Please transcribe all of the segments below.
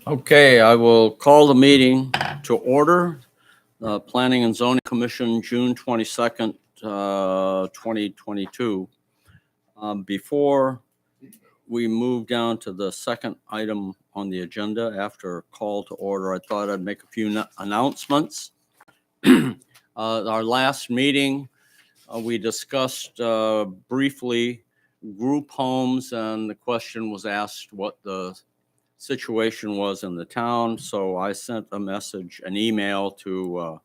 Okay, I will call the meeting to order. Planning and Zoning Commission, June 22nd, 2022. Before we move down to the second item on the agenda after call to order, I thought I'd make a few announcements. Our last meeting, we discussed briefly group homes, and the question was asked what the situation was in the town. So I sent a message, an email to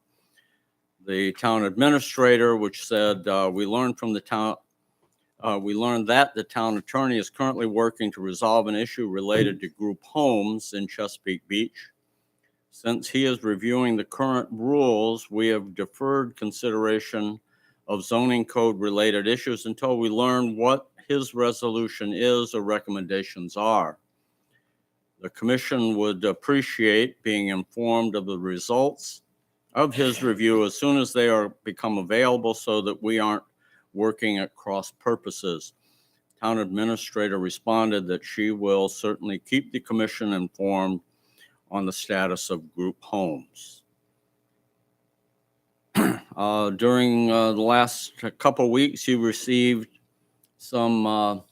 the town administrator, which said we learned from the town. We learned that the town attorney is currently working to resolve an issue related to group homes in Chesapeake Beach. Since he is reviewing the current rules, we have deferred consideration of zoning code related issues until we learn what his resolution is or recommendations are. The commission would appreciate being informed of the results of his review as soon as they become available so that we aren't working at cross purposes. Town administrator responded that she will certainly keep the commission informed on the status of group homes. During the last couple weeks, you received some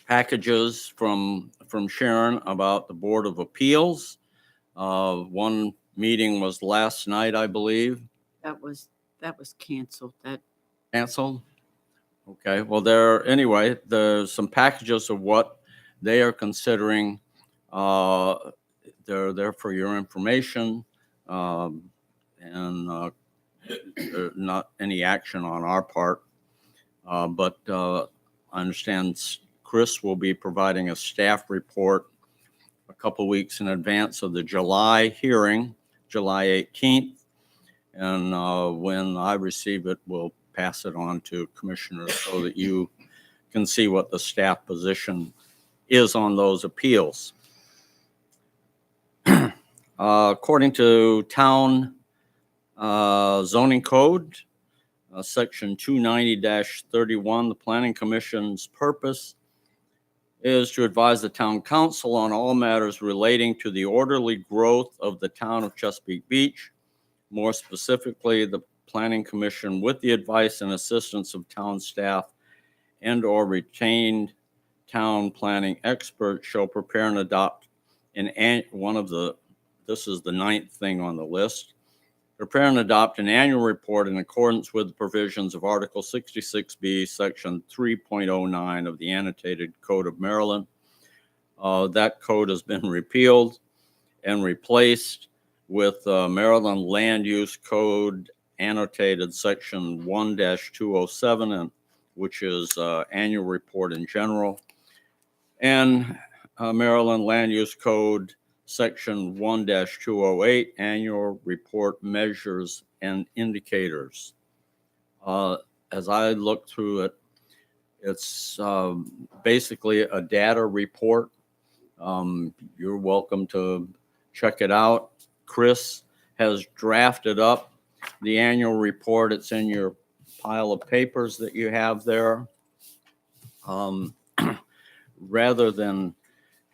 packages from Sharon about the Board of Appeals. One meeting was last night, I believe. That was canceled. Canceled? Okay, well, there's some packages of what they are considering. They're there for your information, and not any action on our part. But I understand Chris will be providing a staff report a couple weeks in advance of the July hearing, July 18th. And when I receive it, we'll pass it on to commissioners so that you can see what the staff position is on those appeals. According to town zoning code, section 290-31, the Planning Commission's purpose is to advise the town council on all matters relating to the orderly growth of the town of Chesapeake Beach. More specifically, the Planning Commission, with the advice and assistance of town staff and/or retained town planning experts, shall prepare and adopt this is the ninth thing on the list, prepare and adopt an annual report in accordance with the provisions of Article 66B, Section 3.09 of the Annotated Code of Maryland. That code has been repealed and replaced with Maryland Land Use Code Annotated Section 1-207, which is annual report in general, and Maryland Land Use Code Section 1-208, annual report measures and indicators. As I look through it, it's basically a data report. You're welcome to check it out. Chris has drafted up the annual report. It's in your pile of papers that you have there. Rather than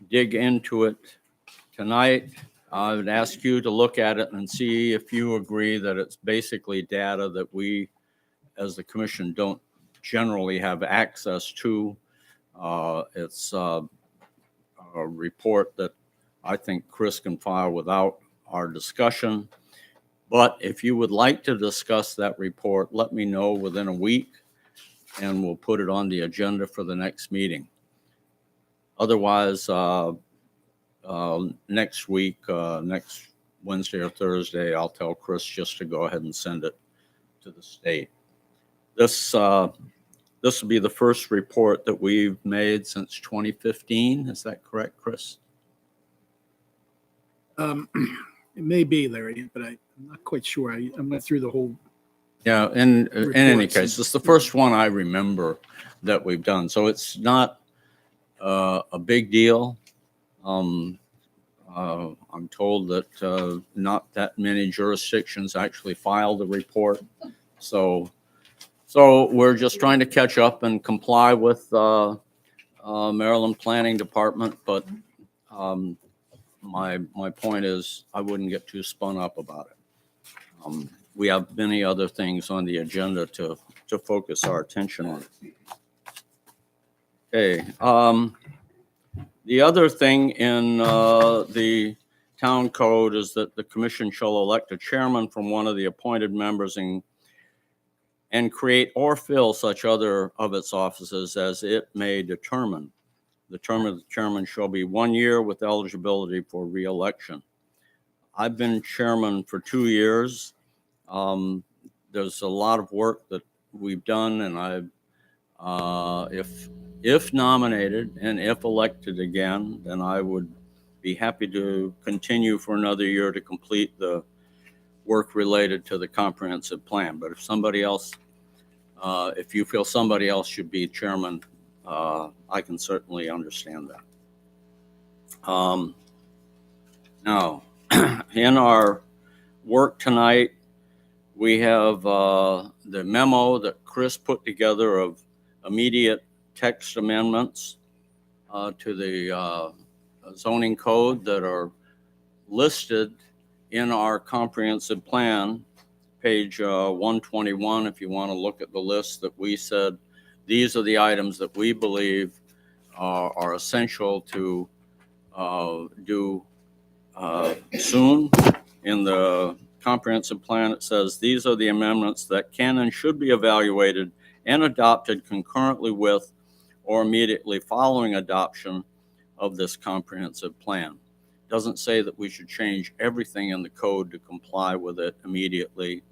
dig into it tonight, I would ask you to look at it and see if you agree that it's basically data that we, as the commission, don't generally have access to. It's a report that I think Chris can file without our discussion. But if you would like to discuss that report, let me know within a week and we'll put it on the agenda for the next meeting. Otherwise, next week, next Wednesday or Thursday, I'll tell Chris just to go ahead and send it to the state. This will be the first report that we've made since 2015. Is that correct, Chris? It may be, Larry, but I'm not quite sure. I went through the whole. Yeah, in any case, it's the first one I remember that we've done. So it's not a big deal. I'm told that not that many jurisdictions actually file the report. So we're just trying to catch up and comply with Maryland Planning Department, but my point is I wouldn't get too spun up about it. We have many other things on the agenda to focus our attention on. Okay, the other thing in the town code is that the commission shall elect a chairman from one of the appointed members and create or fill such other of its offices as it may determine. The term of the chairman shall be 1 year with eligibility for reelection. I've been chairman for 2 years. There's a lot of work that we've done, and if nominated and if elected again, then I would be happy to continue for another year to complete the work related to the comprehensive plan. But if somebody else, if you feel somebody else should be chairman, I can certainly understand that. Now, in our work tonight, we have the memo that Chris put together of immediate text amendments to the zoning code that are listed in our comprehensive plan, page 121, if you want to look at the list that we said, these are the items that we believe are essential to do soon. In the comprehensive plan, it says these are the amendments that can and should be evaluated and adopted concurrently with or immediately following adoption of this comprehensive plan. It doesn't say that we should change everything in the code to comply with it immediately.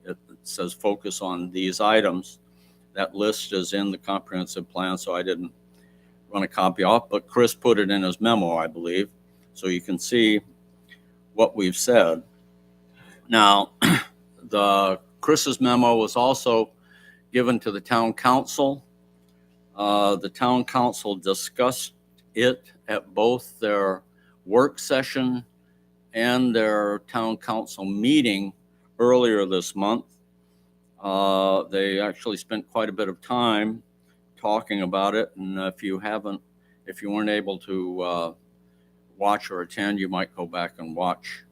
It says focus on these items. That list is in the comprehensive plan, so I didn't run a copy off, but Chris put it in his memo, I believe, so you can see what we've said. Now, Chris's memo was also given to the town council. The town council discussed it at both their work session and their town council meeting earlier this month. They actually spent quite a bit of time talking about it, and if you weren't able to watch or attend, you might go back and watch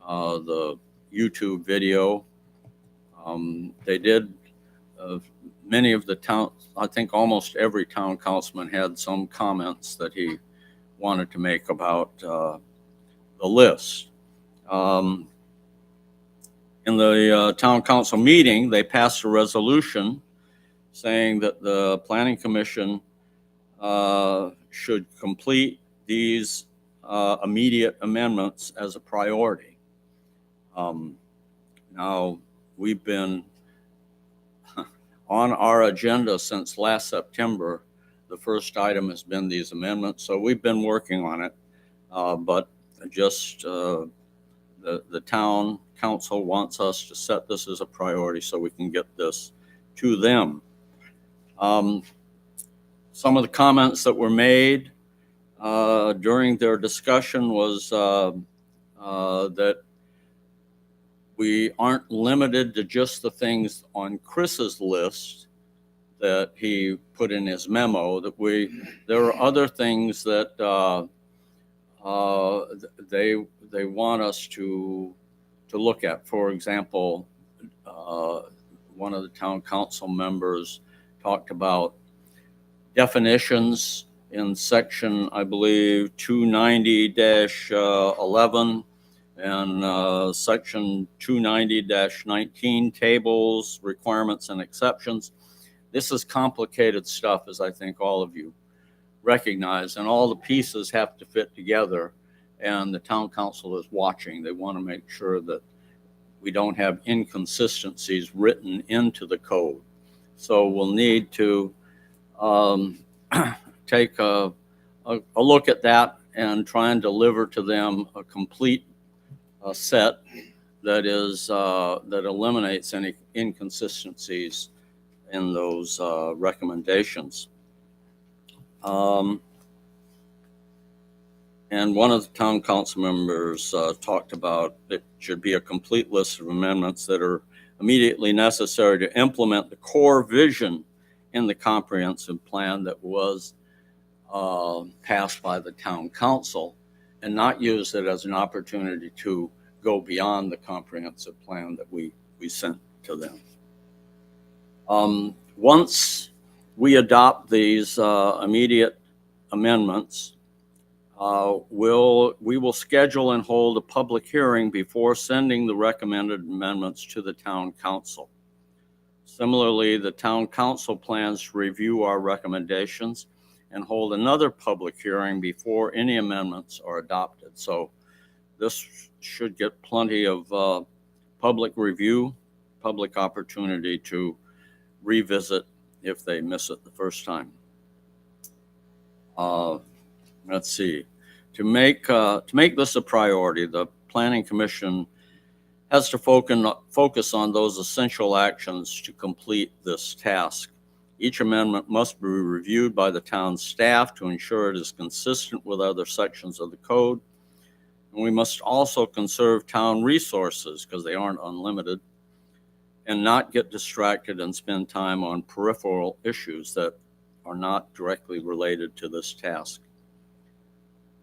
the YouTube video. They did, many of the town, I think almost every town councilman had some comments that he wanted to make about the list. In the town council meeting, they passed a resolution saying that the planning commission should complete these immediate amendments as a priority. Now, we've been on our agenda since last September. The first item has been these amendments, so we've been working on it, but just the town council wants us to set this as a priority so we can get this to them. Some of the comments that were made during their discussion was that we aren't limited to just the things on Chris's list that he put in his memo, that there are other things that they want us to look at. For example, one of the town council members talked about definitions in section, I believe, 290-11 and section 290-19, tables, requirements, and exceptions. This is complicated stuff, as I think all of you recognize, and all the pieces have to fit together, and the town council is watching. They want to make sure that we don't have inconsistencies written into the code. So we'll need to take a look at that and try and deliver to them a complete set that eliminates any inconsistencies in those recommendations. And one of the town council members talked about it should be a complete list of amendments that are immediately necessary to implement the core vision in the comprehensive plan that was passed by the town council. and not use it as an opportunity to go beyond the comprehensive plan that we sent to them. Once we adopt these immediate amendments, we will schedule and hold a public hearing before sending the recommended amendments to the town council. Similarly, the town council plans to review our recommendations and hold another public hearing before any amendments are adopted. So this should get plenty of public review, public opportunity to revisit if they miss it the first time. Let's see. To make this a priority, the Planning Commission has to focus on those essential actions to complete this task. Each amendment must be reviewed by the town staff to ensure it is consistent with other sections of the code. And we must also conserve town resources, because they aren't unlimited, and not get distracted and spend time on peripheral issues that are not directly related to this task.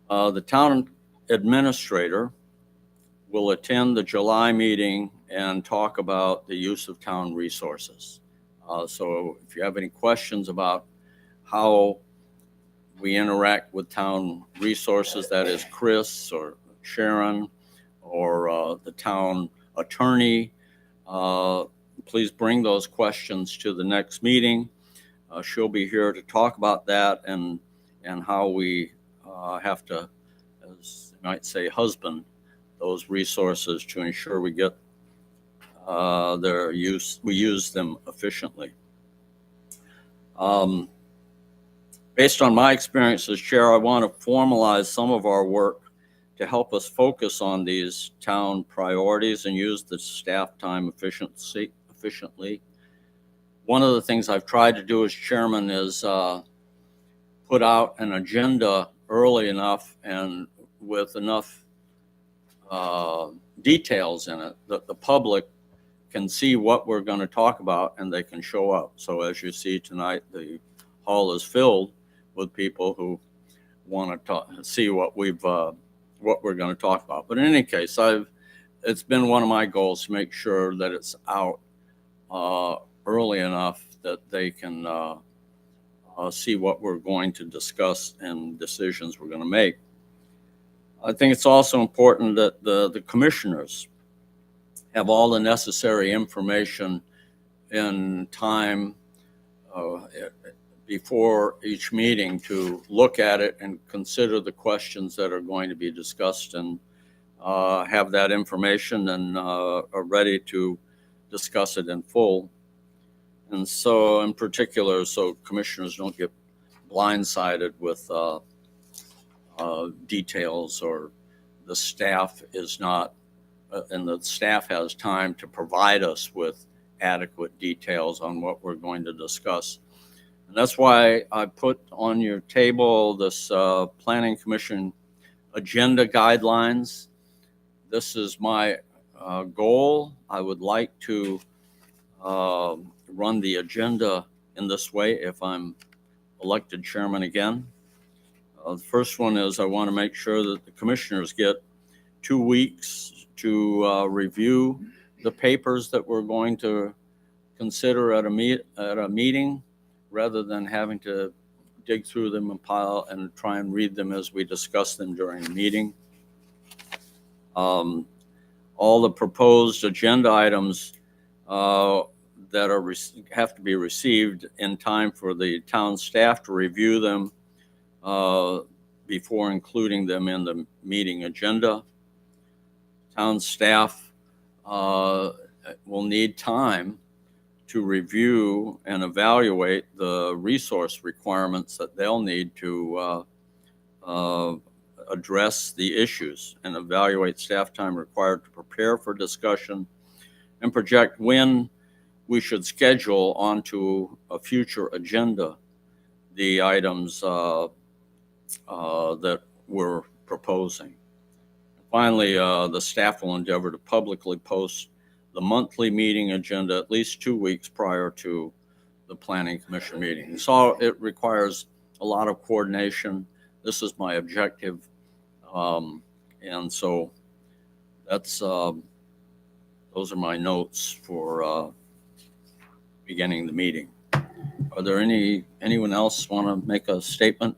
The town administrator will attend the July meeting and talk about the use of town resources. So if you have any questions about how we interact with town resources, that is Chris or Sharon or the town attorney, please bring those questions to the next meeting. She'll be here to talk about that and how we have to, as you might say, husband those resources to ensure we get their use, we use them efficiently. Based on my experience as chair, I want to formalize some of our work to help us focus on these town priorities and use the staff time efficiently. One of the things I've tried to do as chairman is put out an agenda early enough and with enough details in it that the public can see what we're going to talk about and they can show up. So as you see tonight, the hall is filled with people who want to see what we're going to talk about. But in any case, it's been one of my goals to make sure that it's out early enough that they can see what we're going to discuss and decisions we're going to make. I think it's also important that the commissioners have all the necessary information in time before each meeting to look at it and consider the questions that are going to be discussed and have that information and are ready to discuss it in full. And so in particular, so commissioners don't get blindsided with details, or the staff is not, and the staff has time to provide us with adequate details on what we're going to discuss. And that's why I put on your table this Planning Commission agenda guidelines. This is my goal. I would like to run the agenda in this way if I'm elected chairman again. The first one is I want to make sure that the commissioners get 2 weeks to review the papers that we're going to consider at a meeting, rather than having to dig through them and pile and try and read them as we discuss them during the meeting. All the proposed agenda items that have to be received in time for the town staff to review them before including them in the meeting agenda. Town staff will need time to review and evaluate the resource requirements that they'll need to address the issues, and evaluate staff time required to prepare for discussion and project when we should schedule onto a future agenda the items that we're proposing. Finally, the staff will endeavor to publicly post the monthly meeting agenda at least 2 weeks prior to the Planning Commission meeting. So it requires a lot of coordination. This is my objective And so that's, those are my notes for beginning the meeting. Are there anyone else want to make a statement?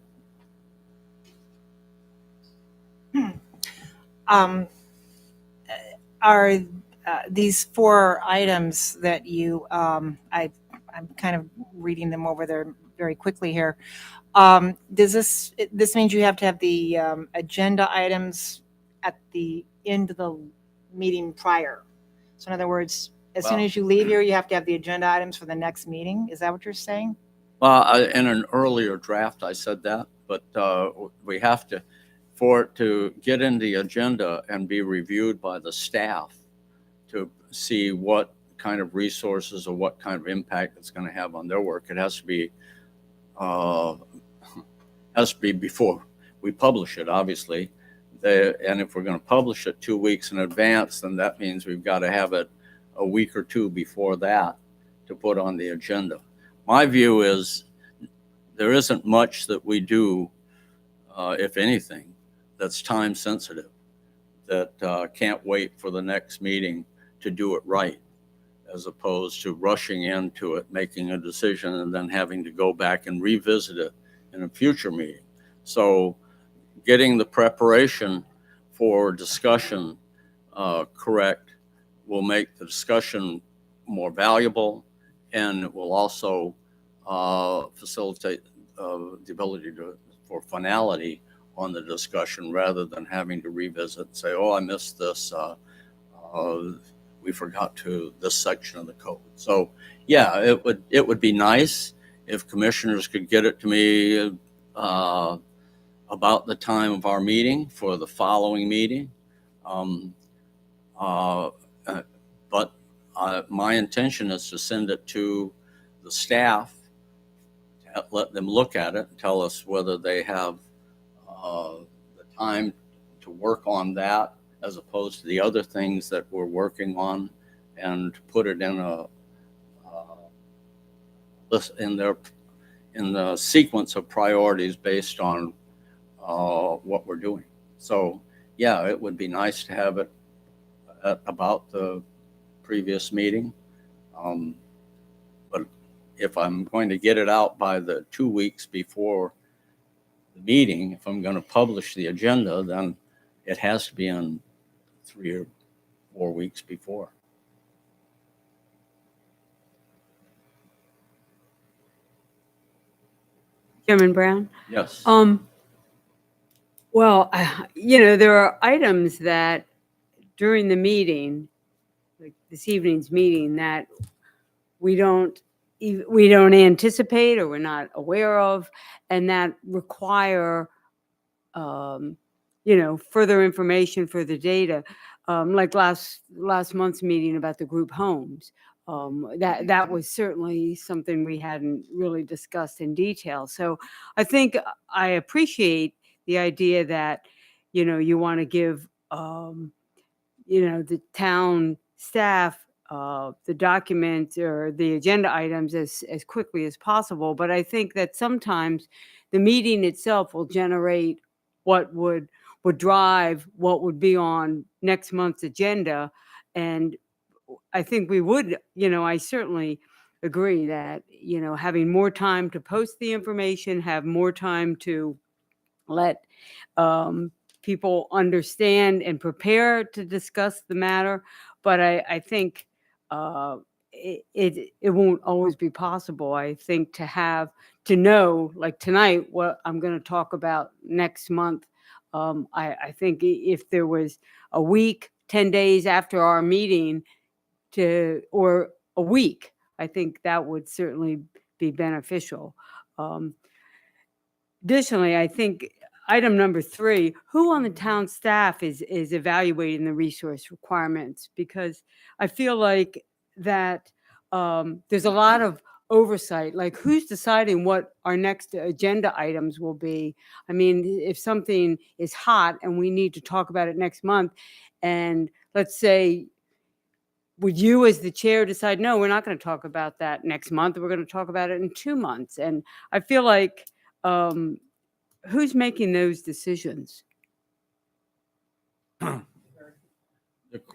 Um, are these 4 items that you, I'm kind of reading them over there very quickly here. Does this means you have to have the agenda items at the end of the meeting prior? So in other words, as soon Well- as you leave here, you have to have the agenda items for the next meeting? Is that what you're saying? Well, in an earlier draft, I said that, but we have to, for it to get in the agenda and be reviewed by the staff to see what kind of resources or what kind of impact it's going to have on their work, it has to be before we publish it, obviously. And if we're going to publish it 2 weeks in advance, then that means we've got to have it a week or two before that to put on the agenda. My view is there isn't much that we do, if anything, that's time sensitive, that can't wait for the next meeting to do it right, as opposed to rushing into it, making a decision, and then having to go back and revisit it in a future meeting. So getting the preparation for discussion correct will make the discussion more valuable, and it will also facilitate the ability for finality on the discussion, rather than having to revisit and say, oh, I missed this. We forgot this section of the code. So yeah, it would be nice if commissioners could get it to me about the time of our meeting for the following meeting. But my intention is to send it to the staff, let them look at it and tell us whether they have the time to work on that as opposed to the other things that we're working on, and put it in in the sequence of priorities based on what we're doing. So yeah, it would be nice to have it at about the previous meeting. But if I'm going to get it out by the 2 weeks before the meeting, if I'm going to publish the agenda, then it has to be in 3 or 4 weeks before. Chairman Brown? Yes. Well, there are items that during the meeting, like this evening's meeting, that we don't anticipate or we're not aware of, and that require, further information, further data, like last month's meeting about the group homes. That was certainly something we hadn't really discussed in detail. So I think I appreciate the idea that, you want to give, the town staff the document or the agenda items as quickly as possible. But I think that sometimes the meeting itself will generate what would drive what would be on next month's agenda. And I think we would, I certainly agree that, having more time to post the information, have more time to let people understand and prepare to discuss the matter. But I think it won't always be possible. I think to know, like tonight, what I'm going to talk about next month. I think if there was a week, 10 days after our meeting or a week, I think that would certainly be beneficial. Additionally, I think item number 3, who on the town staff is evaluating the resource requirements? Because I feel like that there's a lot of oversight, like who's deciding what our next agenda items will be. I mean, if something is hot and we need to talk about it next month, and let's say, would you as the chair decide, no, we're not going to talk about that next month, we're going to talk about it in 2 months? And I feel like who's making those decisions?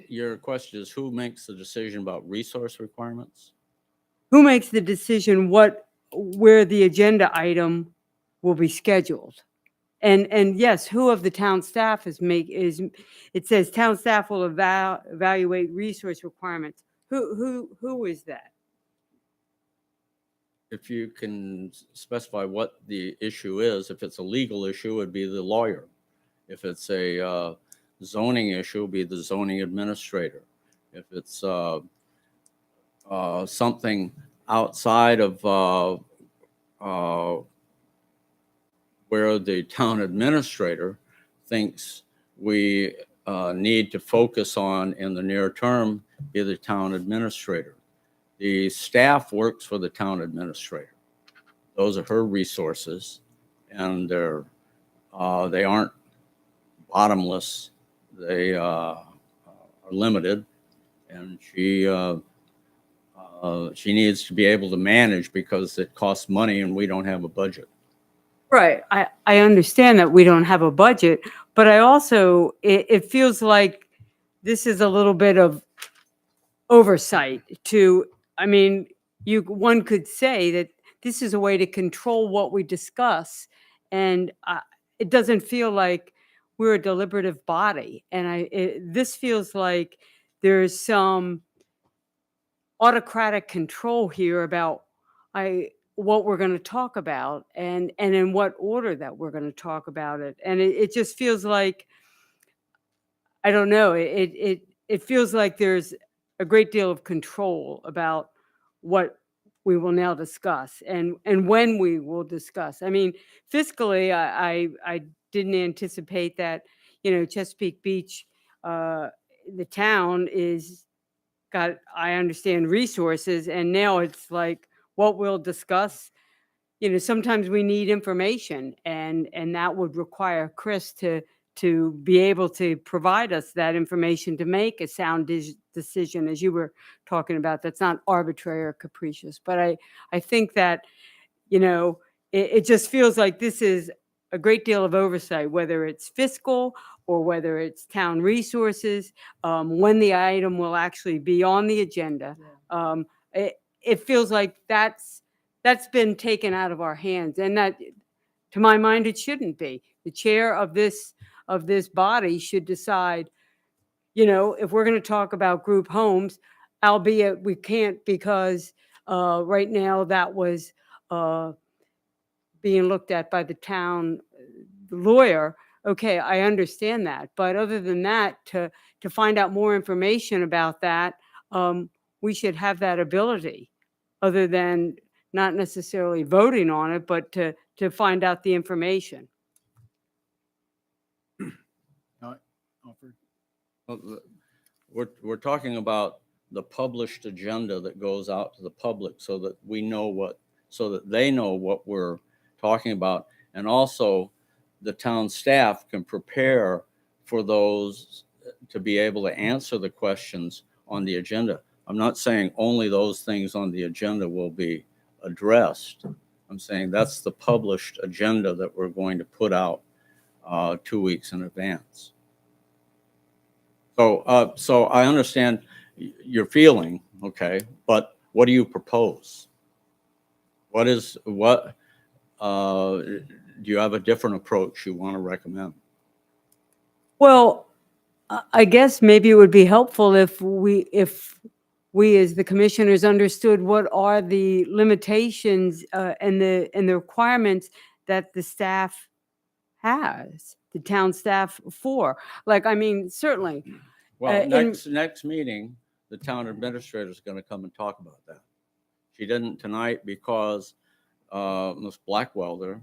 Your question is who makes the decision about resource requirements? Who makes the decision where the agenda item will be scheduled? And yes, who of the town staff it says town staff will evaluate resource requirements. Who is that? If you can specify what the issue is, if it's a legal issue, it'd be the lawyer. If it's a zoning issue, it'd be the zoning administrator. If it's something outside of where the town administrator thinks we need to focus on in the near term, be the town administrator. The staff works for the town administrator. Those are her resources, and they aren't bottomless. They are limited, and she needs to be able to manage because it costs money and we don't have a budget. Right. I understand that we don't have a budget, but I also, it feels like this is a little bit of oversight I mean, one could say that this is a way to control what we discuss. And it doesn't feel like we're a deliberative body. And this feels like there's some autocratic control here about what we're going to talk about and in what order that we're going to talk about it. And it just feels like, I don't know, it feels like there's a great deal of control about what we will now discuss and when we will discuss. I mean, fiscally, I didn't anticipate that, Chesapeake Beach, the town I understand resources, and now it's like what we'll discuss. Sometimes we need information, and that would require Chris to be able to provide us that information to make a sound decision, as you were talking about. That's not arbitrary or capricious. But I think that, it just feels like this is a great deal of oversight, whether it's fiscal or whether it's town resources, when the item will actually be on the agenda. It feels like that's been taken out of our hands, and that, to my mind, it shouldn't be. The chair of this body should decide, if we're going to talk about group homes, albeit we can't because right now that was being looked at by the town lawyer. Okay, I understand that. But other than that, to find out more information about that, we should have that ability, other than not necessarily voting on it, but to find out the information. Offered. Well, we're talking about the published agenda that goes out to the public so that they know what we're talking about. And also the town staff can prepare for those to be able to answer the questions on the agenda. I'm not saying only those things on the agenda will be addressed. I'm saying that's the published agenda that we're going to put out 2 weeks in advance. So I understand your feeling, okay, but what do you propose? Do you have a different approach you want to recommend? Well, I guess maybe it would be helpful if we as the commissioners understood what are the limitations and the requirements that the staff has, the town staff for. Like, I mean, certainly. Well, next meeting, the town administrator is going to come and talk about that. She didn't tonight because Ms. Blackwelder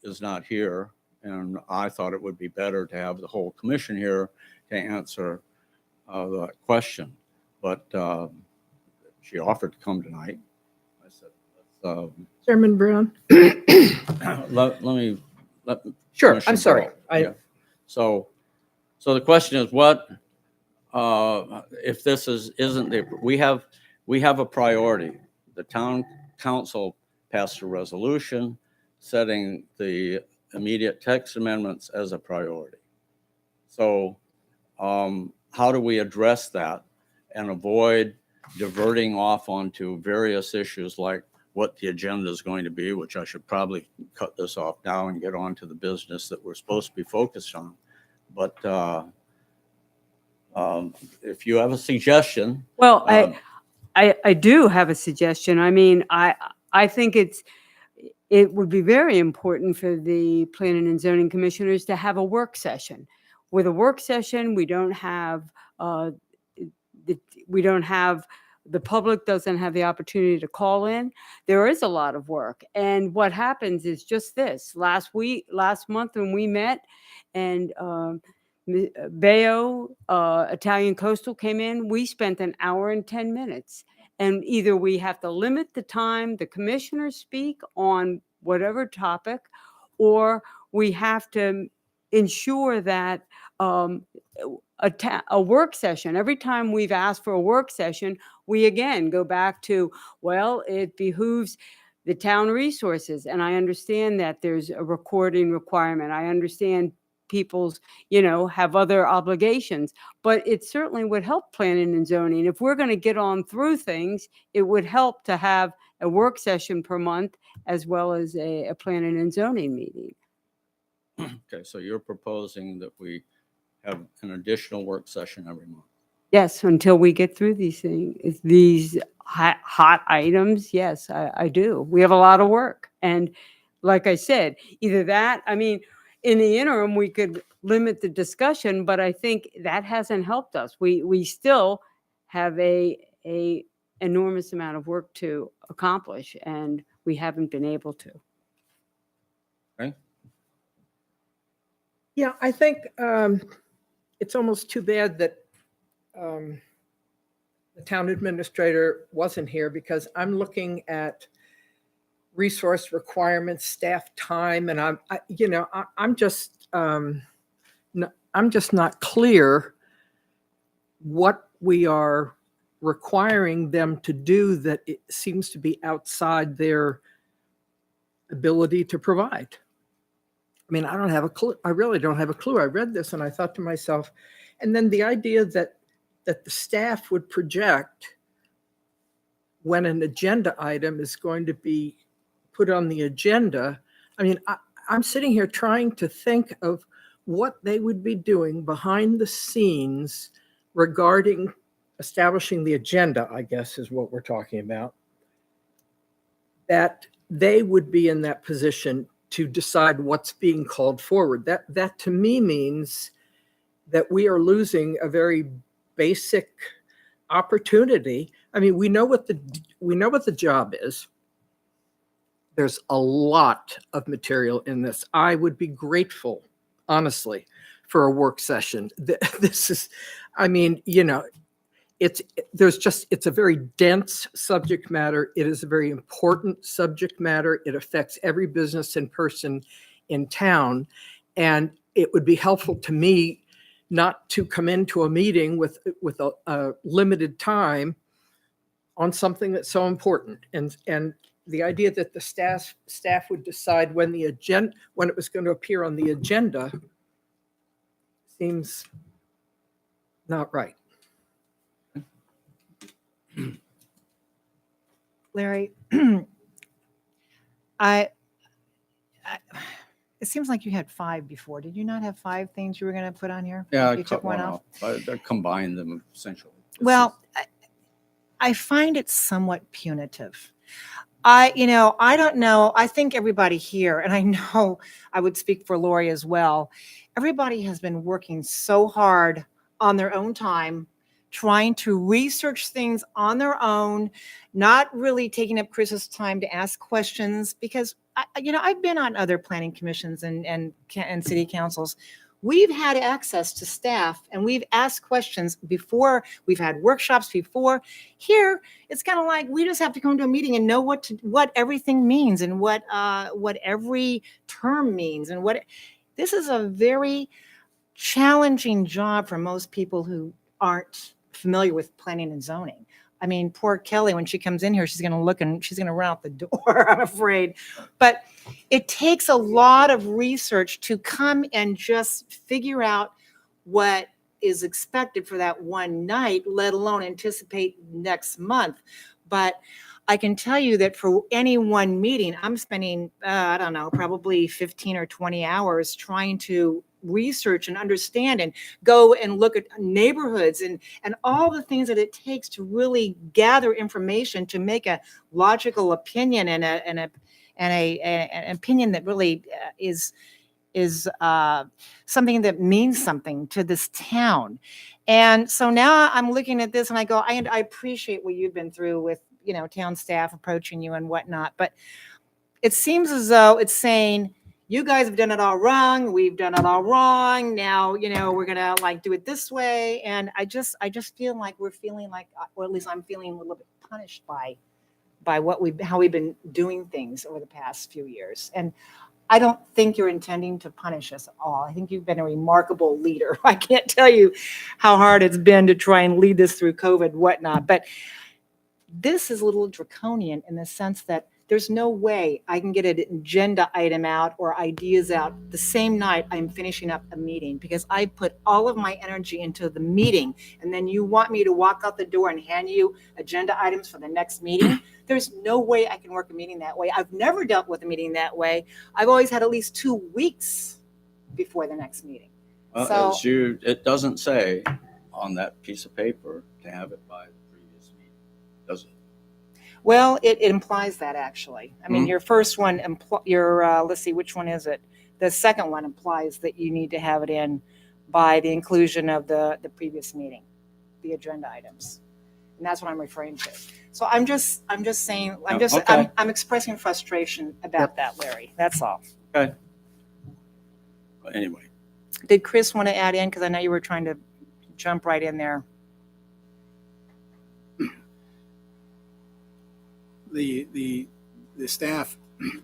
is not here, and I thought it would be better to have the whole commission here to answer the question. But she offered to come tonight. I said, Chairman Brown? let me. Sure, Commissioner I'm sorry. Burrow. Yeah. So the question is, what if this isn't the we have a priority. The town council passed a resolution setting the immediate text amendments as a priority. So how do we address that and avoid diverting off onto various issues like what the agenda is going to be, which I should probably cut this off now and get on to the business that we're supposed to be focused on. But if you have a suggestion. Well, um, I do have a suggestion. I mean, I think it would be very important for the planning and zoning commissioners to have a work session. With a work session, we don't have the public doesn't have the opportunity to call in. There is a lot of work. And what happens is just this. Last month when we met and Bayo, Italian Coastal came in, we spent an hour and 10 minutes. And either we have to limit the time the commissioners speak on whatever topic, or we have to ensure that a work session, every time we've asked for a work session, we again go back to, well, it behooves the town resources. And I understand that there's a recording requirement. I understand people's, have other obligations, but it certainly would help planning and zoning. If we're going to get on through things, it would help to have a work session per month as well as a planning and zoning meeting. Okay, so you're proposing that we have an additional work session every month. Yes, until we get through these things, these hot items. Yes, I do. We have a lot of work. And like I said, either that, I mean, in the interim, we could limit the discussion, but I think that hasn't helped us. We still have a enormous amount of work to accomplish, and we haven't been able to. Okay? Yeah, I think it's almost too bad that the town administrator wasn't here, because I'm looking at resource requirements, staff time, and I'm just not clear what we are requiring them to do that it seems to be outside their ability to provide. I mean, I don't have a clue. I really don't have a clue. I read this and I thought to myself, and then the idea that the staff would project when an agenda item is going to be put on the agenda. I mean, I'm sitting here trying to think of what they would be doing behind the scenes regarding establishing the agenda, I guess is what we're talking about, that they would be in that position to decide what's being called forward. That to me means that we are losing a very basic opportunity. I mean, we know what the job is. There's a lot of material in this. I would be grateful, honestly, for a work session. This is, I mean, it's a very dense subject matter. It is a very important subject matter. It affects every business and person in town. And it would be helpful to me not to come into a meeting with a limited time on something that's so important. And the idea that the staff would decide when it was going to appear on the agenda seems not right. Larry, it seems like you had 5 before. Did you not have 5 things you were going to put on here? Yeah, You I cut one off. I combined them essentially. Well, I find it somewhat punitive. I don't know. I think everybody here, and I know I would speak for Lori as well, everybody has been working so hard on their own time, trying to research things on their own, not really taking up Chris's time to ask questions, because I've been on other planning commissions and city councils. We've had access to staff and we've asked questions before. We've had workshops before. Here, it's kind of like we just have to come to a meeting and know what everything means and what every term means and what. This is a very challenging job for most people who aren't familiar with planning and zoning. I mean, poor Kelly, when she comes in here, she's going to look and she's going to run out the door, I'm afraid. But it takes a lot of research to come and just figure out what is expected for that one night, let alone anticipate next month. But I can tell you that for any one meeting, I'm spending, I don't know, probably 15 or 20 hours trying to research and understand and go and look at neighborhoods and all the things that it takes to really gather information to make a logical opinion and an opinion that really is something that means something to this town. And so now I'm looking at this and I go, I appreciate what you've been through with, town staff approaching you and whatnot, but it seems as though it's saying, you guys have done it all wrong. We've done it all wrong. Now, we're going to do it this way. And I just feel like we're feeling like, or at least I'm feeling a little bit punished by how we've been doing things over the past few years. And I don't think you're intending to punish us all. I think you've been a remarkable leader. I can't tell you how hard it's been to try and lead this through COVID and whatnot, but this is a little draconian in the sense that there's no way I can get an agenda item out or ideas out the same night I'm finishing up a meeting, because I put all of my energy into the meeting, and then you want me to walk out the door and hand you agenda items for the next meeting. There's no way I can work a meeting that way. I've never dealt with a meeting that way. I've always had at least 2 weeks before the next meeting. Well, it doesn't say on that piece of paper to have it by the previous meeting, does it? Well, it implies that, actually. I mean, your first one, let's see, which one is it? The second one implies that you need to have it in by the inclusion of the previous meeting, the agenda items. And that's what I'm referring to. So I'm just saying, Okay. I'm expressing frustration about that, Larry. That's all. Okay. But anyway, Did Chris want to add in? Because I know you were trying to jump right in there. The staff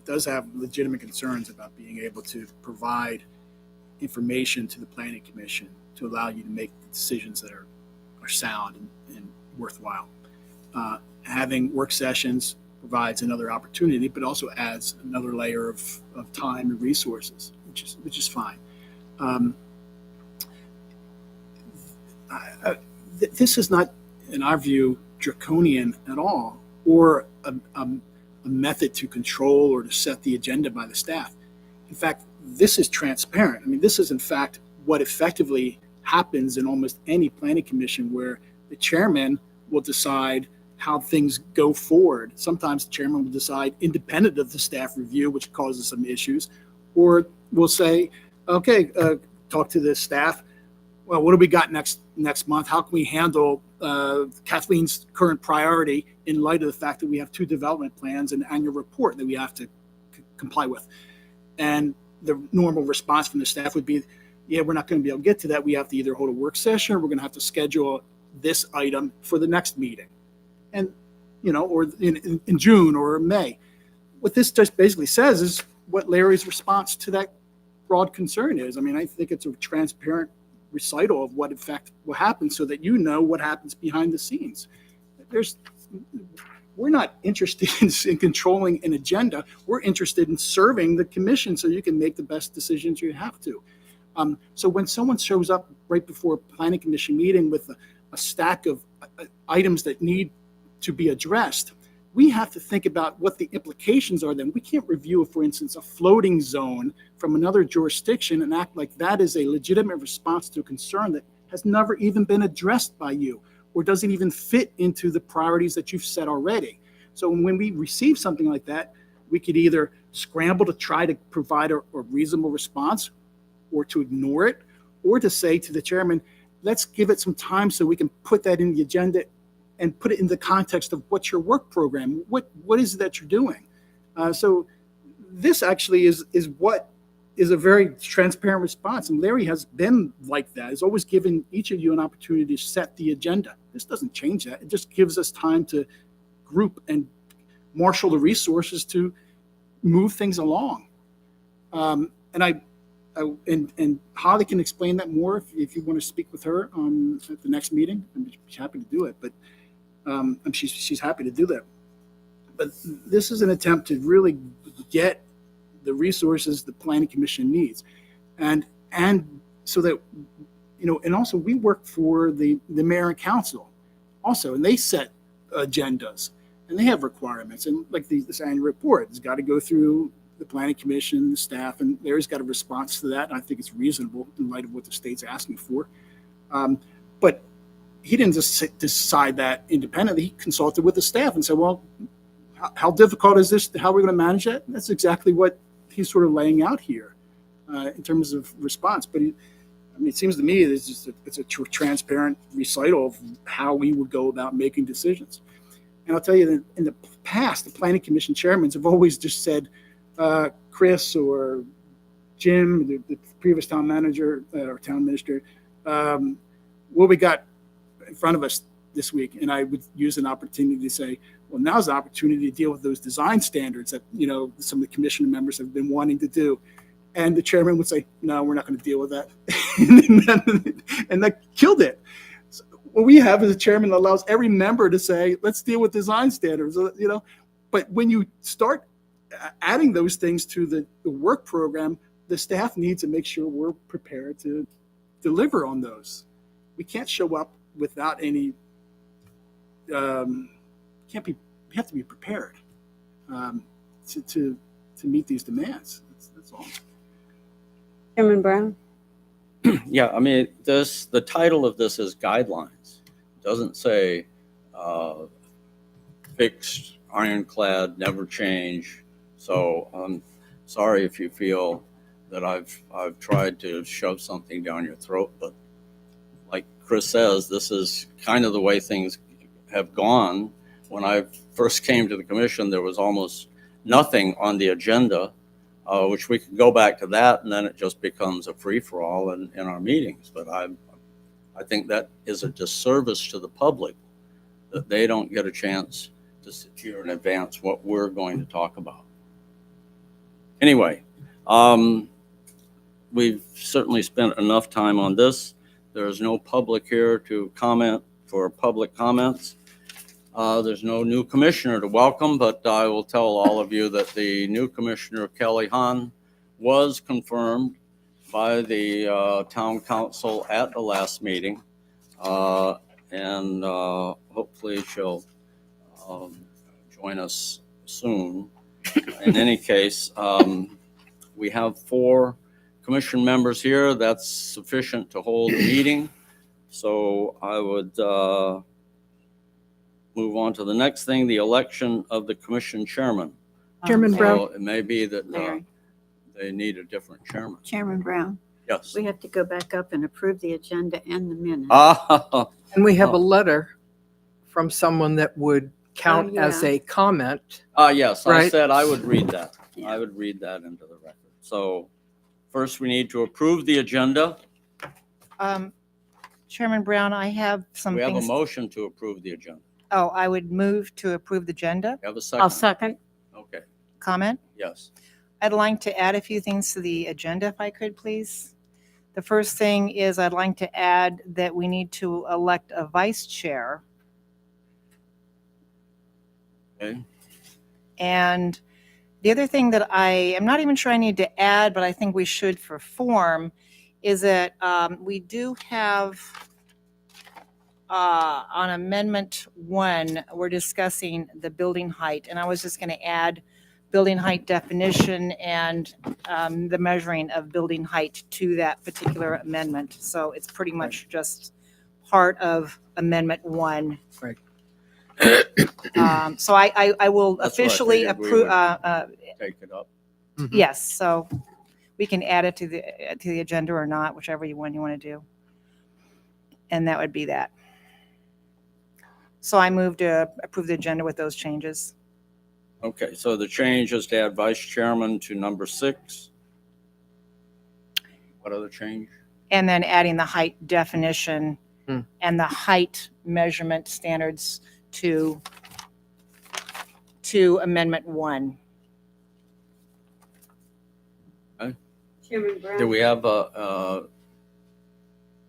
does have legitimate concerns about being able to provide information to the planning commission to allow you to make decisions that are sound and worthwhile. Having work sessions provides another opportunity, but also adds another layer of time and resources, which is fine. This is not, in our view, draconian at all, or a method to control or to set the agenda by the staff. In fact, this is transparent. I mean, this is in fact what effectively happens in almost any planning commission, where the chairman will decide how things go forward. Sometimes the chairman will decide independent of the staff review, which causes some issues, or will say, okay, talk to the staff. Well, what do we got next month? How can we handle Kathleen's current priority in light of the fact that we have 2 development plans and annual report that we have to comply with? And the normal response from the staff would be, yeah, we're not going to be able to get to that. We have to either hold a work session, or we're going to have to schedule this item for the next meeting. And, or in June or May. What this just basically says is what Larry's response to that broad concern is. I mean, I think it's a transparent recital of what in fact will happen, so that you know what happens behind the scenes. We're not interested in controlling an agenda. We're interested in serving the commission so you can make the best decisions you have to. So when someone shows up right before a planning commission meeting with a stack of items that need to be addressed, we have to think about what the implications are. Then we can't review, for instance, a floating zone from another jurisdiction and act like that is a legitimate response to a concern that has never even been addressed by you, or doesn't even fit into the priorities that you've set already. So when we receive something like that, we could either scramble to try to provide a reasonable response, or to ignore it, or to say to the chairman, let's give it some time so we can put that in the agenda and put it in the context of what's your work program. What is it that you're doing? So this actually is what is a very transparent response. And Larry has been like that. He's always given each of you an opportunity to set the agenda. This doesn't change that. It just gives us time to group and marshal the resources to move things along. And Holly can explain that more if you want to speak with her at the next meeting. I'm happy to do it, but she's happy to do that. But this is an attempt to really get the resources the planning commission needs, and so that and also we work for the mayor and council also, and they set agendas and they have requirements. And like this annual report has got to go through the planning commission, the staff, and Larry's got a response to that. And I think it's reasonable in light of what the state's asking for. But he didn't just decide that independently. He consulted with the staff and said, well, how difficult is this? How are we going to manage that? And that's exactly what he's sort of laying out here in terms of response. But it seems to me it's a transparent recital of how we would go about making decisions. And I'll tell you that in the past, the planning commission chairmen have always just said, Chris or Jim, the previous town manager or town minister, what we got in front of us this week. And I would use an opportunity to say, well, now's the opportunity to deal with those design standards that, some of the commission members have been wanting to do. And the chairman would say, no, we're not going to deal with that. and that killed it. So what we have is a chairman that allows every member to say, let's deal with design standards, But when you start adding those things to the work program, the staff needs to make sure we're prepared to deliver on those. We can't show up without any, we have to be prepared to meet these demands. That's all. Chairman Brown? Yeah, I mean, the title of this is guidelines. It doesn't say fixed, ironclad, never change. So I'm sorry if you feel that I've tried to shove something down your throat, but like Chris says, this is kind of the way things have gone. When I first came to the commission, there was almost nothing on the agenda, which we could go back to that, and then it just becomes a free-for-all in our meetings. But I think that is a disservice to the public that they don't get a chance to hear in advance what we're going to talk about. Anyway, we've certainly spent enough time on this. There is no public here to comment for public comments. There's no new commissioner to welcome, but I will tell all of you that the new commissioner, Kelly Hahn, was confirmed by the town council at the last meeting. And hopefully she'll join us soon. In any case, we have 4 commission members here. That's sufficient to hold a meeting. So I would move on to the next thing, the election of the commission chairman. Chairman Brown. So it may be that Larry. they need a different chairman. Chairman Brown, Yes. we have to go back up and approve the agenda and the minutes. And we have a letter from someone that would count as yeah. a comment. Yes, I Right. said I would read that. Yeah. I would read that into the record. So first we need to approve the agenda. Chairman Brown, I have some We have a things. motion to approve the agenda. Oh, I would move to approve the agenda. You have a I'll second? second. Okay, Comment? yes. I'd like to add a few things to the agenda if I could, please. The first thing is I'd like to add that we need to elect a vice chair. Okay. And the other thing that I am not even sure I need to add, but I think we should for form, is that we do have on Amendment 1, we're discussing the building height. And I was just going to add building height definition and the measuring of building height to that particular amendment. So it's pretty much just part of Amendment 1. Right. So I will That's what I officially figured we approve. would Take it up. Yes, so we can add it to the agenda or not, whichever one you want to do. And that would be that. So I move to approve the agenda with those changes. Okay, so the change is to add vice chairman to number 6. What other change? And then adding the height definition Hmm. and the height measurement standards to Amendment 1. Chairman Brown? Do we have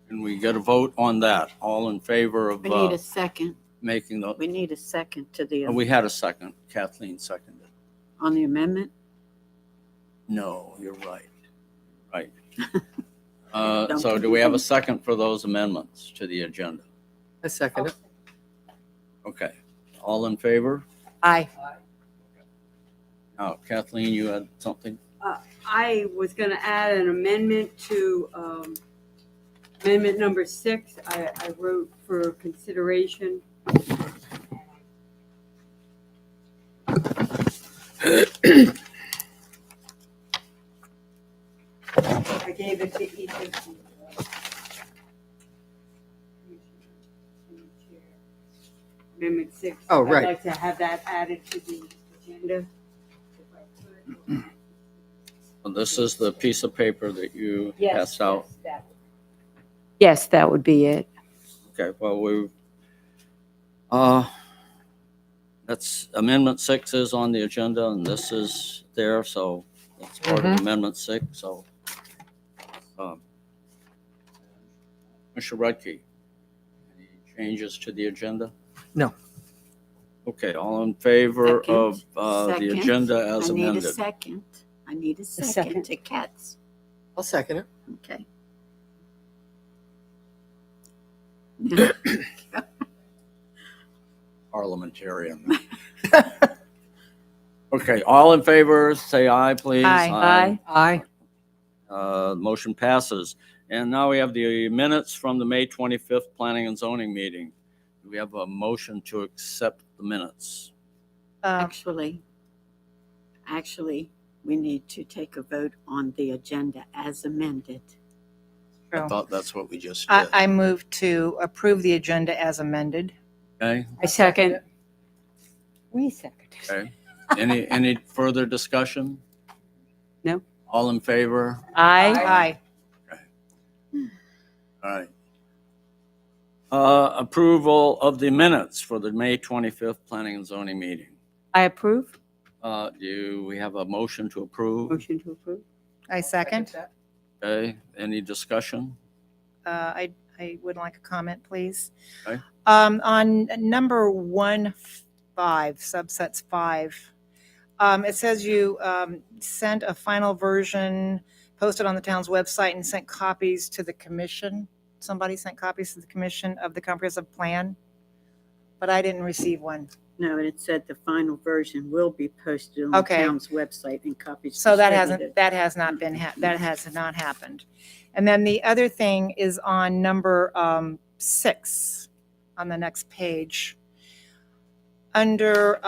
can we get a vote on that? All in favor of We need a second. making the, We need a second to the, we had a second. Kathleen seconded. on the amendment. No, you're right. Right. So do we have a second for those amendments to the agenda? I second it. Okay, all in favor? Aye. Now, Kathleen, you had something? I was going to add an amendment to amendment number 6. I wrote for consideration. I gave it to each of you. Amendment 6. Oh, right. I'd like to have that added to the agenda. If I could. This is the piece of paper that you passed out. Yes, that would be it. Okay, well, that's Amendment 6 is on the agenda, and this is there, so that's part of Amendment 6, so. Mr. Rudke, any changes to the agenda? No. Okay, all in favor Second. of the Second. agenda as I need a amended? second. I need a second. second to Katz. I'll second it. Okay. Parliamentarian. Okay, all in favor, say aye, please. Aye. Aye. Motion passes. And now we have the minutes from the May 25th Planning and Zoning meeting. Do we have a motion to accept the minutes? Actually, we need to take a vote on the agenda as amended. I True. thought that's what we just did. I move to approve the agenda as amended. Okay, I second. We second. okay. Any further discussion? No. All in favor? Aye. All right. Approval of the minutes for the May 25th Planning and Zoning meeting. I approve. Do we have a motion to approve? Motion to approve. I second. Okay, any discussion? I would like a comment, please. Okay. On number 1.5, subsets 5, it says you sent a final version, posted on the town's website, and sent copies to the commission. Somebody sent copies to the commission of the comprehensive plan, but I didn't receive one. No, and it said the final version will be posted on the Okay. town's website and copies. So that distributed. has not happened. And then the other thing is on number 6 on the next page. Under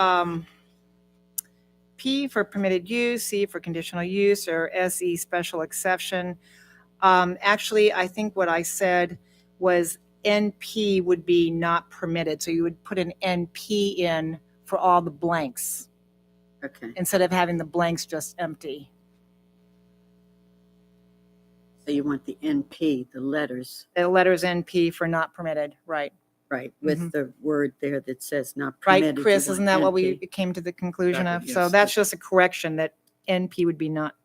P for permitted use, C for conditional use, or SE special exception. Actually, I think what I said was NP would be not permitted. So you would put an NP in for all the blanks Okay, instead of having the blanks just empty. so you want the NP, the letters, The letter's NP for not permitted, right? right, with the word there that says not Right, permitted. you Chris, want isn't that what we NP. came to the conclusion That of? would- So yes. that's just a correction that NP would be not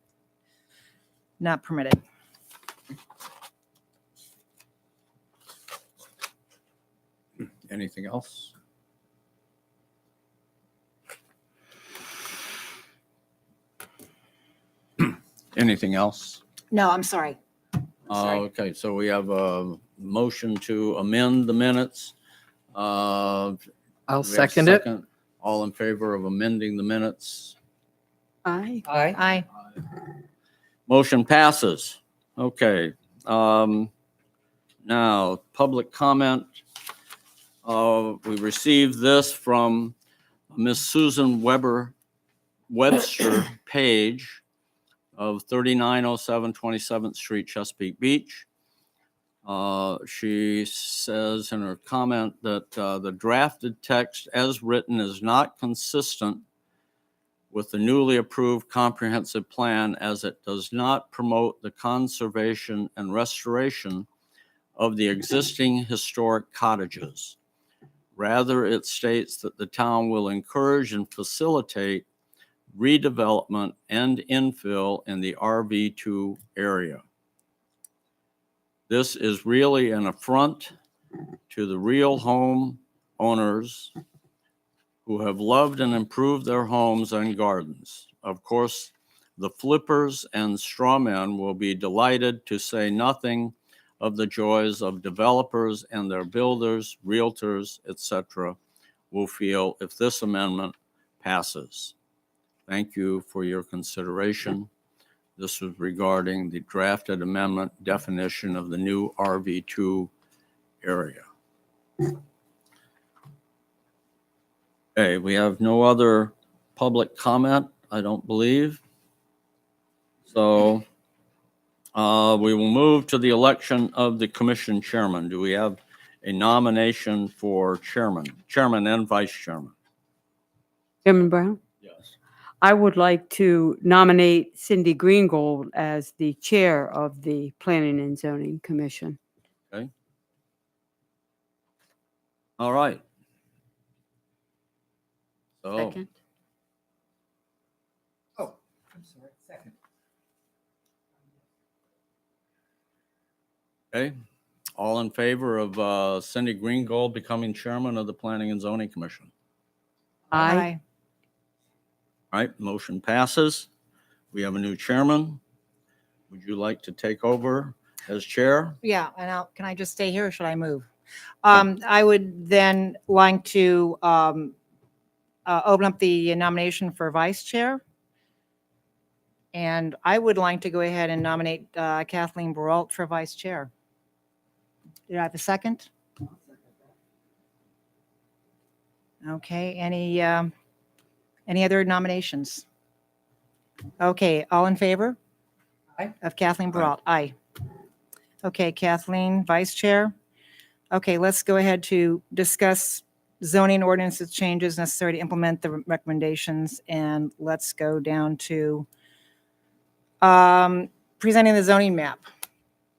permitted. Anything else? Anything else? No, I'm sorry. Sorry. Okay, so we have a motion to amend the minutes. I'll We have a second it. second. All in favor of amending the minutes? Aye. Aye. Aye. Motion passes. Okay. Now, public comment. We received this from Miss Susan Webster Page of 3907 27th Street, Chesapeake Beach. She says in her comment that the drafted text as written is not consistent with the newly approved comprehensive plan, as it does not promote the conservation and restoration of the existing historic cottages. Rather, it states that the town will encourage and facilitate redevelopment and infill in the RV2 area. This is really an affront to the real home owners who have loved and improved their homes and gardens. Of course, The flippers and strawmen will be delighted, to say nothing of the joys of developers and their builders, realtors, etc., will feel if this amendment passes. Thank you for your consideration. This was regarding the drafted amendment definition of the new RV2 area. Okay, we have no other public comment, I don't believe. So we will move to the election of the commission chairman. Do we have a nomination for chairman and vice chairman? Chairman Brown? Yes. I would like to nominate Cindy Greengold as the chair of the Planning and Zoning Commission. All right. So, Second. Oh, I'm sorry, second. okay, all in favor of Cindy Greengold becoming chairman of the Planning and Zoning Commission? Aye. All right, motion passes. We have a new chairman. Would you like to take over as chair? Yeah, and can I just stay here or should I move? I would then like to open up the nomination for vice chair. And I would like to go ahead and nominate Kathleen Baralt for vice chair. Did I have a second? Okay, any other nominations? Okay, all in favor? Aye. Of Kathleen Baralt? Aye. Okay, Kathleen, vice chair. Okay, let's go ahead to discuss zoning ordinances changes necessary to implement the recommendations, and let's go down to presenting the zoning map.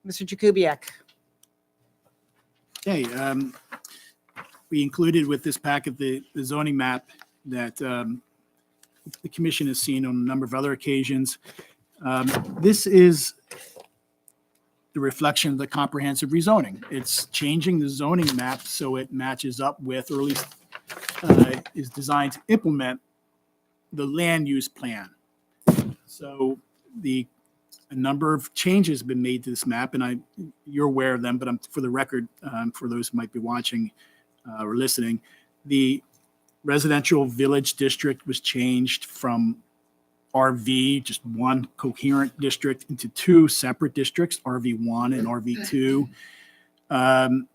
Mr. Jakubiec. Okay, we included with this packet the zoning map that the commission has seen on a number of other occasions. This is the reflection of the comprehensive rezoning. It's changing the zoning map so it matches up with, or at least is designed to implement the land use plan. So a number of changes have been made to this map, and you're aware of them, but for the record, for those who might be watching or listening, the residential village district was changed from RV, just one coherent district, into two separate districts, RV1 and RV2. The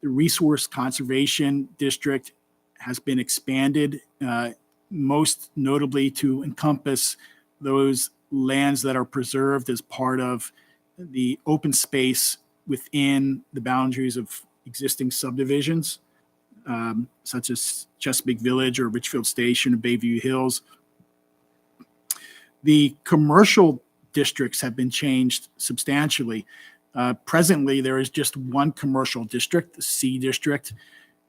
resource conservation district has been expanded, most notably to encompass those lands that are preserved as part of the open space within the boundaries of existing subdivisions, such as Chesapeake Village or Richfield Station or Bayview Hills. The commercial districts have been changed substantially. Presently, there is just one commercial district, the C district.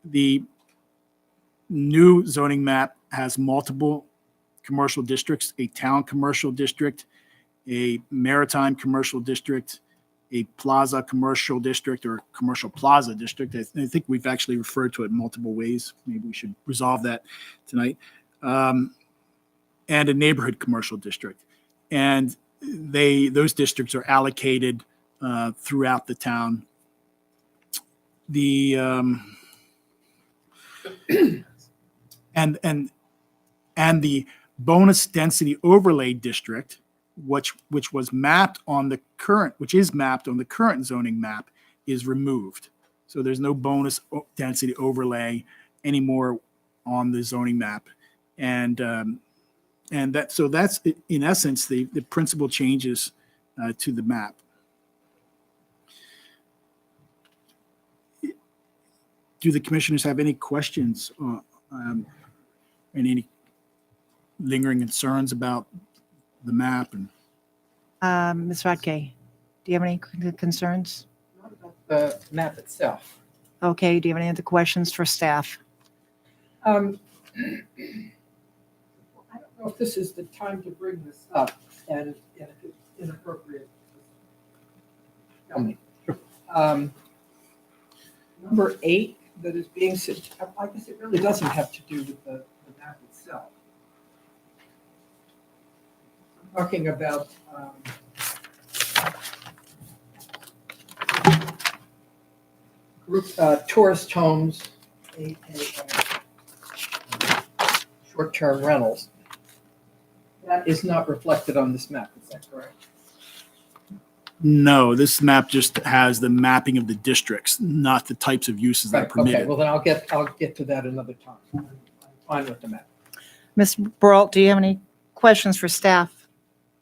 The new zoning map has multiple commercial districts, a town commercial district, a maritime commercial district, a plaza commercial district, or commercial plaza district. I think we've actually referred to it multiple ways. Maybe we should resolve that tonight. And a neighborhood commercial district. And those districts are allocated throughout the town. The and the bonus density overlay district, which was mapped on the current, which is mapped on the current zoning map, is removed. So there's no bonus density overlay anymore on the zoning map, and that's in essence the principal changes to the map. Do the commissioners have any questions and any lingering concerns about the map? And Ms. Radke, do you have any concerns? Not about the map itself. Okay, do you have any other questions for staff? I don't know if this is the time to bring this up, and if it's inappropriate, tell me. Number 8 that is being said, I guess it really doesn't have to do with the map itself. talking about tourist homes, short-term rentals. That is not reflected on this map, is that correct? No, this map just has the mapping of the districts, not the types of uses that are Right, okay, permitted. well then I'll get to that another time. I'm fine with the map. Ms. Brault, do you have any questions for staff?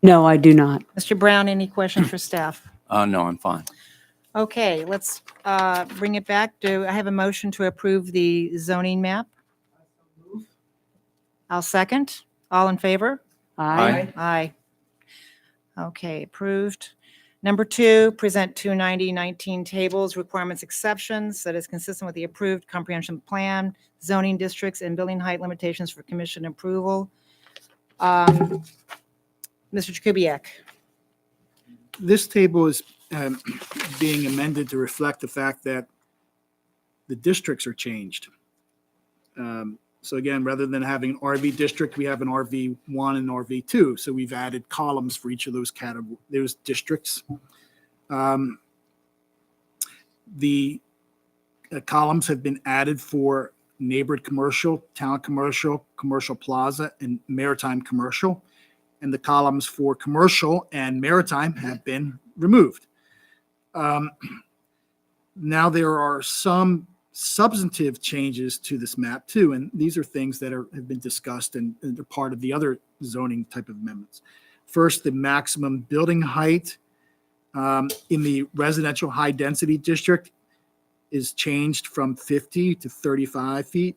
No, I do not. Mr. Brown, any questions for staff? No, I'm fine. Okay, let's bring it back. Do I have a motion to approve the zoning map? I'll second. All in favor? Aye. Aye. Okay, approved. Number 2, present 290-19 tables, requirements, exceptions that is consistent with the approved comprehensive plan, zoning districts, and building height limitations for commission approval. Mr. Jakubiec. This table is being amended to reflect the fact that the districts are changed. So again, rather than having an RV district, we have an RV1 and RV2. So we've added columns for each of those those districts. The columns have been added for neighborhood commercial, town commercial, commercial plaza, and maritime commercial. And the columns for commercial and maritime have been removed. Now there are some substantive changes to this map too, and these are things that have been discussed and are part of the other zoning type of amendments. First, the maximum building height in the residential high density district is changed from 50 to 35 feet.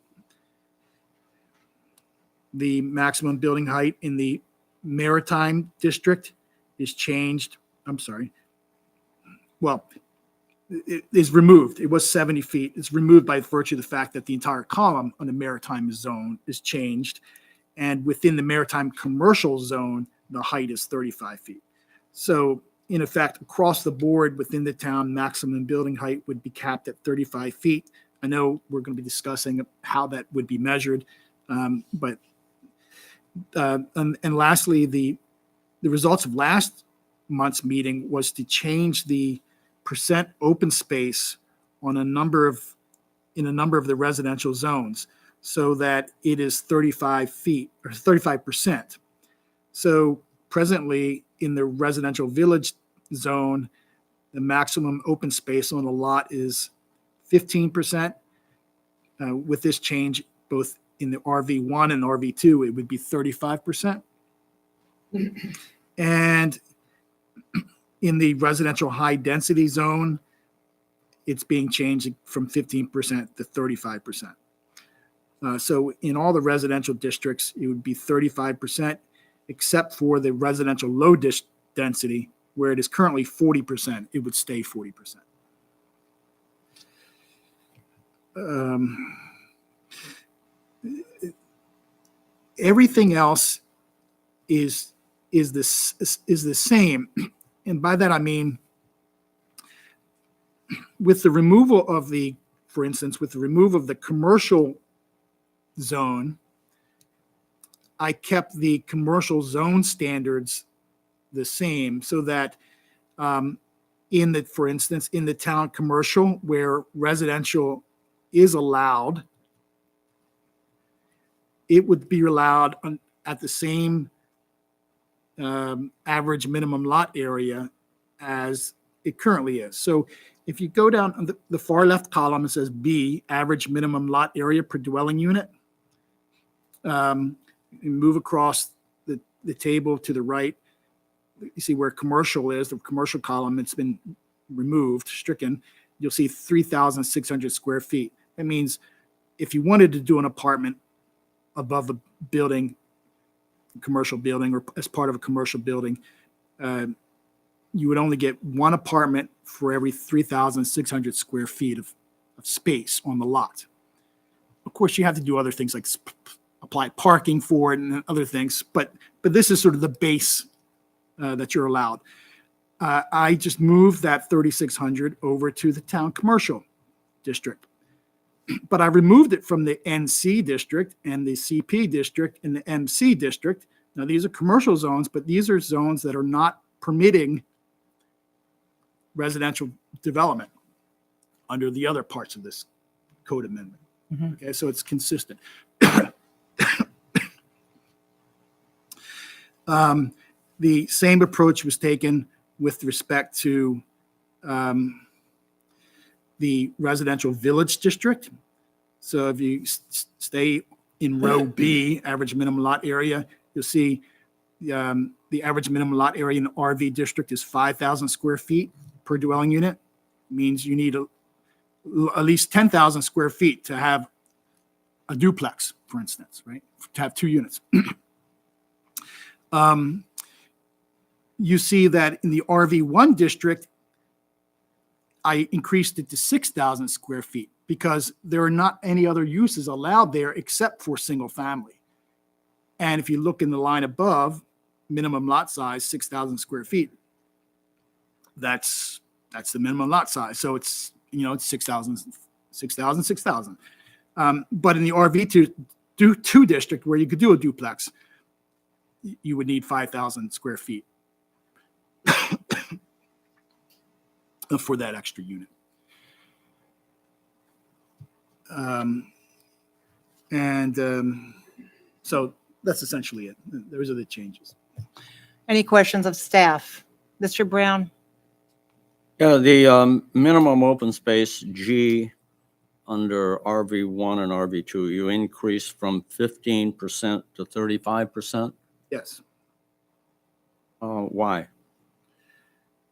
The maximum building height in the maritime district is changed. It is removed. It was 70 feet. It's removed by virtue of the fact that the entire column on the maritime zone is changed. And within the maritime commercial zone, the height is 35 feet. So in effect, across the board within the town, maximum building height would be capped at 35 feet. I know we're going to be discussing how that would be measured. And lastly, the results of last month's meeting was to change the percent open space on in a number of the residential zones so that it is 35 feet or 35%. So presently in the residential village zone, the maximum open space on a lot is 15%. With this change, both in the RV1 and RV2, it would be 35%. And in the residential high density zone, it's being changed from 15% to 35%. So in all the residential districts, it would be 35%, except for the residential low density, where it is currently 40%, it would stay 40%. Everything else is the same. And by that, I mean, with the removal of for instance, with the removal of the commercial zone, I kept the commercial zone standards the same so that for instance, in the town commercial where residential is allowed, it would be allowed at the same average minimum lot area as it currently is. So if you go down on the far left column, it says B, average minimum lot area per dwelling unit. And move across the table to the right. You see where commercial is, the commercial column, it's been removed, stricken. You'll see 3,600 square feet. That means if you wanted to do an apartment above a building, commercial building, or as part of a commercial building, you would only get one apartment for every 3,600 square feet of space on the lot. Of course, you have to do other things like apply parking for it and other things, but this is sort of the base that you're allowed. I just moved that 3,600 over to the town commercial district, but I removed it from the NC district and the CP district and the MC district Now, these are commercial zones, but these are zones that are not permitting residential development under the other parts of this code amendment. Mhm. Okay, so it's consistent. The same approach was taken with respect to the residential village district. So if you stay in row B, average minimum lot area, you'll see the average minimum lot area in the RV district is 5,000 square feet per dwelling unit. Means you need at least 10,000 square feet to have a duplex, for instance, right? To have 2 units. You see that in the RV1 district, I increased it to 6,000 square feet because there are not any other uses allowed there except for single family. And if you look in the line above, minimum lot size, 6,000 square feet, that's the minimum lot size. So it's, it's 6,000. But in the RV2 district where you could do a duplex, you would need 5,000 square feet for that extra unit. So that's essentially it. Those are the changes. Any questions of staff? Mr. Brown? Yeah, the minimum open space G under RV1 and RV2, you increased from 15% to 35%. Yes. Why?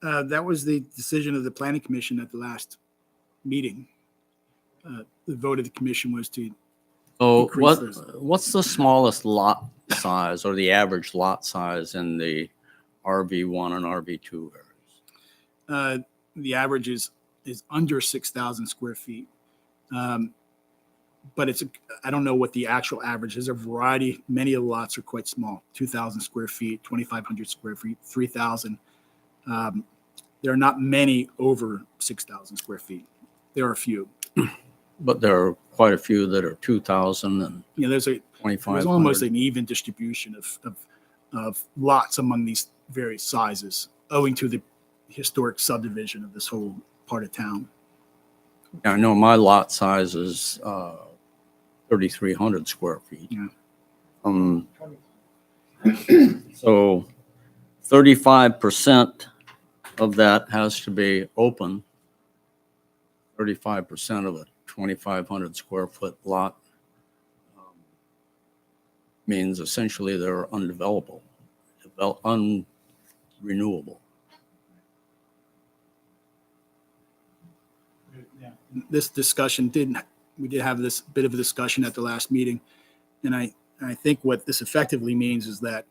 That was the decision of the planning commission at the last meeting. The vote of the commission was to So increase those. what's the smallest lot size or the average lot size in the RV1 and RV2 areas? The average is under 6,000 square feet. But I don't know what the actual average is. There's a variety. Many of the lots are quite small, 2,000 square feet, 2,500 square feet, 3,000. There are not many over 6,000 square feet. There are a few. But there are quite a few that are 2,000 and There's 2,500. almost an even distribution of lots among these various sizes, owing to the historic subdivision of this whole part of town. I know my lot size is 3,300 square feet. Yeah. So 35% of that has to be open. 35% of a 2,500 square foot lot means essentially they're undevelopable, unrenewable. This discussion we did have this bit of a discussion at the last meeting. And I think what this effectively means is that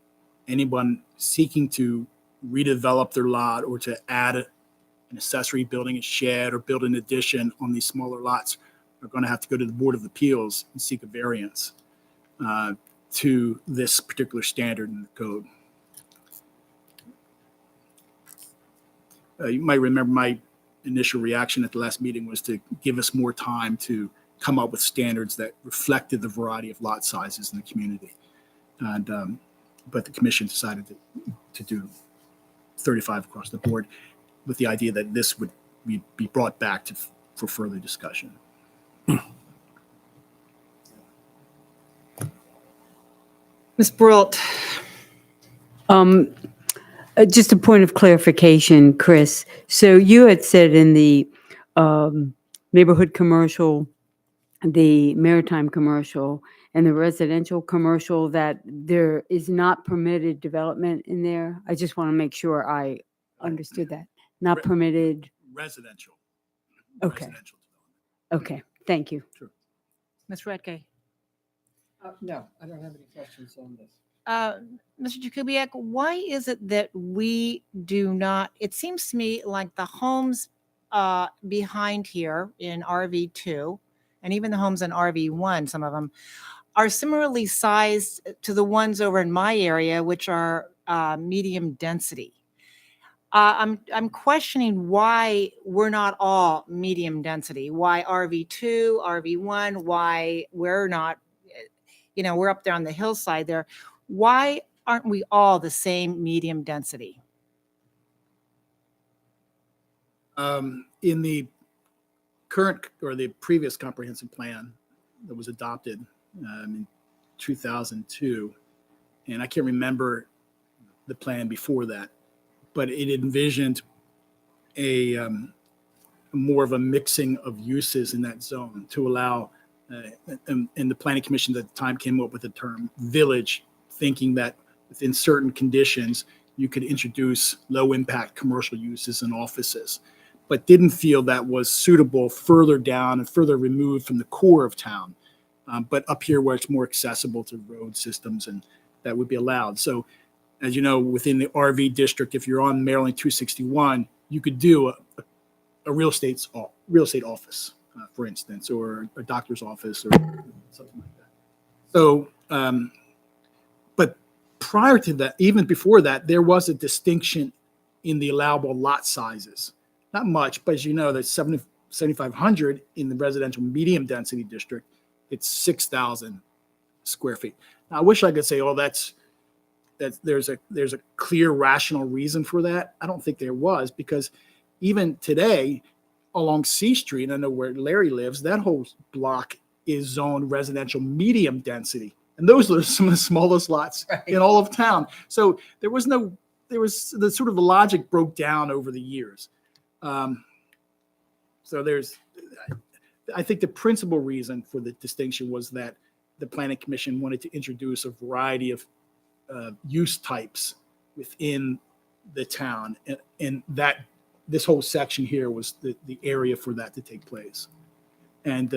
anyone seeking to redevelop their lot or to add an accessory building, a shed, or build an addition on these smaller lots are going to have to go to the Board of Appeals and seek a variance to this particular standard in the code. You might remember my initial reaction at the last meeting was to give us more time to come up with standards that reflected the variety of lot sizes in the community. And but the commission decided to do 35 across the board with the idea that this would be brought back for further discussion. Ms. Brault? Just a point of clarification, Chris. So you had said in the neighborhood commercial, the maritime commercial, and the residential commercial that there is not permitted development in there. I just want to make sure I understood that. Not Re- permitted. Residential. Okay. Residential Okay. Thank you. Ms. Redke? No, I don't have any questions on this. Mr. Jakubiec, why is it that we do not, it seems to me like the homes behind here in RV2, and even the homes in RV1, some of them, are similarly sized to the ones over in my area, which are medium density. I'm questioning why we're not all medium density, why RV2, RV1, why we're not, we're up there on the hillside there. Why aren't we all the same medium density? In the current or the previous comprehensive plan that was adopted in 2002, and I can't remember the plan before that, but it envisioned a more of a mixing of uses in that zone to allow, and the Planning Commission at the time came up with the term village, thinking that within certain conditions, you could introduce low impact commercial uses and offices, but didn't feel that was suitable further down and further removed from the core of town. But up here where it's more accessible to road systems, and that would be allowed. So as you know, within the RV district, if you're on Maryland 261, you could do a real estate office, for instance, or a doctor's office or something like that. So, but prior to that, even before that, there was a distinction in the allowable lot sizes. Not much, but as you know, there's 7,500 in the residential medium density district. It's 6,000 square feet. Now, I wish I could say, oh, that's there's a clear rational reason for that. I don't think there was, because even today along C Street, I know where Larry lives, that whole block is zoned residential medium density. And those are some of the smallest lots in all of town. So there was the sort of the logic broke down over the years. So I think the principal reason for the distinction was that the Planning Commission wanted to introduce a variety of use types within the town, and that this whole section here was the area for that to take place. And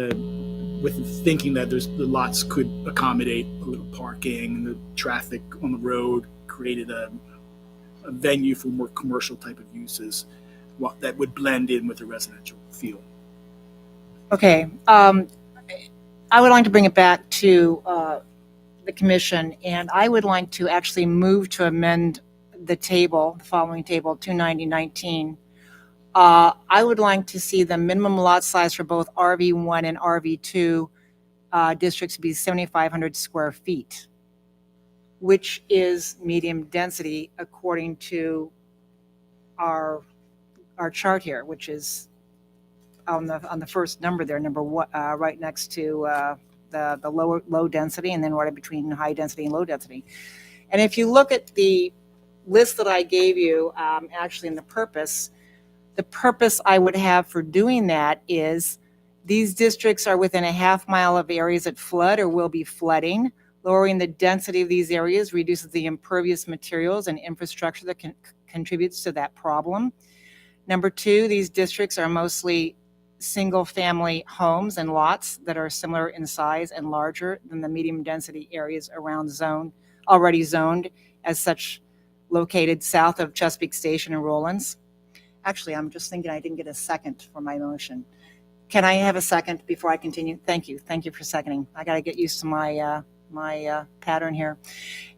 with thinking that the lots could accommodate a little parking and the traffic on the road, created a venue for more commercial type of uses that would blend in with the residential feel. Okay, I would like to bring it back to the commission, and I would like to actually move to amend the following table, 29019. I would like to see the minimum lot size for both RV1 and RV2 districts be 7,500 square feet, which is medium density according to our chart here, which is on the first number there, number one, right next to the low density, and then right between high density and low density. And if you look at the list that I gave you, actually in the purpose I would have for doing that is these districts are within a half mile of areas that flood or will be flooding. Lowering the density of these areas reduces the impervious materials and infrastructure that contributes to that problem. Number two, these districts are mostly single-family homes and lots that are similar in size and larger than the medium-density areas already zoned as such, located south of Chesapeake Station and Rollins. Actually, I'm just thinking I didn't get a second for my motion. Can I have a second before I continue? Thank you. Thank you for seconding. I got to get used to my pattern here.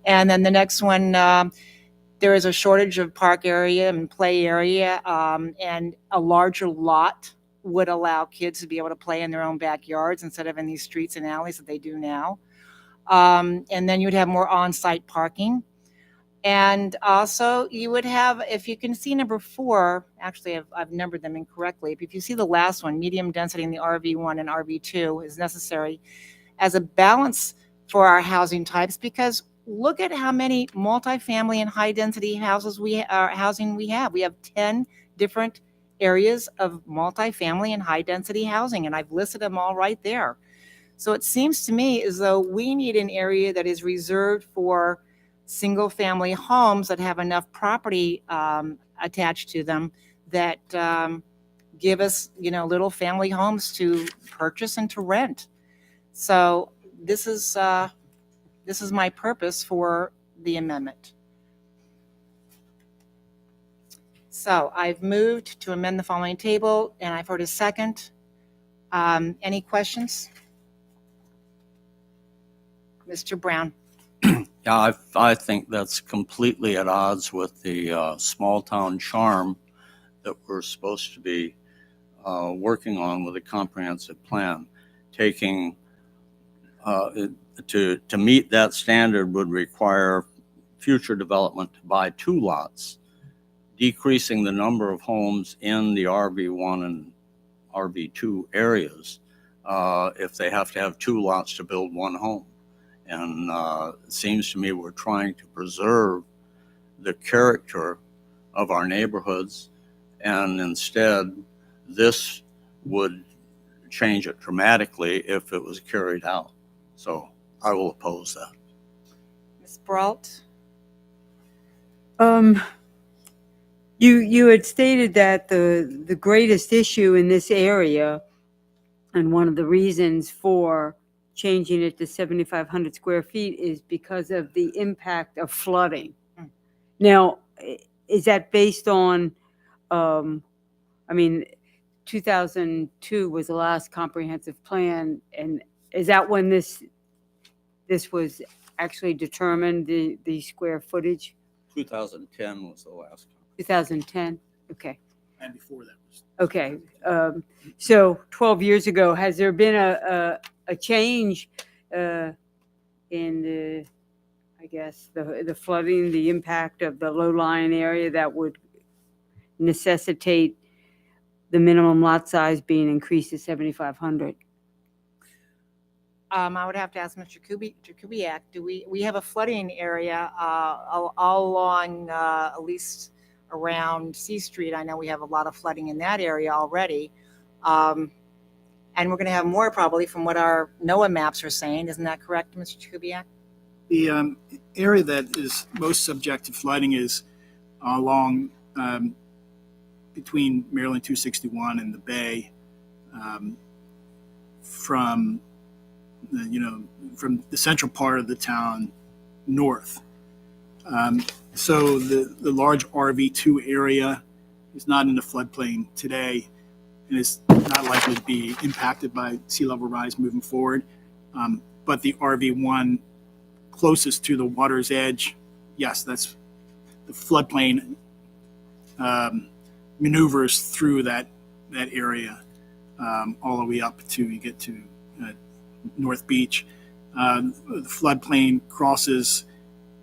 And then the next one, there is a shortage of park area and play area, and a larger lot would allow kids to be able to play in their own backyards instead of in these streets and alleys that they do now. And then you'd have more on-site parking. And also you would have, if you can see number 4, actually I've numbered them incorrectly. If you see the last one, medium density in the RV1 and RV2 is necessary as a balance for our housing types, because look at how many multifamily and high density housing we have. We have 10 different areas of multifamily and high density housing, and I've listed them all right there. So it seems to me as though we need an area that is reserved for single family homes that have enough property attached to them that give us, little family homes to purchase and to rent. So this is my purpose for the amendment. So I've moved to amend the following table, and I've heard a second. Any questions? Mr. Brown. Yeah, I think that's completely at odds with the small town charm that we're supposed to be working on with a comprehensive plan. Taking to meet that standard would require future development to buy 2 lots, decreasing the number of homes in the RV1 and RV2 areas if they have to have 2 lots to build 1 home. And it seems to me we're trying to preserve the character of our neighborhoods, and instead this would change it dramatically if it was carried out. So I will oppose that. Ms. Brault? You had stated that the greatest issue in this area, and one of the reasons for changing it to 7,500 square feet, is because of the impact of flooding. Mm. Now, is that based on, I mean, 2002 was the last comprehensive plan, and is that when this was actually determined, the square footage? 2010 was the last. 2010? Okay. And before that was. Okay, so 12 years ago, has there been a change in the, I guess, the flooding, the impact of the low-lying area that would necessitate the minimum lot size being increased to 7,500? I would have to ask Mr. Kubiak, do we have a flooding area all along, at least around C Street? I know we have a lot of flooding in that area already. And we're going to have more probably from what our NOAA maps are saying. Isn't that correct, Mr. Kubiak? The area that is most subject to flooding is along between Maryland 261 and the Bay, from the central part of the town north. So the large RV2 area is not in the floodplain today, and is not likely to be impacted by sea level rise moving forward. But the RV1 closest to the water's edge, yes, that's the floodplain maneuvers through that area all the way up to you get to North Beach. The floodplain crosses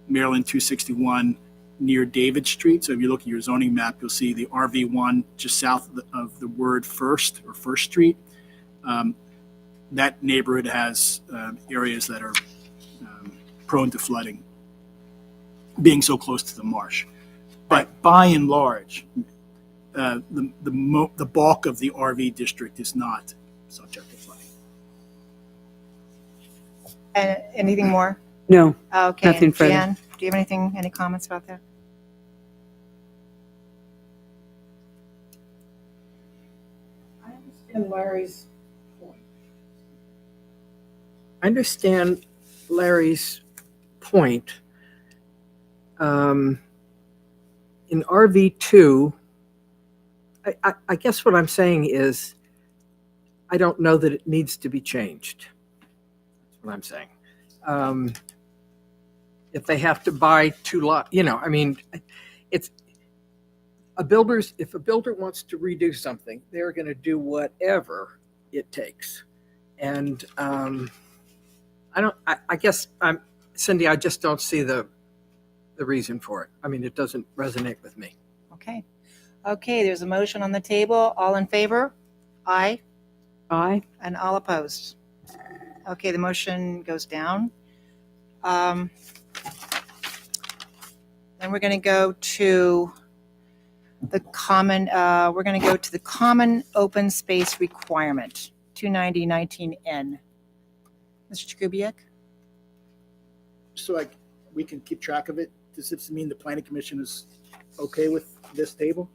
Maryland 261 near David Street. So if you look at your zoning map, you'll see the RV1 just south of the word First or First Street. That neighborhood has areas that are prone to flooding, being so close to the marsh. But by and large, the bulk of the RV district is not subject to flooding. Anything more? No, Okay. Nothing and further. Jan, do you have any comments about that? I understand Larry's point. I understand Larry's point. In RV2, I guess what I'm saying is I don't know that it needs to be changed. That's what I'm saying. If they have to buy 2 lots, I mean, it's if a builder wants to redo something, they're going to do whatever it takes. And I guess Cindy, I just don't see the reason for it. I mean, it doesn't resonate with me. Okay. Okay, there's a motion on the table. All in favor? Aye. aye. And all opposed? Okay, the motion goes down. Then we're going to go to the common open space requirement, 290-19N. Mr. Jakubiec? So we can keep track of it. Does this mean the planning commission is okay with this table?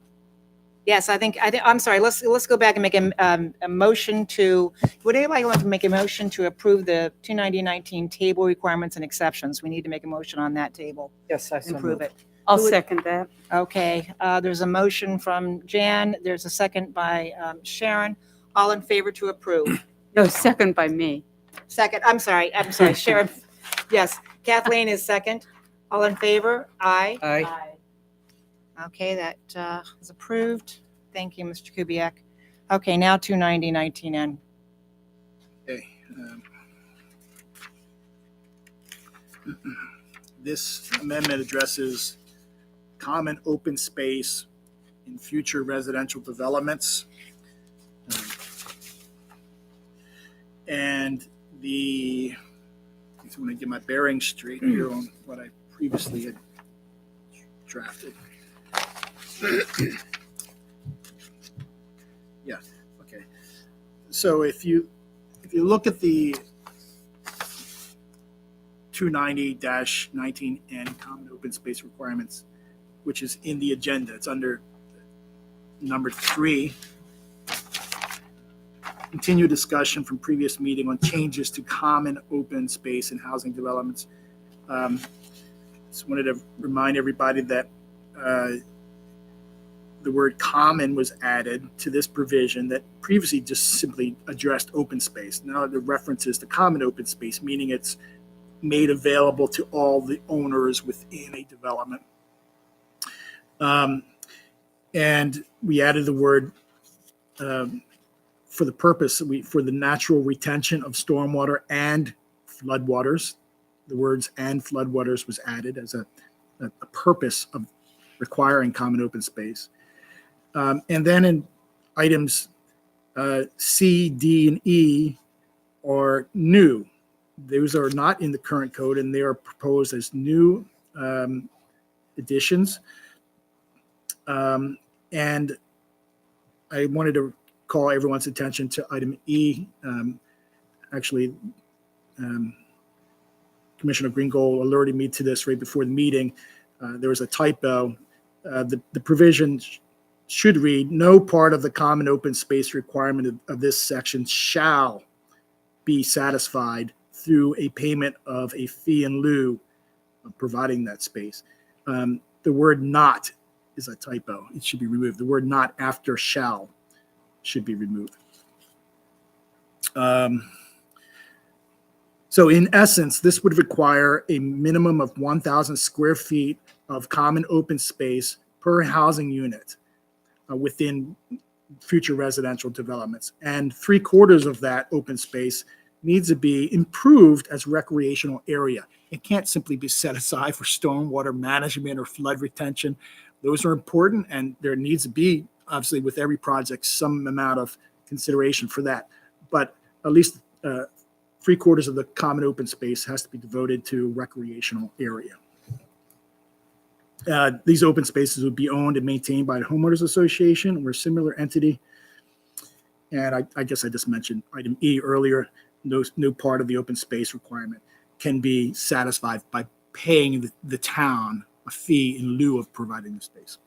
Yes, I'm sorry, let's go back and make a motion to, would anybody want to make a motion to approve the 290-19 table requirements and exceptions? We need to make a motion on that table Yes, I and approve it. I'll second that. Okay, there's a motion from Jan, there's a second by Sharon. All in favor to approve? No, second by me. Second, I'm sorry, Sharon. Yes, Kathleen is second. All in favor? Aye. Aye. Okay, that is approved. Thank you, Mr. Kubiak. Okay, now 290-19N. Okay. this amendment addresses common open space in future residential developments. And I just want to get my bearings straight here on what I previously had drafted. Yeah, okay. So if you look at the 290-19N common open space requirements, which is in the agenda, it's under number 3. Continue discussion from previous meeting on changes to common open space in housing developments. Just wanted to remind everybody that the word common was added to this provision that previously just simply addressed open space. Now the reference is to common open space, meaning it's made available to all the owners within a development. And we added the word for the purpose, for the natural retention of stormwater and floodwaters. The words "and floodwaters" was added as a purpose of requiring common open space. And then in items C, D, and E are new. Those are not in the current code, and they are proposed as new additions. And I wanted to call everyone's attention to item E. Commissioner Greengold alerted me to this right before the meeting. There was a typo. The provision should read, no part of the common open space requirement of this section shall be satisfied through a payment of a fee in lieu of providing that space. The word not is a typo. It should be removed. The word not after shall should be removed. So in essence, this would require a minimum of 1,000 square feet of common open space per housing unit within future residential developments. And 3/4 of that open space needs to be improved as recreational area. It can't simply be set aside for stormwater management or flood retention. Those are important, and there needs to be, obviously, with every project, some amount of consideration for that. But at least 3/4 of the common open space has to be devoted to recreational area. These open spaces would be owned and maintained by the homeowners association or a similar entity. And I guess I just mentioned item E earlier. No part of the open space requirement can be satisfied by paying the town a fee in lieu of providing the space.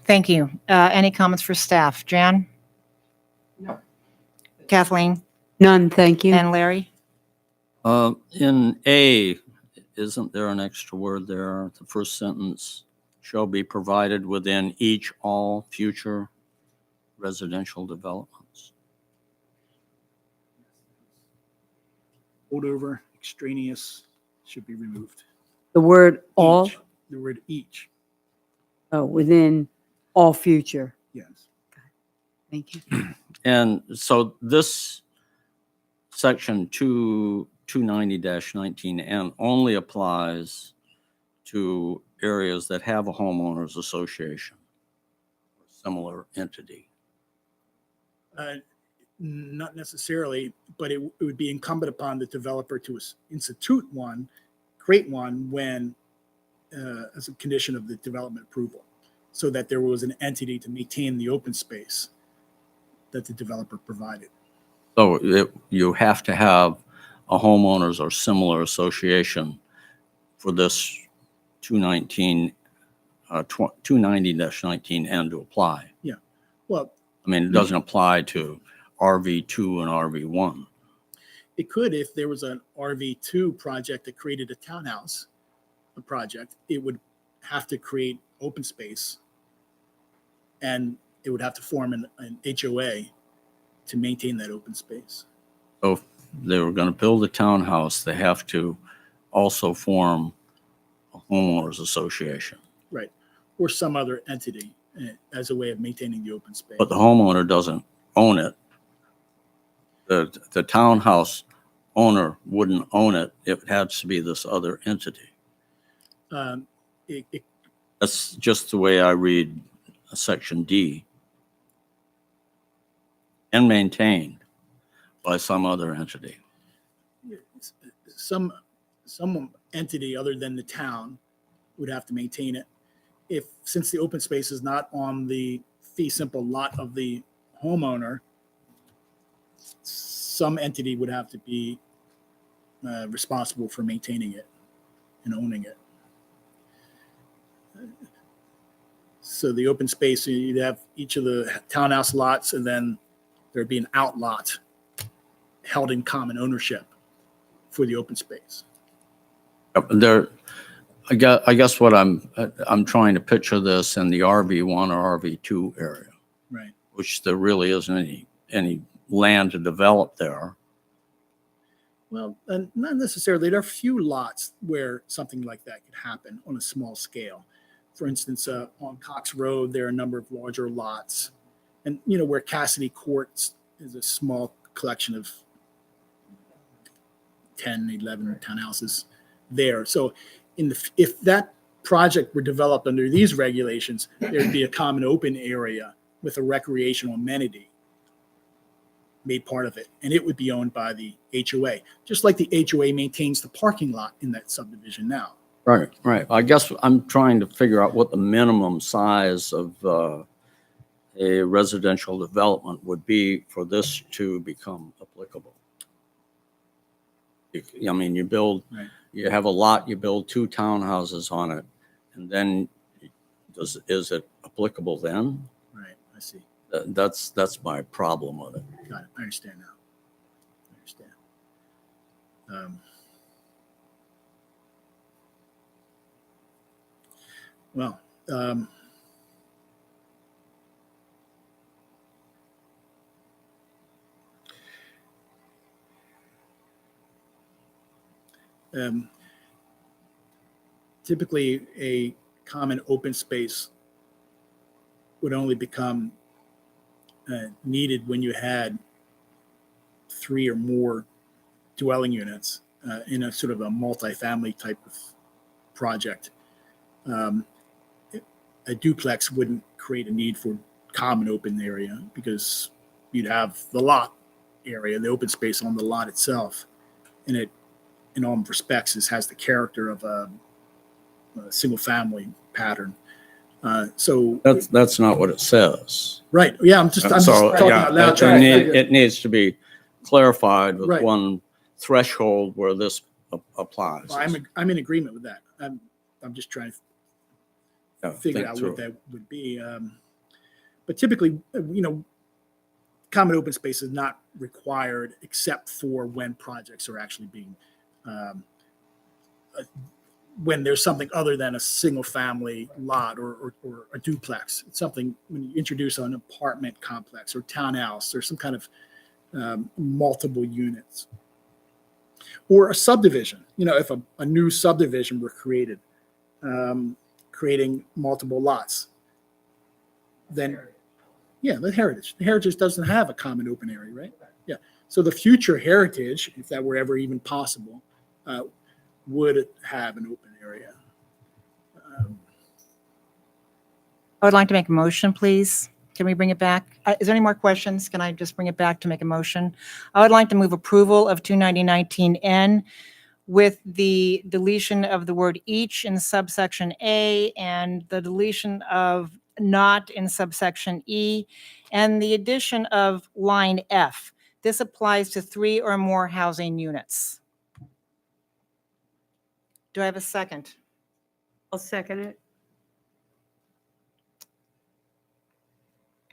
Thank you. Any comments for staff? Jan? No. Kathleen? None, thank you. And Larry? In A, isn't there an extra word there? The first sentence, shall be provided within all future residential developments. Holdover, extraneous should be removed. The word all, Each. The word each, within all future. yes. Thank you. And so this section 290-19N only applies to areas that have a homeowners association or similar entity. Not necessarily, but it would be incumbent upon the developer to institute one, create one when, as a condition of the development approval, so that there was an entity to maintain the open space that the developer provided. So you have to have a homeowners or similar association for this 290-19N to apply. Well, I mean, it doesn't apply to RV2 and RV1. it could if there was an RV2 project that created a townhouse, a project, it would have to create open space, and it would have to form an HOA to maintain that open space. So if they were going to build a townhouse, they have to also form a homeowners association. Right. Or some other entity as a way of maintaining the open space. But the homeowner doesn't own it. The townhouse owner wouldn't own it. It had to be this other entity. It That's just the way I read section D. And maintained by some other entity. some entity other than the town would have to maintain it. Since the open space is not on the fee simple lot of the homeowner, some entity would have to be responsible for maintaining it and owning it. So the open space, you'd have each of the townhouse lots, and then there'd be an outlot held in common ownership for the open space. There, I guess what I'm trying to picture this in the RV1 or RV2 area, Right. which there really isn't any land to develop there. Well, not necessarily. There are few lots where something like that could happen on a small scale. For instance, on Cox Road, there are a number of larger lots. And, where Cassidy Courts is a small collection of 10, 11 townhouses there. So if that project were developed under these regulations, there'd be a common open area with a recreational amenity made part of it, and it would be owned by the HOA, just like the HOA maintains the parking lot in that subdivision now. Right, right. I guess I'm trying to figure out what the minimum size of a residential development would be for this to become applicable. I mean, Right. you have a lot, you build 2 townhouses on it, and then is it applicable then? Right, I see. That's my problem with it. Got it. I understand now. I understand. Well, typically a common open space would only become needed when you had 3 or more dwelling units in a sort of a multifamily type of project. A duplex wouldn't create a need for common open area because you'd have the lot area, the open space on the lot itself, and it, in all respects, has the character of a single family pattern. So That's not what it says. right, yeah, I'm just So, talking yeah, out loud. trying to figure- it needs to be clarified with Right. one threshold where this applies. Well, I'm in agreement with that. I'm just trying to Yeah, figure think out through what it. that would be. But typically, common open space is not required except for when projects are actually being, when there's something other than a single family lot or a duplex. It's something when you introduce an apartment complex or townhouse or some kind of multiple units. Or a subdivision, if a new subdivision were created, creating multiple lots, then, yeah, the heritage. The heritage doesn't have a common open area, right? Yeah. So the future heritage, if that were ever even possible, would have an open area. I would like to make a motion, please. Can we bring it back? Is there any more questions? Can I just bring it back to make a motion? I would like to move approval of 29019N with the deletion of the word each in subsection A and the deletion of not in subsection E and the addition of line F. This applies to 3 or more housing units. Do I have a second? I'll second it.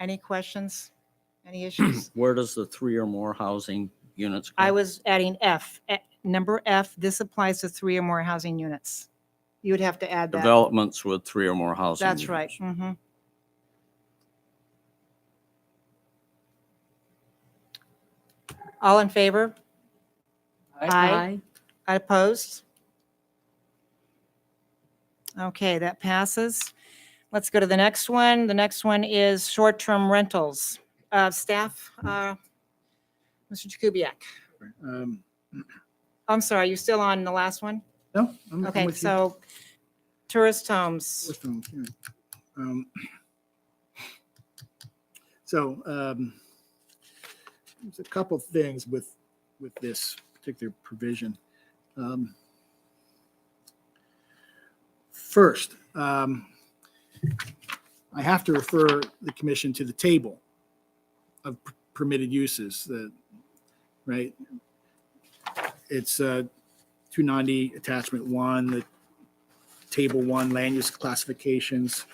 Any questions? Any issues? Where does the 3 or more housing units? I come? was adding F. Number F, this applies to 3 or more housing units. You would have to add that. Developments with 3 or more housing. That's right. units. Mhm. All in favor? Aye. Opposed? Okay, that passes. Let's go to the next one. The next one is short-term rentals. Staff, Mr. Jakubiec. I'm sorry, you still on the last one? No? I'm Okay, with you. so tourist homes. Tourist homes, yeah. Um, So there's a couple of things with this particular provision. First, I have to refer the commission to the table of permitted uses, right? It's 290 attachment 1, the table 1 land use classifications.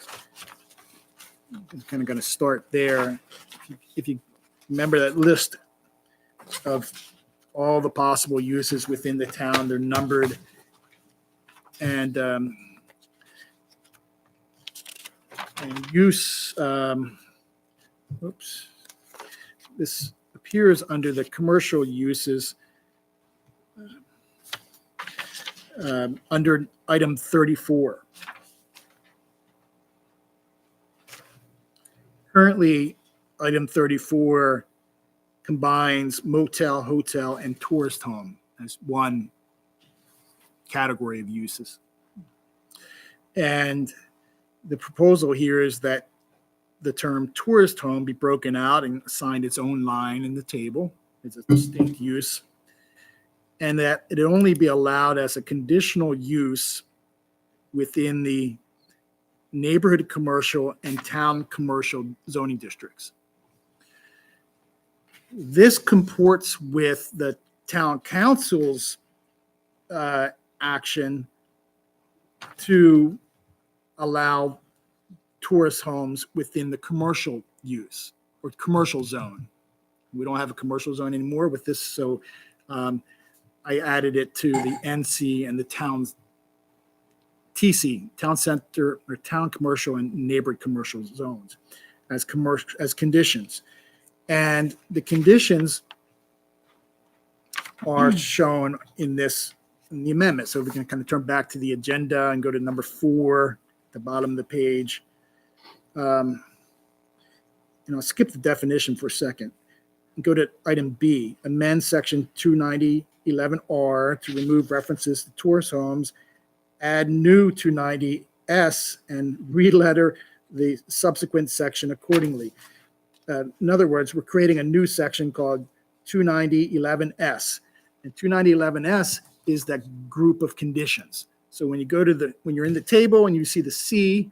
I'm kind of going to start there. If you remember that list of all the possible uses within the town, they're numbered. And use, this appears under the commercial uses under item 34. Currently, item 34 combines motel, hotel, and tourist home as one category of uses. And the proposal here is that the term tourist home be broken out and assigned its own line in the table. It's a distinct use. And that it only be allowed as a conditional use within the neighborhood commercial and town commercial zoning districts. This comports with the town council's action to allow tourist homes within the commercial use or commercial zone. We don't have a commercial zone anymore with this, so I added it to the NC and the town's TC, town center or town commercial and neighborhood commercial zones as conditions. And the conditions are shown in the amendment. So we can kind of turn back to the agenda and go to number 4, at the bottom of the page. Skip the definition for a second. Go to item B, amend section 290.11R to remove references to tourist homes, add new 290S, and re-letter the subsequent section accordingly. In other words, we're creating a new section called 290.11S. And 290.11S is that group of conditions. So when you go to when you're in the table and you see the C,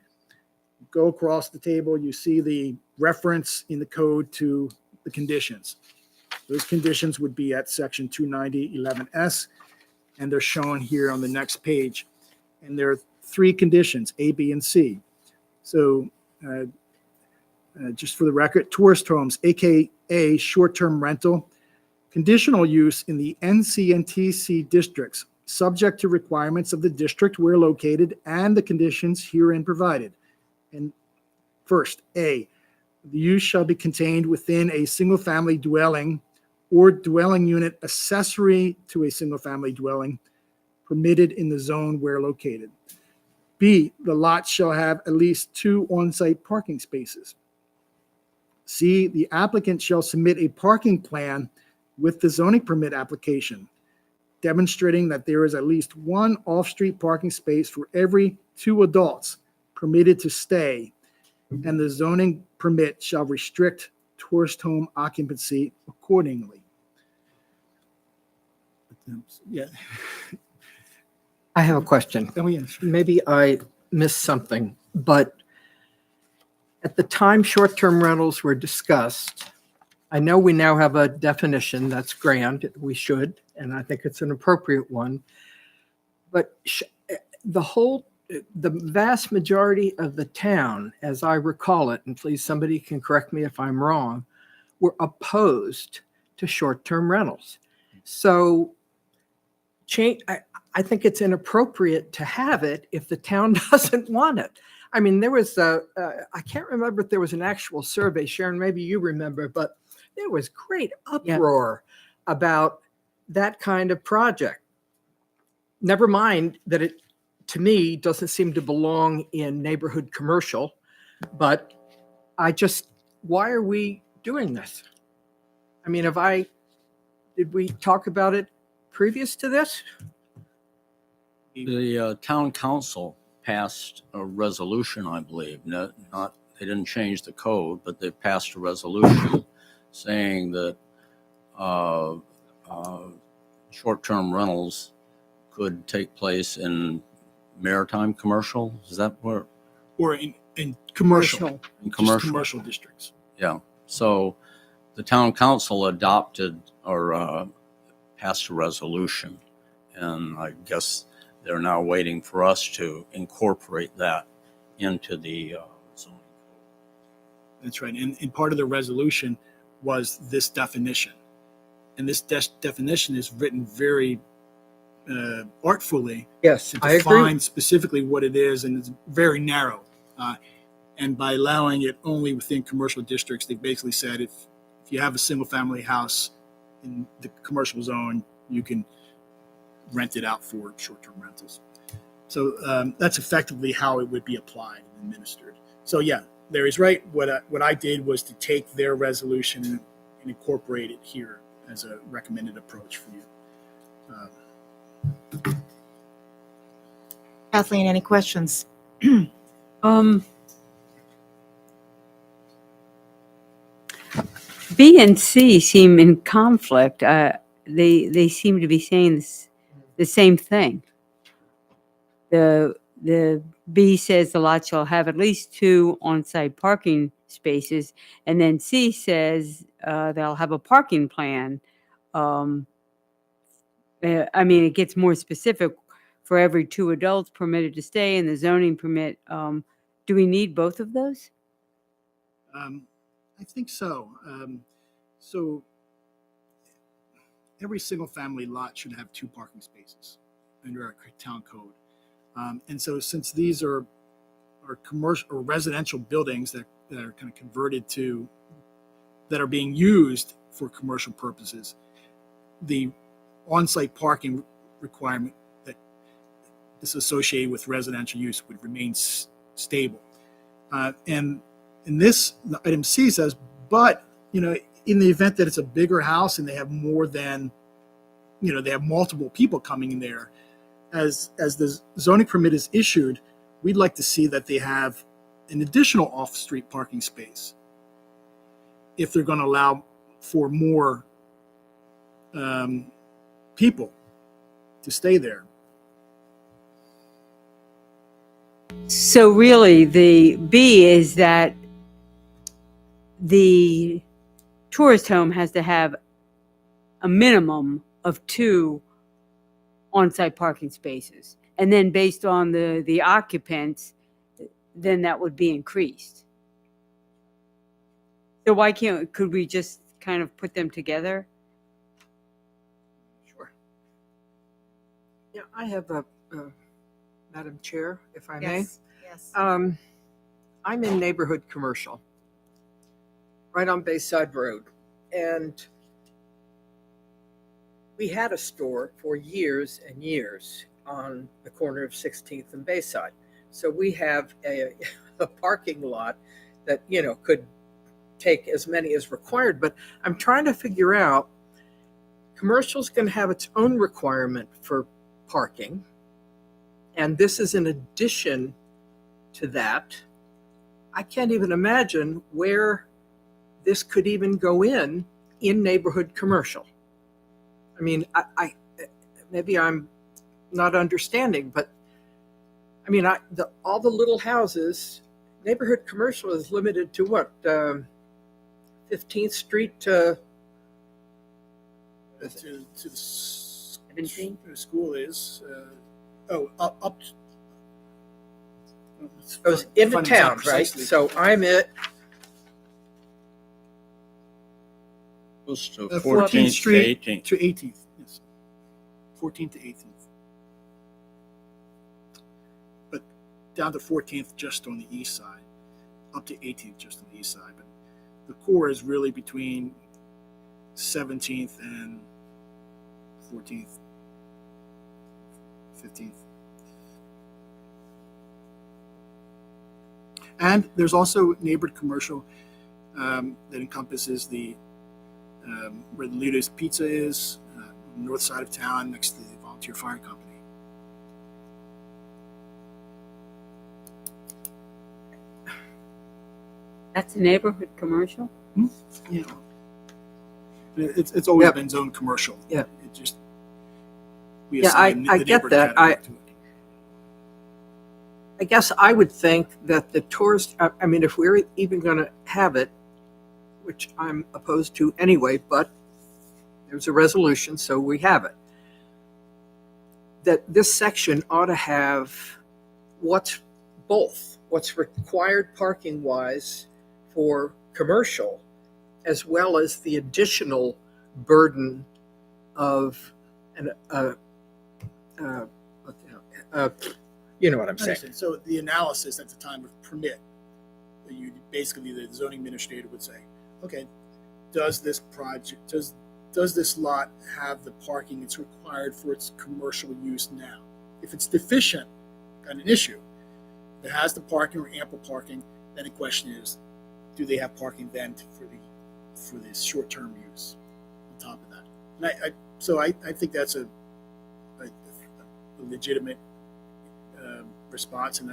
go across the table, you see the reference in the code to the conditions. Those conditions would be at section 290.11S, and they're shown here on the next page. And there are 3 conditions, A, B, and C. So just for the record, tourist homes, AKA short-term rental, conditional use in the NC and TC districts, subject to requirements of the district where located and the conditions herein provided. And first, A, the use shall be contained within a single-family dwelling or dwelling unit accessory to a single-family dwelling permitted in the zone where located. B, the lot shall have at least 2 on-site parking spaces. C, the applicant shall submit a parking plan with the zoning permit application, demonstrating that there is at least 1 off-street parking space for every 2 adults permitted to stay, and the zoning permit shall restrict tourist home occupancy accordingly. Yeah. I have a question. Oh, yeah, sure. Maybe I missed something, but at the time short-term rentals were discussed, I know we now have a definition that's grand, we should, and I think it's an appropriate one. But the vast majority of the town, as I recall it, and please somebody can correct me if I'm wrong, were opposed to short-term rentals. So I think it's inappropriate to have it if the town doesn't want it. I mean, there was I can't remember if there was an actual survey, Sharon, maybe you remember, but there was great uproar about that kind of project. Never mind that it, to me, doesn't seem to belong in neighborhood commercial, but why are we doing this? I mean, did we talk about it previous to this? The town council passed a resolution, I believe, not, they didn't change the code, but they passed a resolution saying that short-term rentals could take place in maritime commercial. Is that where, Or in commercial, in just commercial? commercial districts. Yeah. So the town council adopted or passed a resolution, and I guess they're now waiting for us to incorporate that into the zoning code. That's right. And part of the resolution was this definition. And this definition is written very artfully Yes, to I agree. define specifically what it is, and it's very narrow. And by allowing it only within commercial districts, they basically said if you have a single family house in the commercial zone, you can rent it out for short-term rentals. So that's effectively how it would be applied and administered. So yeah, Larry's right. What I did was to take their resolution and incorporate it here as a recommended approach for you. Kathleen, any questions? B and C seem in conflict. They seem to be saying the same thing. The B says the lot shall have at least 2 on-site parking spaces, and then C says they'll have a parking plan. I mean, it gets more specific for every 2 adults permitted to stay in the zoning permit. Do we need both of those? I think so. So every single family lot should have 2 parking spaces under our town code. And so since these are commercial or residential buildings that are kind of converted to, that are being used for commercial purposes, the on-site parking requirement that is associated with residential use would remain stable. And in this, item C says, but, in the event that it's a bigger house and they have more than, they have multiple people coming in there, as the zoning permit is issued, we'd like to see that they have an additional off-street parking space if they're going to allow for more people to stay there. So really, the B is that the tourist home has to have a minimum of 2 on-site parking spaces. And then based on the occupants, then that would be increased. So why could we just kind of put them together? Sure. Yeah, I have Madam Chair, if I may. Yes. I'm in neighborhood commercial, right on Bayside Road. And we had a store for years and years on the corner of 16th and Bayside. So we have a parking lot that, could take as many as required. But I'm trying to figure out, commercial's going to have its own requirement for parking. And this is in addition to that. I can't even imagine where this could even go in neighborhood commercial. I mean, I maybe I'm not understanding, but I mean, all the little houses, neighborhood commercial is limited to what? 15th Street to To the 17? the school is, up. goes into Fun example town, right? precisely. So I'm at Goes to 14th 14th to Street 18th. to 18th, yes. 14th to 18th. But down to 14th just on the east side, up to 18th just on the east side. But the core is really between 17th and 14th, 15th. And there's also neighborhood commercial that encompasses the where the Ludo's Pizza is, on the north side of town next to the volunteer fire company. That's a neighborhood commercial? Yeah. It's always Yep. been zoned commercial. Yeah. It just, we Yeah, assign I the get neighborhood that. category to it. I guess I would think that the tourist, I mean, if we're even going to have it, which I'm opposed to anyway, but there's a resolution, so we have it, that this section ought to have what's both, what's required parking wise for commercial, as well as the additional burden of you know what I'm saying. Understand. So the analysis at the time of permit, you basically, the zoning administrator would say, okay, does this project, does this lot have the parking that's required for its commercial use now? If it's deficient, got an issue. If it has the parking or ample parking, then the question is, do they have parking then for the short-term use on top of that? And I think that's a legitimate response, and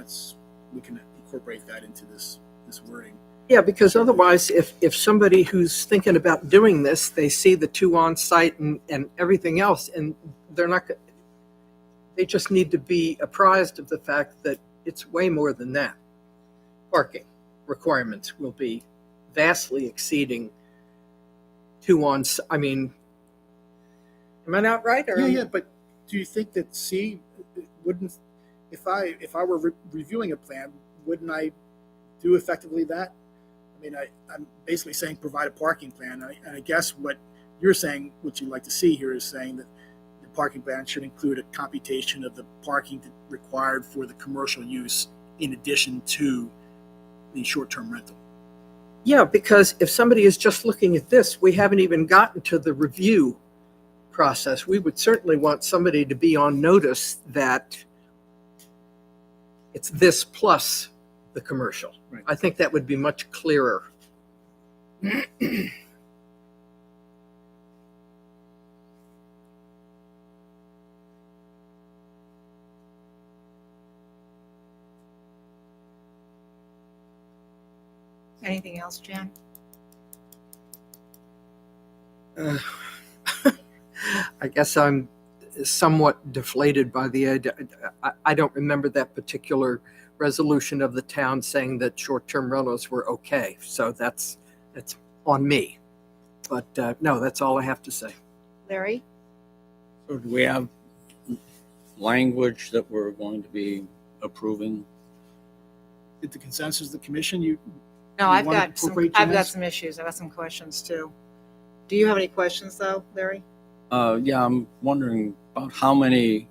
we can incorporate that into this wording. Yeah, because otherwise, if somebody who's thinking about doing this, they see the two on site and everything else, and they're not, they just need to be apprised of the fact that it's way more than that. Parking requirements will be vastly exceeding two on, I mean, am I not right? Or Yeah, but do you think that C wouldn't, if I were reviewing a plan, wouldn't I do effectively that? I mean, I'm basically saying provide a parking plan, and I guess what you're saying, what you'd like to see here, is saying that the parking plan should include a computation of the parking required for the commercial use in addition to the short-term rental. Yeah, because if somebody is just looking at this, we haven't even gotten to the review process. We would certainly want somebody to be on notice that it's this plus the commercial. Right. I think that would be much clearer. Anything else, Jan? I guess I'm somewhat deflated by the idea. I don't remember that particular resolution of the town saying that short-term rentals were okay. So that's on me. But no, that's all I have to say. Larry? So do we have language that we're going to be approving? Did the consensus of the commission, you No, You I've wanna got incorporate I've got Jan's? some issues. I've got some questions too. Do you have any questions though, Larry? Yeah, I'm wondering about how many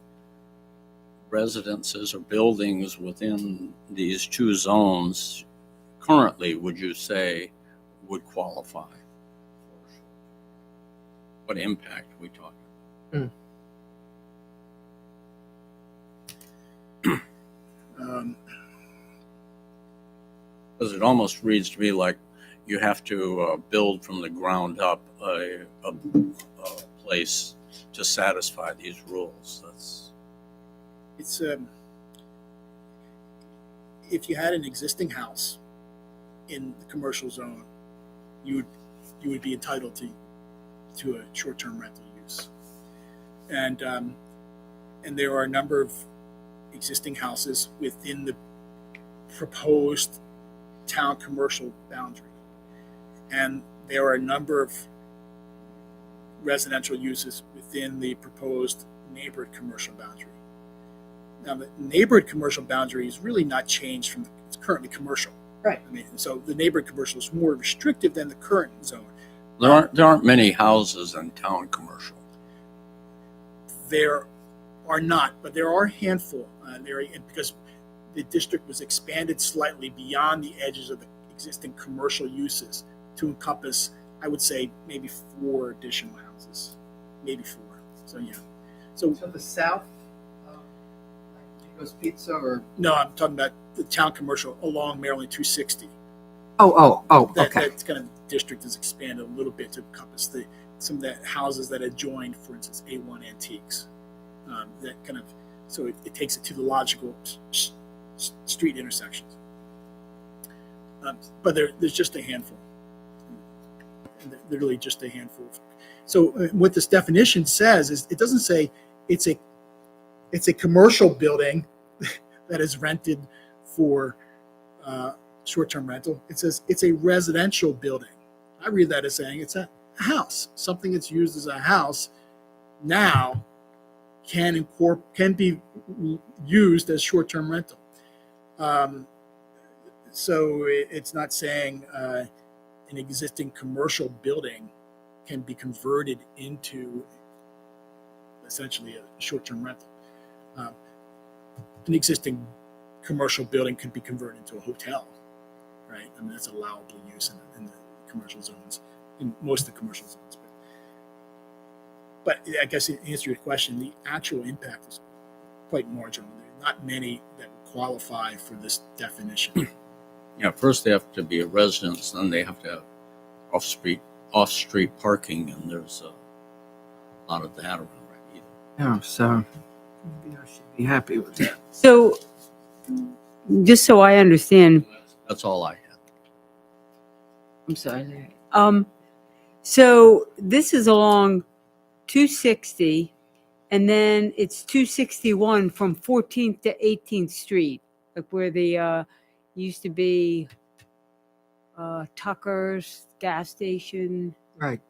residences or buildings within these two zones currently would you say would qualify? What impact are we talking? Because it almost reads to me like you have to build from the ground up a place to satisfy these rules. it's if you had an existing house in the commercial zone, you would be entitled to a short-term rental use, and there are a number of existing houses within the proposed town commercial boundary, and there are a number of residential uses within the proposed neighborhood commercial boundary. Now, the neighborhood commercial boundary is really not changed from it's currently commercial. Right. I mean, so the neighborhood commercial is more restrictive than the current zone. There aren't many houses in town commercial. There are not, but there are a handful because the district was expanded slightly beyond the edges of the existing commercial uses to encompass, I would say, maybe 4 additional houses, maybe 4. So yeah. So the south, Chico's Pizza, or no, I'm talking about the town commercial along Maryland 260. Oh, That, okay. that kind of district is expanded a little bit to encompass some of the houses that adjoin, for instance, A1 Antiques. That kind of, so it takes it to the logical street intersections. But there's just a handful. Literally just a handful. So what this definition says is, it doesn't say it's a commercial building that is rented for short-term rental. It says it's a residential building. I read that as saying it's a house, something that's used as a house now can be used as short-term rental. So it's not saying an existing commercial building can be converted into essentially a short-term rental. An existing commercial building could be converted into a hotel, right? I mean, that's allowable use in the commercial zones, in most of the commercial zones. But I guess to answer your question, the actual impact is quite marginal. There are not many that qualify for this definition. Yeah, first they have to be a residence, then they have to have off-street parking, and there's a lot of that around right either. Yeah, so maybe I should be happy with that. So, just so I understand, That's all I had. I'm sorry, Larry. So this is along 260, and then it's 261 from 14th to 18th Street, like where the used to be Tucker's gas station. Right.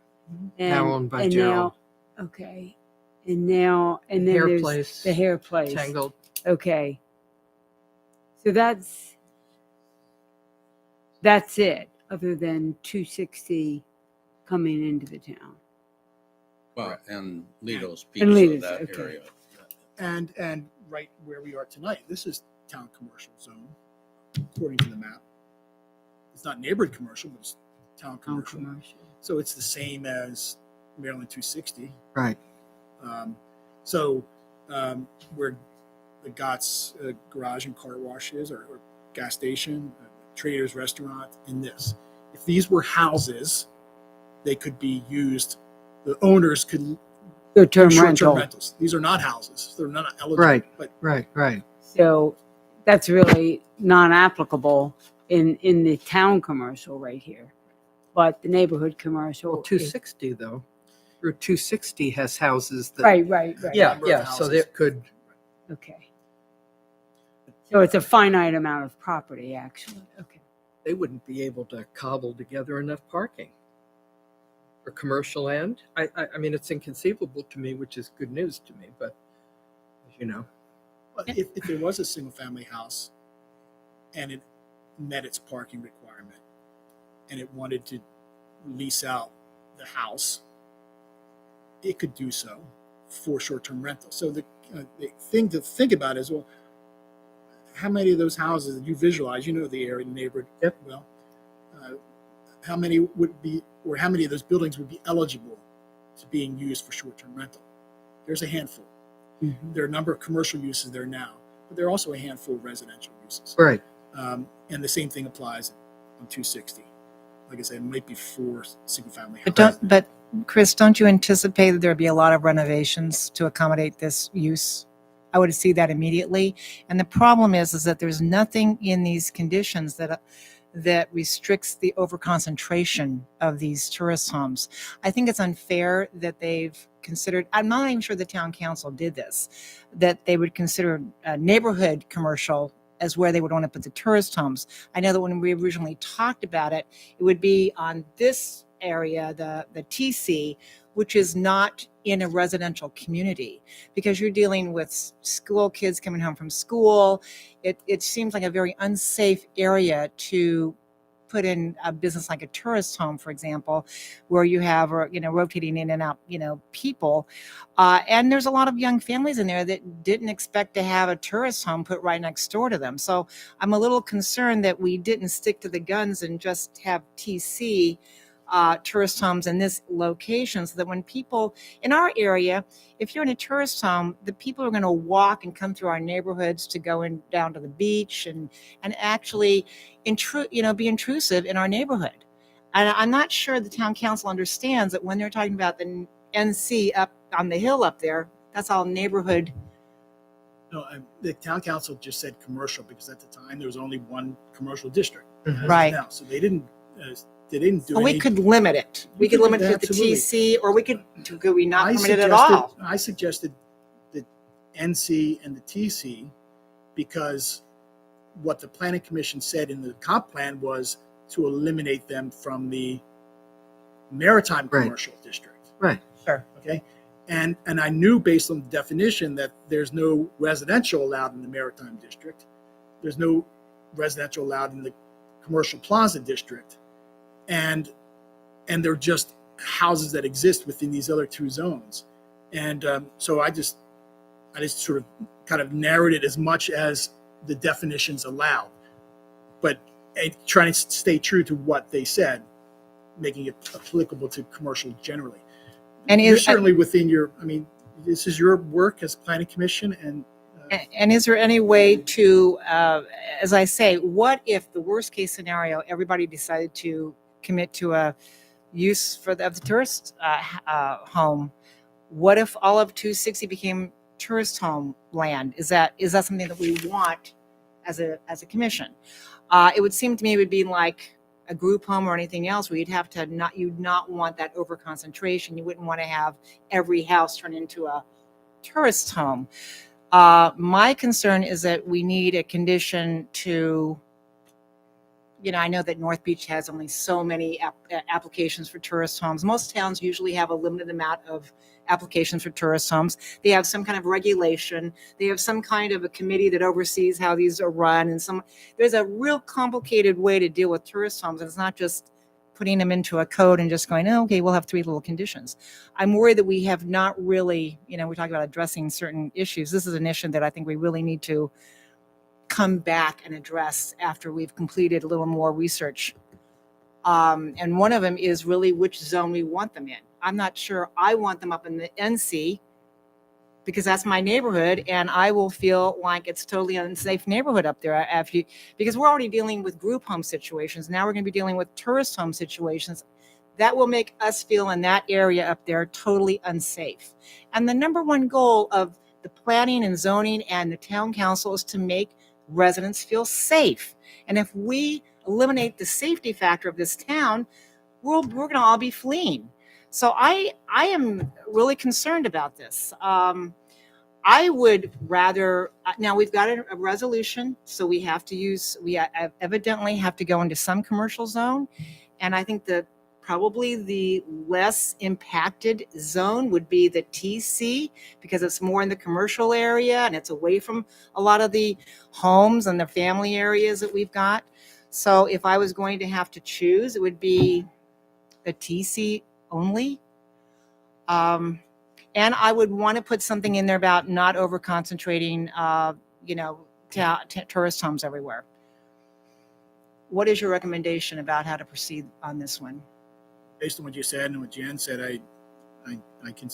And, Now owned by and Gerald. now, okay. And then Hair there's place. the hair place. Tangled. Okay. So that's it, other than 260 coming into the town. Well, and Lido's piece And of Lido's, that okay. area. And right where we are tonight, this is town commercial zone, according to the map. It's not neighborhood commercial, but it's town commercial. So it's the same as Maryland 260. Right. Where the Gott's garage and car wash is, or gas station, Trader's restaurant, in this. If these were houses, they could be used, the owners could Short-term short-term rental. rentals. These are not houses. They're not eligible. Right. But Right. So that's really non-applicable in the town commercial right here. But the neighborhood commercial. Well, 260 though. Route 260 has houses that. Right. Yeah, Number of yeah. So houses. that could. Okay. So it's a finite amount of property, actually. Okay. They wouldn't be able to cobble together enough parking for commercial end. I mean, it's inconceivable to me, which is good news to me. But as you know, if there was a single-family house and it met its parking requirement and it wanted to lease out the house, it could do so for short-term rental. So the thing to think about is, well, how many of those houses that you visualize, you know the area, the neighborhood, Yep. well, how many would be, or how many of those buildings would be eligible to being used for short-term rental? There's a handful. Mhm. There are a number of commercial uses there now, but there are also a handful of residential uses. right. And the same thing applies on 260. Like I said, it might be 4 single-family But houses. but Chris, don't you anticipate that there'd be a lot of renovations to accommodate this use? I would see that immediately. And the problem is that there's nothing in these conditions that restricts the overconcentration of these tourist homes. I think it's unfair that they've considered, I'm not even sure the town council did this, that they would consider neighborhood commercial as where they would want to put the tourist homes. I know that when we originally talked about it, it would be on this area, the TC, which is not in a residential community, because you're dealing with school kids coming home from school. It seems like a very unsafe area to put in a business like a tourist home, for example, where you have, rotating in and out, people. And there's a lot of young families in there that didn't expect to have a tourist home put right next door to them. So I'm a little concerned that we didn't stick to the guns and just have TC tourist homes in this location, so that when people in our area, if you're in a tourist home, the people are going to walk and come through our neighborhoods to go in down to the beach and actually be intrusive in our neighborhood. And I'm not sure the town council understands that when they're talking about the NC up on the hill up there, that's all neighborhood. No, the town council just said commercial because at the time there was only one commercial district. as of Right. Now, so they didn't do Well, we any. could limit it. We You could could, limit it to absolutely. TC, or could we not I permit it at all? I suggested the NC and the TC because what the planning commission said in the comp plan was to eliminate them from the maritime Right. commercial district. Right. Sure. Okay. And I knew based on the definition that there's no residential allowed in the maritime district. There's no residential allowed in the commercial plaza district. And they're just houses that exist within these other two zones. And so I just sort of kind of narrowed it as much as the definitions allowed, but trying to stay true to what they said, making it applicable to commercial generally. And You're is certainly within your, I mean, this is your work as planning commission and and is there any way to, as I say, what if the worst case scenario, everybody decided to commit to a use of the tourist home? What if all of 260 became tourist home land? Is that something that we want as a commission? It would seem to me it would be like a group home or anything else where you'd not want that over concentration. You wouldn't want to have every house turn into a tourist home. My concern is that we need a condition to, I know that North Beach has only so many applications for tourist homes. Most towns usually have a limited amount of applications for tourist homes. They have some kind of regulation. They have some kind of a committee that oversees how these are run. And there's a real complicated way to deal with tourist homes. And it's not just putting them into a code and just going, oh, okay, we'll have 3 little conditions. I'm worried that we have not really, we're talking about addressing certain issues. This is an issue that I think we really need to come back and address after we've completed a little more research. And one of them is really which zone we want them in. I'm not sure I want them up in the NC because that's my neighborhood, and I will feel like it's totally unsafe neighborhood up there because we're already dealing with group home situations. Now we're going to be dealing with tourist home situations. That will make us feel in that area up there totally unsafe. And the number one goal of the planning and zoning and the town council is to make residents feel safe. And if we eliminate the safety factor of this town, we're going to all be fleeing. So I am really concerned about this. I would rather, now we've got a resolution, so we evidently have to go into some commercial zone. And I think that probably the less impacted zone would be the TC because it's more in the commercial area and it's away from a lot of the homes and the family areas that we've got. So if I was going to have to choose, it would be the TC only. And I would want to put something in there about not over concentrating, tourist homes everywhere. What is your recommendation about how to proceed on this one? based on what you said and what Jan said, I can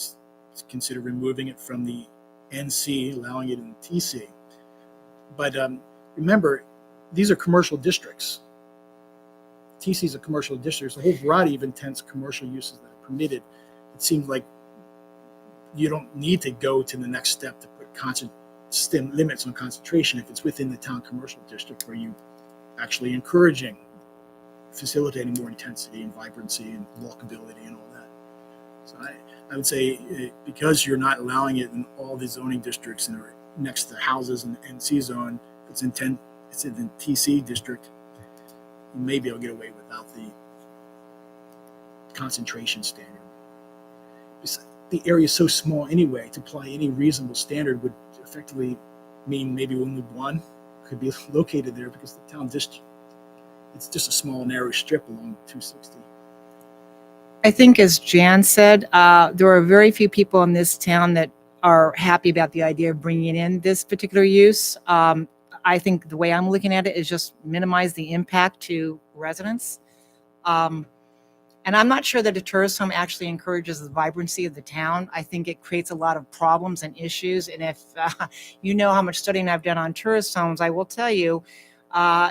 consider removing it from the NC, allowing it in the TC. But remember, these are commercial districts. TC is a commercial district. There's a whole variety of intense commercial uses that are permitted. It seems like you don't need to go to the next step to put limits on concentration if it's within the town commercial district where you actually encouraging, facilitating more intensity and vibrancy and walkability and all that. So I would say because you're not allowing it in all the zoning districts and are next to houses in the NC zone, it's in the TC district, you may be able to get away without the concentration standard. The area is so small anyway, to apply any reasonable standard would effectively mean maybe only one could be located there because the town district, it's just a small narrow strip along 260. I think as Jan said, there are very few people in this town that are happy about the idea of bringing in this particular use. I think the way I'm looking at it is just minimize the impact to residents. And I'm not sure that a tourist home actually encourages the vibrancy of the town. I think it creates a lot of problems and issues. And if you know how much studying I've done on tourist homes, I will tell you,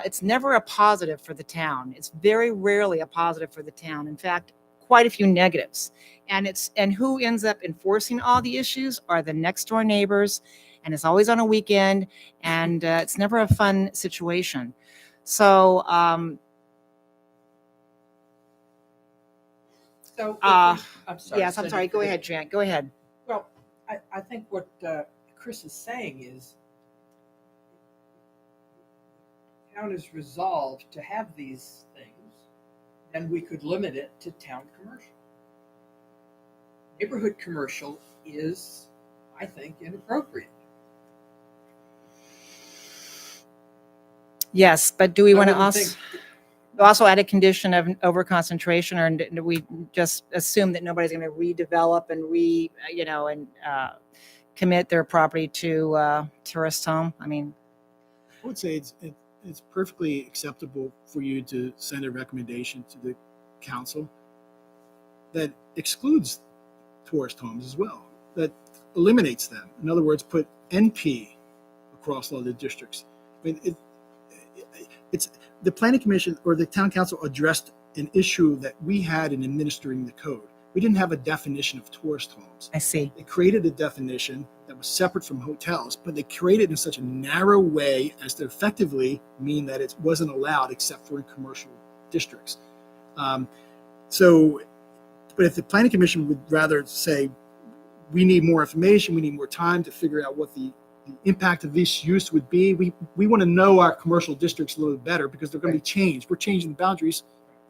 it's never a positive for the town. It's very rarely a positive for the town. In fact, quite a few negatives. And who ends up enforcing all the issues are the next door neighbors, and it's always on a weekend, and it's never a fun situation. So, So, Uh, I'm sorry. yes, I'm sorry. Go ahead, Jan. Go ahead. Well, I think what Chris is saying is the town is resolved to have these things, then we could limit it to town commercial. Neighborhood commercial is, I think, inappropriate. Yes, but do we I want to wouldn't think- also add a condition of overconcentration, or do we just assume that nobody's going to redevelop and commit their property to tourist home? I mean, I would say it's perfectly acceptable for you to send a recommendation to the council that excludes tourist homes as well, that eliminates them. In other words, put NP across all the districts. I mean, it's the planning commission or the town council addressed an issue that we had in administering the code. We didn't have a definition of tourist homes. I see. They created a definition that was separate from hotels, but they created it in such a narrow way as to effectively mean that it wasn't allowed except for in commercial districts. But if the planning commission would rather say, we need more information, we need more time to figure out what the impact of this use would be, we want to know our commercial districts a little bit better because they're going to be changed. We're changing the boundaries.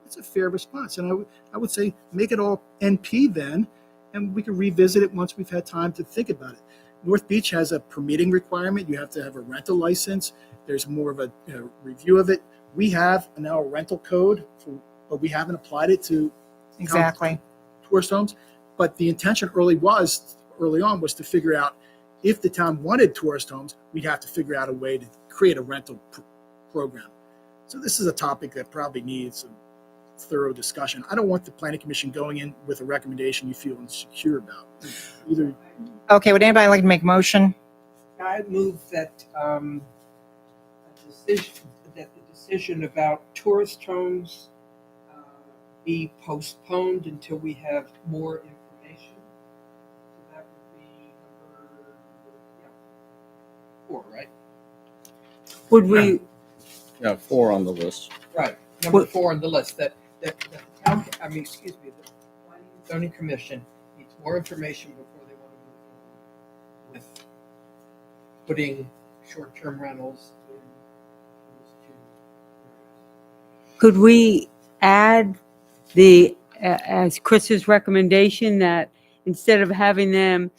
That's a fair response. And I would say make it all NP then, and we can revisit it once we've had time to think about it. North Beach has a permitting requirement. You have to have a rental license. There's more of a review of it. We have now a rental code, but we haven't applied it to Exactly. tourist homes. But the intention early on was to figure out if the town wanted tourist homes, we'd have to figure out a way to create a rental program. So this is a topic that probably needs some thorough discussion. I don't want the planning commission going in with a recommendation you feel insecure about. Either Okay, would anybody like to make a motion? I move that the decision about tourist homes be postponed until we have more information. So that would be number 4, right? Would we, Yeah, 4 on the list. Right. Number What- 4 on the list. That the town, the Planning and Zoning Commission needs more information before they want to move forward with putting short-term rentals in these 2 areas. could we add as Chris's recommendation that instead of having them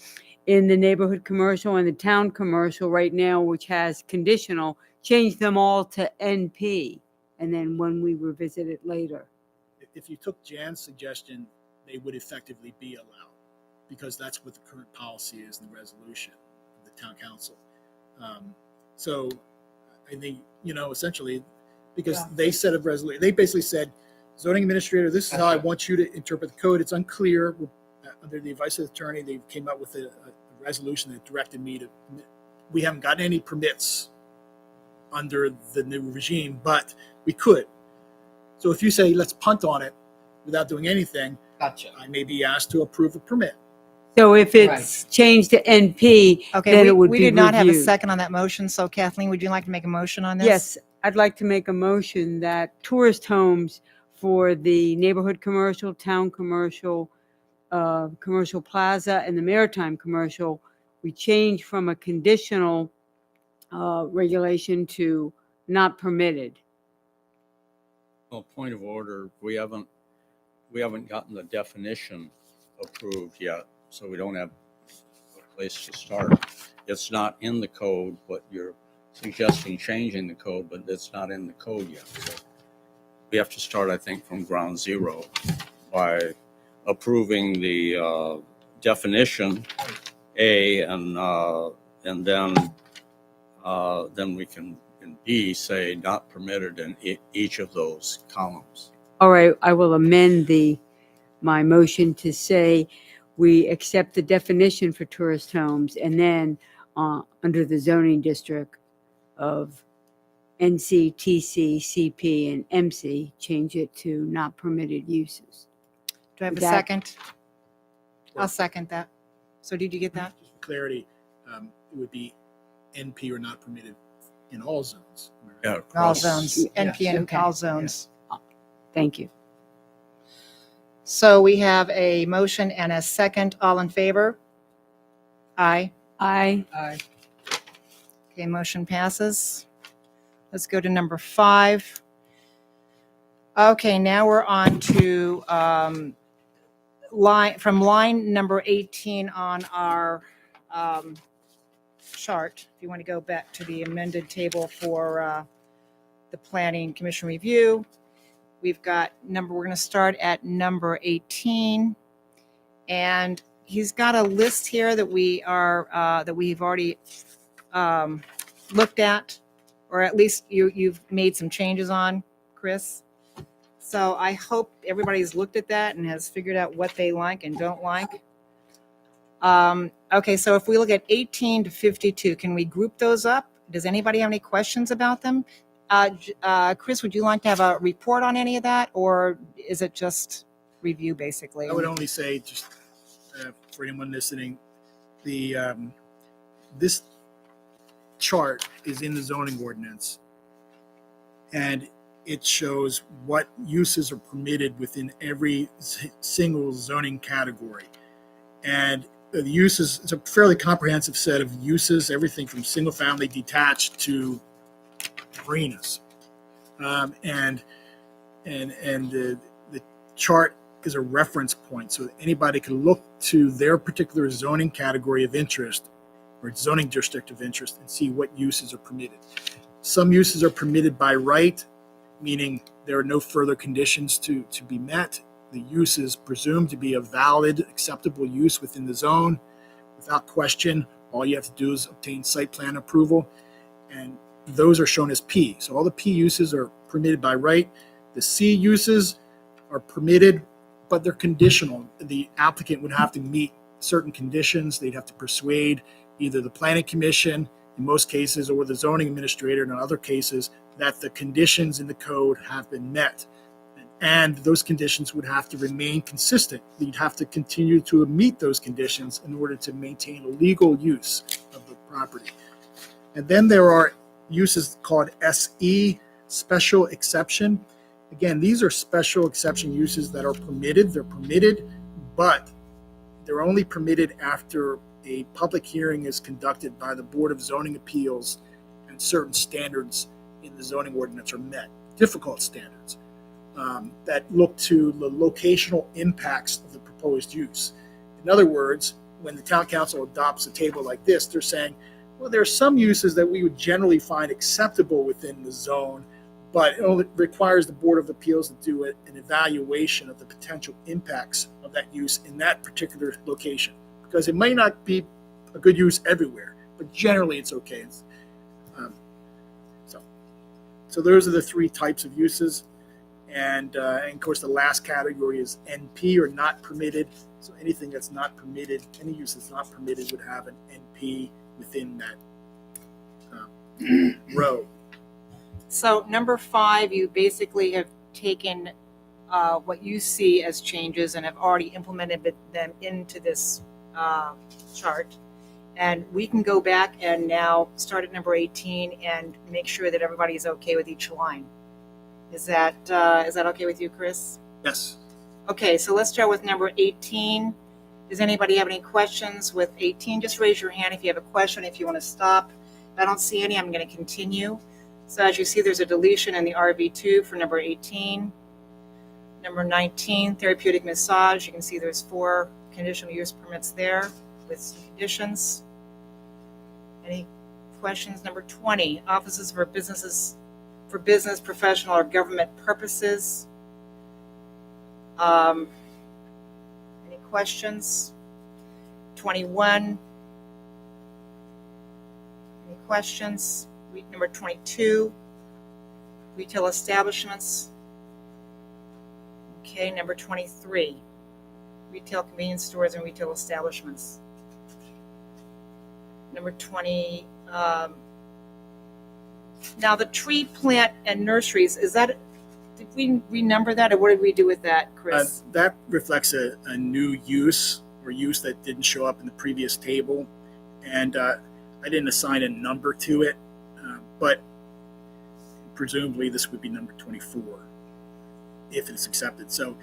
in the neighborhood commercial and the town commercial right now, which has conditional, change them all to NP, and then when we revisit it later? if you took Jan's suggestion, they would effectively be allowed because that's what the current policy is in the resolution of the town council. So I think, essentially, because they said a resolution, they basically said, zoning administrator, this is how I want you to interpret the code. It's unclear. Under the advice of the attorney, they came up with a resolution that directed me to, we haven't gotten any permits under the new regime, but we could. So if you say, let's punt on it without doing anything, Gotcha. I may be asked to approve a permit. So if it's changed to NP, Okay, then it would we be did not have a reviewed. second on that motion. So Kathleen, would you like to make a motion on this? Yes, I'd like to make a motion that tourist homes for the neighborhood commercial, town commercial, commercial plaza, and the maritime commercial, we change from a conditional regulation to not permitted. Well, point of order, we haven't gotten the definition approved yet, so we don't have a place to start. It's not in the code, but you're suggesting changing the code, but it's not in the code yet. So we have to start, I think, from ground zero by approving the definition A, and then we can in B say not permitted in each of those columns. All right, I will amend the my motion to say we accept the definition for tourist homes and then under the zoning district of NC, TC, CP, and MC, change it to not permitted uses. Do I have a That- second? I'll second that. So did you get that? Just for clarity, it would be NP or not permitted in all zones. Yeah, All across- zones, NP in Okay. all zones. Thank you. So we have a motion and a second. All in favor? Aye. Aye. Aye. Okay, motion passes. Let's go to number 5. Okay, now we're on to line number 18 on our chart. If you want to go back to the amended table for the Planning Commission review, we've got we're going to start at number 18. And he's got a list here that we've already looked at, or at least you've made some changes on, Chris. So I hope everybody's looked at that and has figured out what they like and don't like. Okay, so if we look at 18 to 52, can we group those up? Does anybody have any questions about them? Chris, would you like to have a report on any of that, or is it just review basically? I would only say, just for anyone listening, this chart is in the zoning ordinance, and it shows what uses are permitted within every single zoning category. And the uses, it's a fairly comprehensive set of uses, everything from single family detached to marinas. And the chart is a reference point, so anybody can look to their particular zoning category of interest or zoning district of interest and see what uses are permitted. Some uses are permitted by right, meaning there are no further conditions to be met. The use is presumed to be a valid, acceptable use within the zone. Without question, all you have to do is obtain site plan approval, and those are shown as P. So all the P uses are permitted by right. The C uses are permitted, but they're conditional. The applicant would have to meet certain conditions. They'd have to persuade either the planning commission, in most cases, or the zoning administrator in other cases, that the conditions in the code have been met. And those conditions would have to remain consistent. You'd have to continue to meet those conditions in order to maintain a legal use of the property. And then there are uses called SE, special exception. Again, these are special exception uses that are permitted. They're permitted, but they're only permitted after a public hearing is conducted by the Board of Zoning Appeals and certain standards in the zoning ordinance are met, difficult standards that look to the locational impacts of the proposed use. In other words, when the town council adopts a table like this, they're saying, well, there are some uses that we would generally find acceptable within the zone, but it only requires the Board of Appeals to do an evaluation of the potential impacts of that use in that particular location, because it may not be a good use everywhere, but generally it's okay. So those are the 3 types of uses. And of course, the last category is NP, or not permitted. So anything that's not permitted, any use that's not permitted would have an NP within that row. So number 5, you basically have taken what you see as changes and have already implemented them into this chart. And we can go back and now start at number 18 and make sure that everybody is okay with each line. Is that okay with you, Chris? Yes. Okay, so let's start with number 18. Does anybody have any questions with 18? Just raise your hand if you have a question, if you want to stop. If I don't see any, I'm going to continue. So as you see, there's a deletion in the RV2 for number 18. Number 19, therapeutic massage. You can see there's 4 conditional use permits there with some conditions. Any questions? Number 20, offices for business, professional, or government purposes. Any questions? 21. Any questions? Number 22, retail establishments. Okay, number 23, retail convenience stores and retail establishments. Number 20, now the tree plant and nurseries, did we renumber that, or what did we do with that, Chris? That reflects a new use or use that didn't show up in the previous table. And I didn't assign a number to it, but presumably this would be number 24 if it's accepted. So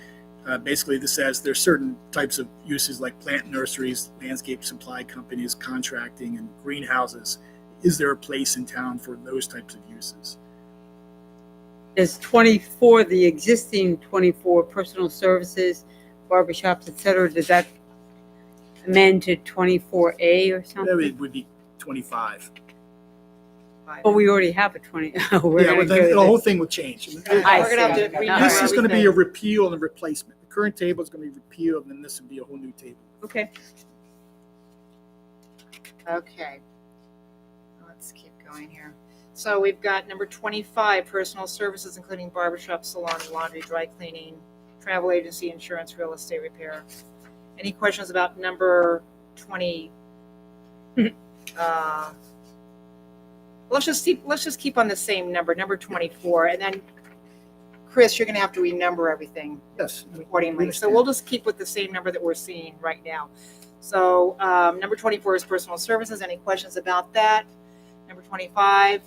basically this says there's certain types of uses like plant nurseries, landscape supply companies, contracting, and greenhouses. Is there a place in town for those types of uses? There's 24, the existing 24 personal services, barbershops, et cetera. Does that amend to 24A or That something? would be 25. Oh, we already have a 20. Oh, we're Yeah, gonna well, go the with whole it. thing will change. I We're gonna have see. to renumber This is going to be a everything. repeal and a replacement. The current table is going to be repealed, and then this would be a whole new table. Okay. Okay. Let's keep going here. So we've got number 25, personal services, including barbershop, salon, laundry, dry cleaning, travel agency, insurance, real estate repair. Any questions about number 20? Let's just keep on the same number 24, and then Chris, you're going to have to renumber everything Yes. accordingly. So we'll just keep with the same number that we're seeing right now. So number 24 is personal services. Any questions about that? Number 25,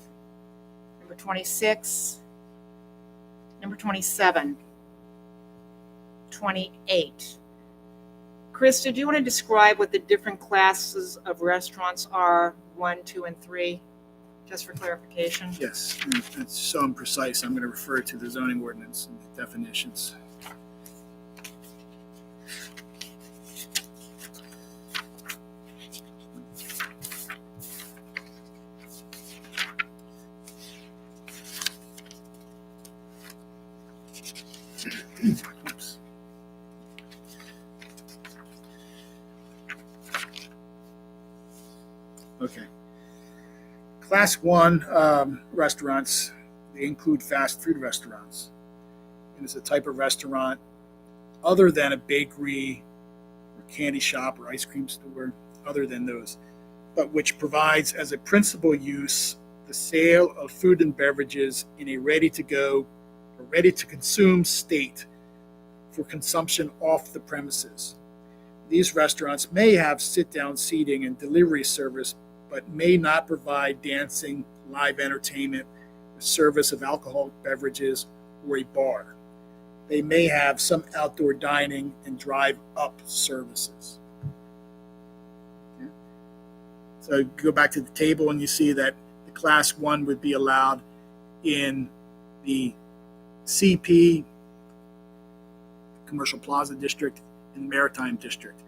number 26, number 27, 28. Chris, did you want to describe what the different classes of restaurants are, 1, 2, and 3, just for clarification? Yes, and it's so imprecise. I'm going to refer to the zoning ordinance and the definitions. Oops. Okay. Class 1 restaurants, they include fast food restaurants. And it's a type of restaurant other than a bakery or candy shop or ice cream store, other than those, but which provides as a principal use the sale of food and beverages in a ready-to-go or ready-to-consume state for consumption off the premises. These restaurants may have sit-down seating and delivery service, but may not provide dancing, live entertainment, service of alcoholic beverages, or a bar. They may have some outdoor dining and drive-up services. Okay. So go back to the table and you see that the Class 1 would be allowed in the CP, Commercial Plaza District, and Maritime District.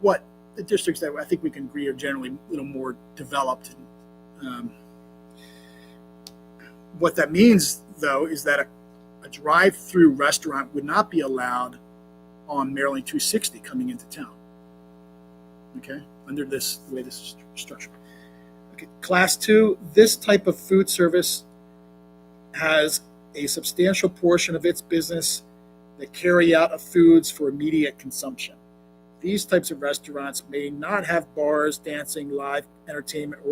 What the districts that I think we can agree are generally a little more developed. What that means, though, is that a drive-through restaurant would not be allowed on Maryland 260 coming into town. Okay, under this, the way this is structured. Okay, Class 2, this type of food service has a substantial portion of its business that carry out of foods for immediate consumption. These types of restaurants may not have bars, dancing, live entertainment,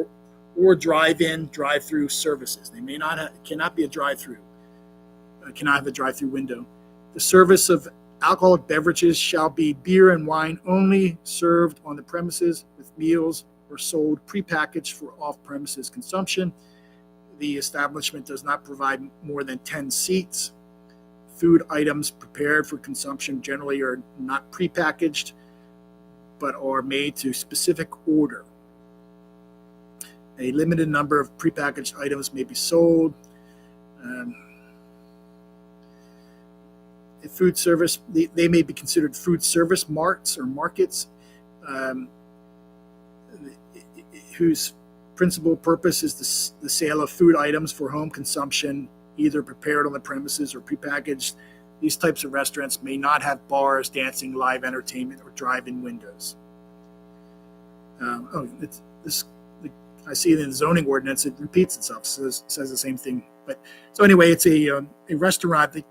or drive-in, drive-through services. They may not cannot be a drive-through, cannot have a drive-through window. The service of alcoholic beverages shall be beer and wine only, served on the premises with meals or sold prepackaged for off-premises consumption. The establishment does not provide more than 10 seats. Food items prepared for consumption generally are not prepackaged, but are made to specific order. A limited number of prepackaged items may be sold. Food service, they may be considered food service marts or markets, whose principal purpose is the sale of food items for home consumption, either prepared on the premises or prepackaged. These types of restaurants may not have bars, dancing, live entertainment, or drive-in windows. I see it in the zoning ordinance, it repeats itself, says the same thing. But so anyway, it's a restaurant that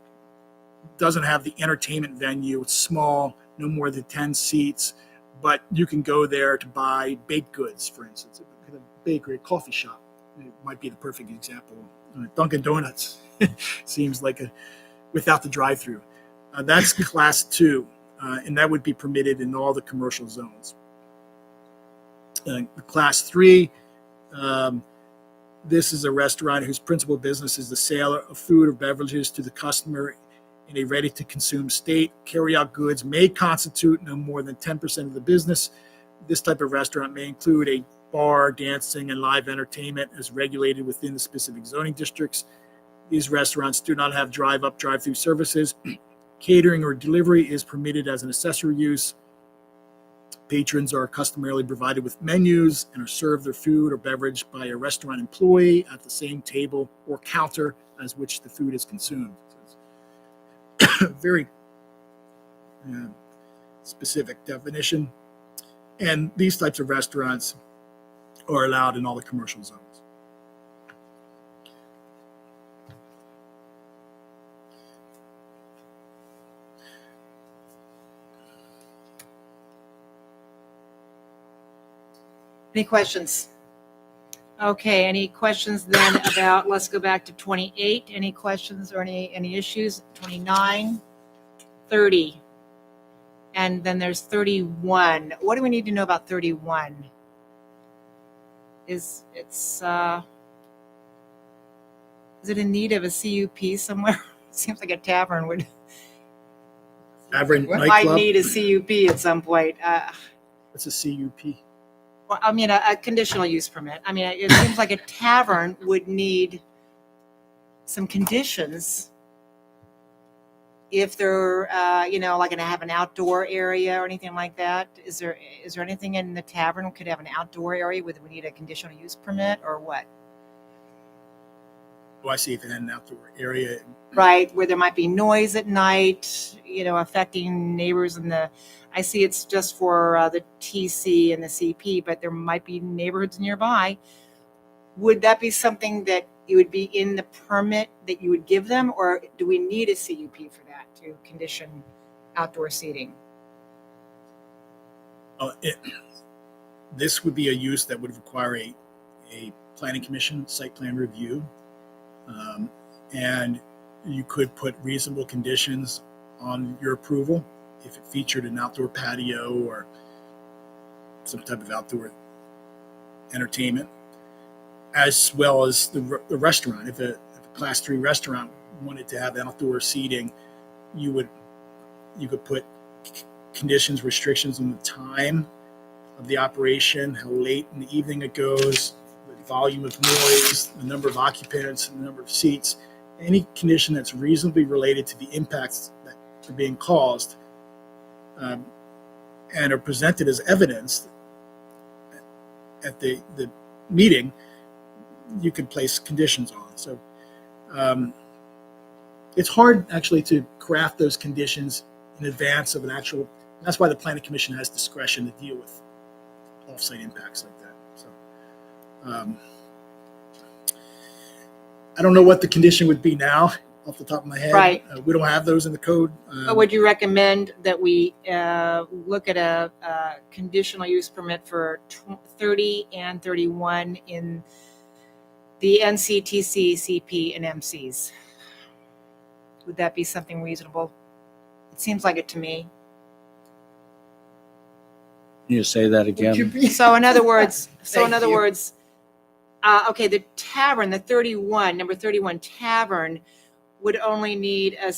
doesn't have the entertainment venue. It's small, no more than 10 seats, but you can go there to buy baked goods, for instance. A bakery, a coffee shop, it might be the perfect example. Dunkin' Donuts seems like without the drive-through. That's class 2, and that would be permitted in all the commercial zones. Class 3, this is a restaurant whose principal business is the sale of food or beverages to the customer in a ready-to-consume state. Carry-out goods may constitute no more than 10% of the business. This type of restaurant may include a bar, dancing, and live entertainment as regulated within the specific zoning districts. These restaurants do not have drive-up, drive-through services. Catering or delivery is permitted as an accessory use. Patrons are customarily provided with menus and are served their food or beverage by a restaurant employee at the same table or counter as which the food is consumed. So it's very specific definition. And these types of restaurants are allowed in all the commercial zones. Any questions? Okay, any questions then about, let's go back to 28. Any questions or any issues? 29, 30. And then there's 31. What do we need to know about 31? Is it in need of a CUP somewhere? Seems like a tavern would Tavern, might nightclub, need a CUP at some point. that's a CUP. Well, I mean, a conditional use permit. I mean, it seems like a tavern would need some conditions if they're, like going to have an outdoor area or anything like that. Is there anything in the tavern could have an outdoor area where we need a conditional use permit or what? Oh, I see. If it had an outdoor area. Right, where there might be noise at night, affecting neighbors I see it's just for the TC and the CP, but there might be neighborhoods nearby. Would that be something that it would be in the permit that you would give them, or do we need a CUP for that to condition outdoor seating? This would be a use that would require a planning commission site plan review. And you could put reasonable conditions on your approval if it featured an outdoor patio or some type of outdoor entertainment, as well as the restaurant. If a class 3 restaurant wanted to have outdoor seating, you could put conditions, restrictions on the time of the operation, how late in the evening it goes, the volume of noise, the number of occupants, and the number of seats. Any condition that's reasonably related to the impacts that are being caused and are presented as evidence at the meeting, you could place conditions on. So it's hard actually to craft those conditions in advance of an actual. That's why the planning commission has discretion to deal with off-site impacts like that. So I don't know what the condition would be now off the top of my head. Right. We don't have those in the code. But would you recommend that we look at a conditional use permit for 30 and 31 in the NCTC, CP, and MCs? Would that be something reasonable? It seems like it to me. Can you say that again? So in other words, Thank you. Okay, the tavern, number 31 tavern would only need a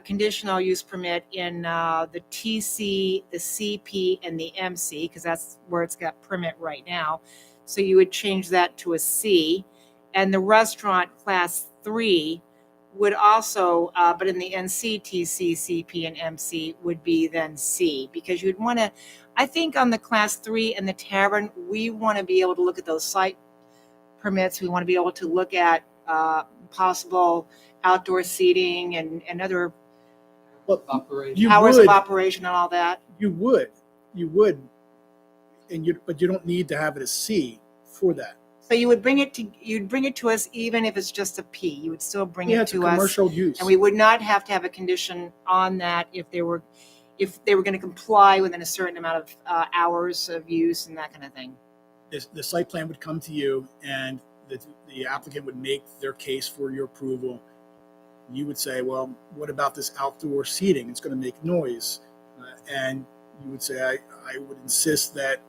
conditional use permit in the TC, the CP, and the MC, because that's where it's got permit right now. So you would change that to a C. And the restaurant class 3 would also, but in the NC, TC, CP, and MC would be then C, because you'd want to, I think on the class 3 and the tavern, we want to be able to look at those site permits. We want to be able to look at possible outdoor seating and other Operation. You hours would. of operation and all that. You would, but you don't need to have it a C for that. So you'd bring it to us even if it's just a P. You would still bring Yeah, it it's a to us, commercial use. and we would not have to have a condition on that if if they were going to comply within a certain amount of hours of use and that kind of thing. The site plan would come to you, and the applicant would make their case for your approval. You would say, well, what about this outdoor seating? It's going to make noise. And you would say, I would insist that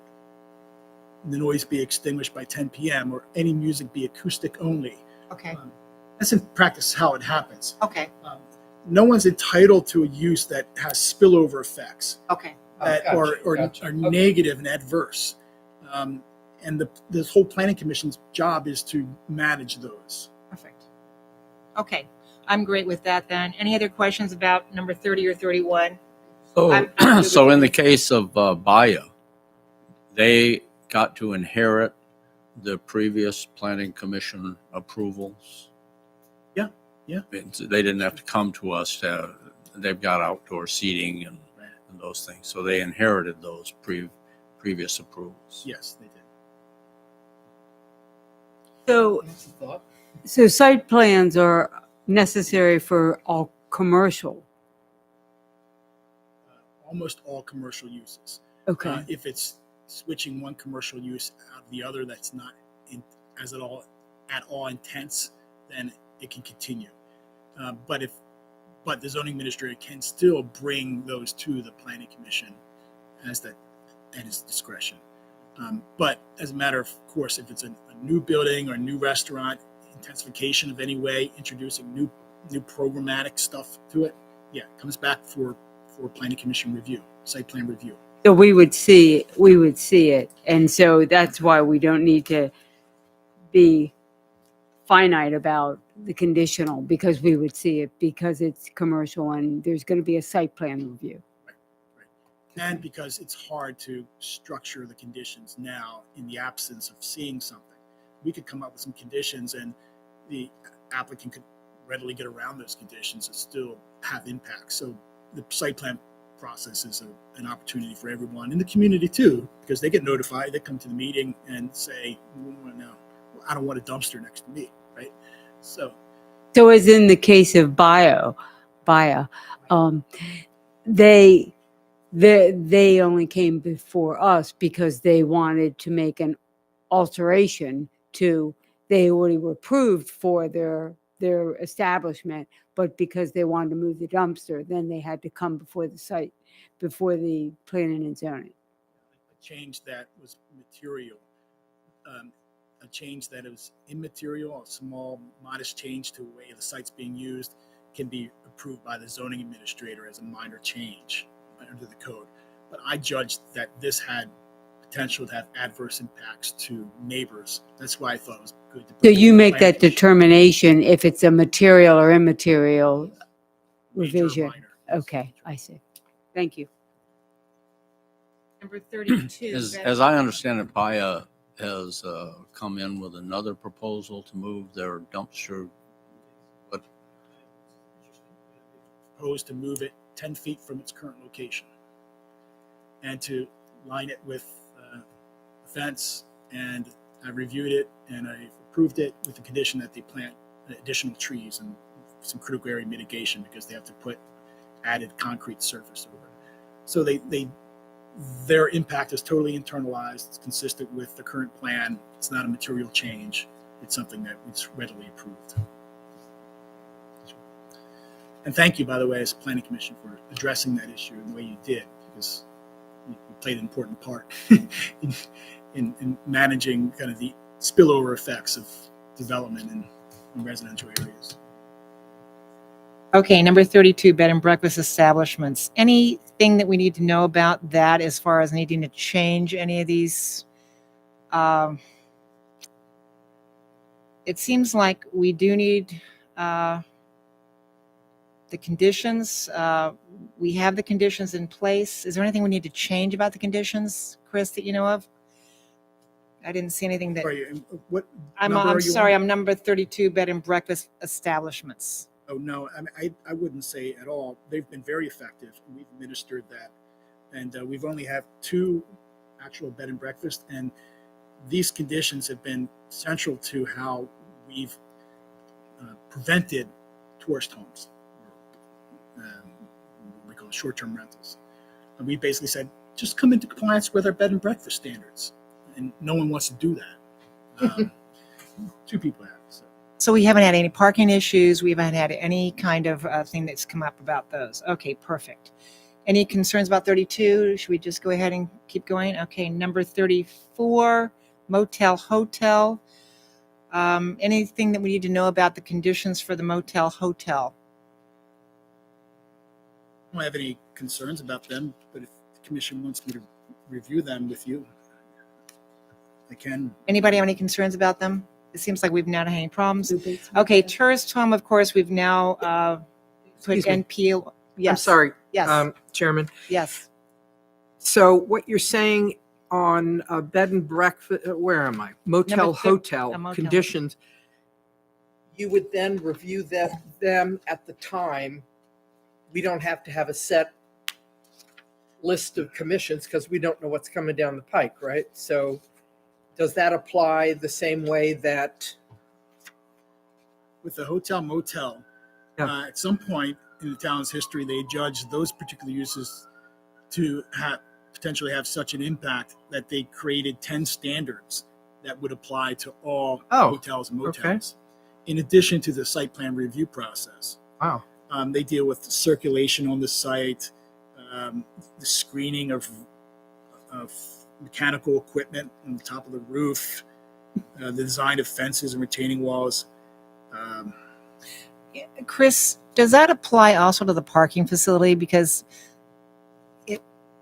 the noise be extinguished by 10 p.m. or any music be acoustic only. Okay. That's in practice how it happens. Okay. No one's entitled to a use that has spillover effects Okay. that Gotcha, are gotcha. Okay. negative and adverse. And the whole planning commission's job is to manage those. Perfect. Okay. I'm great with that then. Any other questions about number 30 or 31? I'm good So, so with in the it. case of Baya, they got to inherit the previous planning commission approvals. Yeah, yeah. They didn't have to come to us. They've got outdoor seating and those things. So they inherited those previous approvals. Yes, they did. So site plans are necessary for all commercial. Almost all commercial uses. Okay. If it's switching one commercial use out of the other that's not at all intense, then it can continue. But the zoning administrator can still bring those to the planning commission at his discretion. But as a matter of course, if it's a new building or a new restaurant, intensification of any way, introducing new programmatic stuff to it, yeah, it comes back for planning commission review, site plan review. So we would see it. And so that's why we don't need to be finite about the conditional, because we would see it because it's commercial and there's going to be a site plan review. And because it's hard to structure the conditions now in the absence of seeing something. We could come up with some conditions and the applicant could readily get around those conditions and still have impact. So the site plan process is an opportunity for everyone in the community too, because they get notified, they come to the meeting and say, well, no, I don't want a dumpster next to me, right? So as in the case of Baya, they only came before us because they wanted to make an alteration to, they already were approved for their establishment, but because they wanted to move the dumpster, then they had to come before the site, before the planning and zoning. a change that was material, a change that is immaterial, a small, modest change to the way the site's being used can be approved by the zoning administrator as a minor change under the code. But I judged that this had potential to have adverse impacts to neighbors. That's why I thought it was good to. So you make that determination if it's a material or immaterial revision. Okay, I see. Thank you. Number 32. As I understand it, Baya has come in with another proposal to move their dumpster. But Proposed to move it 10 feet from its current location and to line it with a fence. And I reviewed it and I approved it with the condition that they plant additional trees and some critical area mitigation because they have to put added concrete surface over it. So their impact is totally internalized. It's consistent with the current plan. It's not a material change. It's something that is readily approved. And thank you, by the way, as Planning Commission for addressing that issue in the way you did, because you played an important part in managing kind of the spillover effects of development in residential areas. Okay, number 32, bed and breakfast establishments. Anything that we need to know about that as far as needing to change any of these? It seems like we do need the conditions. We have the conditions in place. Is there anything we need to change about the conditions, Chris, that you know of? I didn't see anything that. Sorry, what I'm number are you sorry, on? I'm number 32, bed and breakfast establishments. Oh, no, I wouldn't say at all. They've been very effective. We've administered that. And we've only had 2 actual bed and breakfast. And these conditions have been central to how we've prevented tourist homes, we call it short-term rentals. And we basically said, just come into compliance with our bed and breakfast standards. And no one wants to do that. 2 people have. So we haven't had any parking issues. We haven't had any kind of thing that's come up about those. Okay, perfect. Any concerns about 32? Should we just go ahead and keep going? Okay, number 34, motel, hotel. Anything that we need to know about the conditions for the motel, hotel? I don't have any concerns about them, but if the commission wants me to review them with you, I can. Anybody have any concerns about them? It seems like we've not had any problems. Okay, tourist home, of course, we've now put Excuse me. NP. Yes. I'm sorry, Yes. Chairman. Yes. So what you're saying on a bed and breakfast, where am I? Motel, Number thir- hotel a motel. conditions, you would then review them at the time. We don't have to have a set list of commissions because we don't know what's coming down the pike, right? So does that apply the same way that, With the hotel motel, Yeah. at some point in the town's history, they judged those particular uses to potentially have such an impact that they created 10 standards that would apply to all Oh, hotels and motels. In addition to the site plan review process, wow, they deal with circulation on the site, the screening of mechanical equipment on the top of the roof, the design of fences and retaining walls. Chris, does that apply also to the parking facility? Because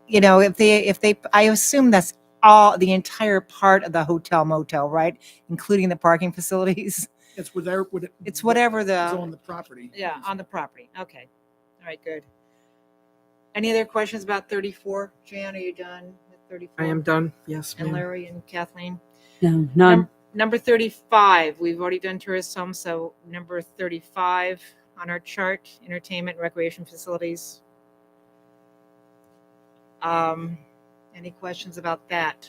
if they, I assume that's all, the entire part of the hotel motel, right? Including the parking facilities? It's whatever. It's whatever is the, on the property. yeah, on the property. Okay. All right, good. Any other questions about 34? Jan, are you done with 34? I am done. Yes, And ma'am. Larry and Kathleen? No, none. Number 35, we've already done tourist homes, so number 35 on our chart, entertainment, recreation facilities. Any questions about that?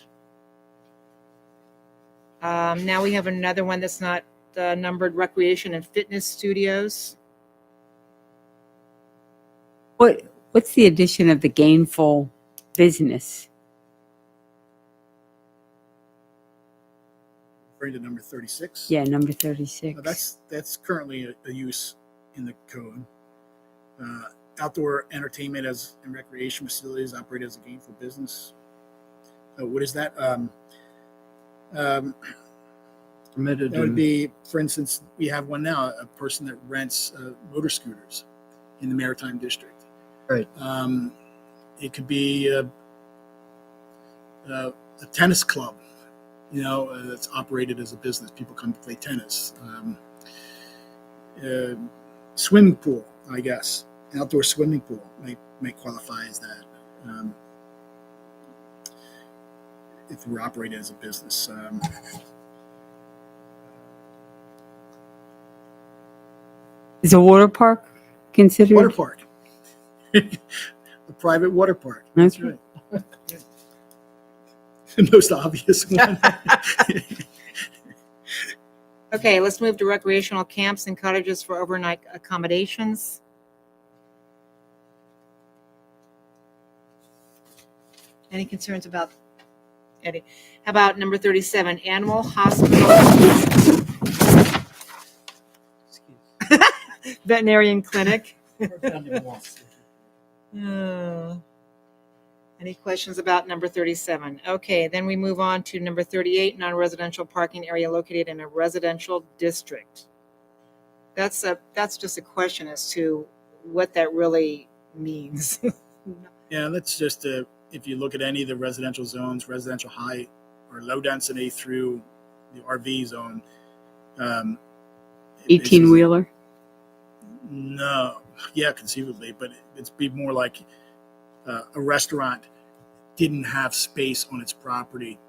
Now we have another one that's not numbered, recreation and fitness studios. What's the addition of the gainful business? Referring to number 36. Yeah, number 36. That's currently a use in the code. Outdoor entertainment and recreation facilities operate as a gainful business. What is that? Permitted That would in- be, for instance, we have one now, a person that rents motor scooters in the Maritime District. Right. It could be a tennis club, that's operated as a business. People come to play tennis. Swimming pool, I guess. An outdoor swimming pool might qualify as that. If we're operating as a business. Is a water park considered? Water park. A private water park. That's Okay. right. The most obvious one. Okay, let's move to recreational camps and cottages for overnight accommodations. Any concerns about Eddie? How about number 37, animal hospital, veterinarian clinic? Any questions about number 37? Okay, then we move on to number 38, non-residential parking area located in a residential district. That's just a question as to what that really means. Yeah, that's just if you look at any of the residential zones, residential high or low density through the RV zone. 18-wheeler? No, yeah, conceivably, but it's be more like a restaurant didn't have space on its property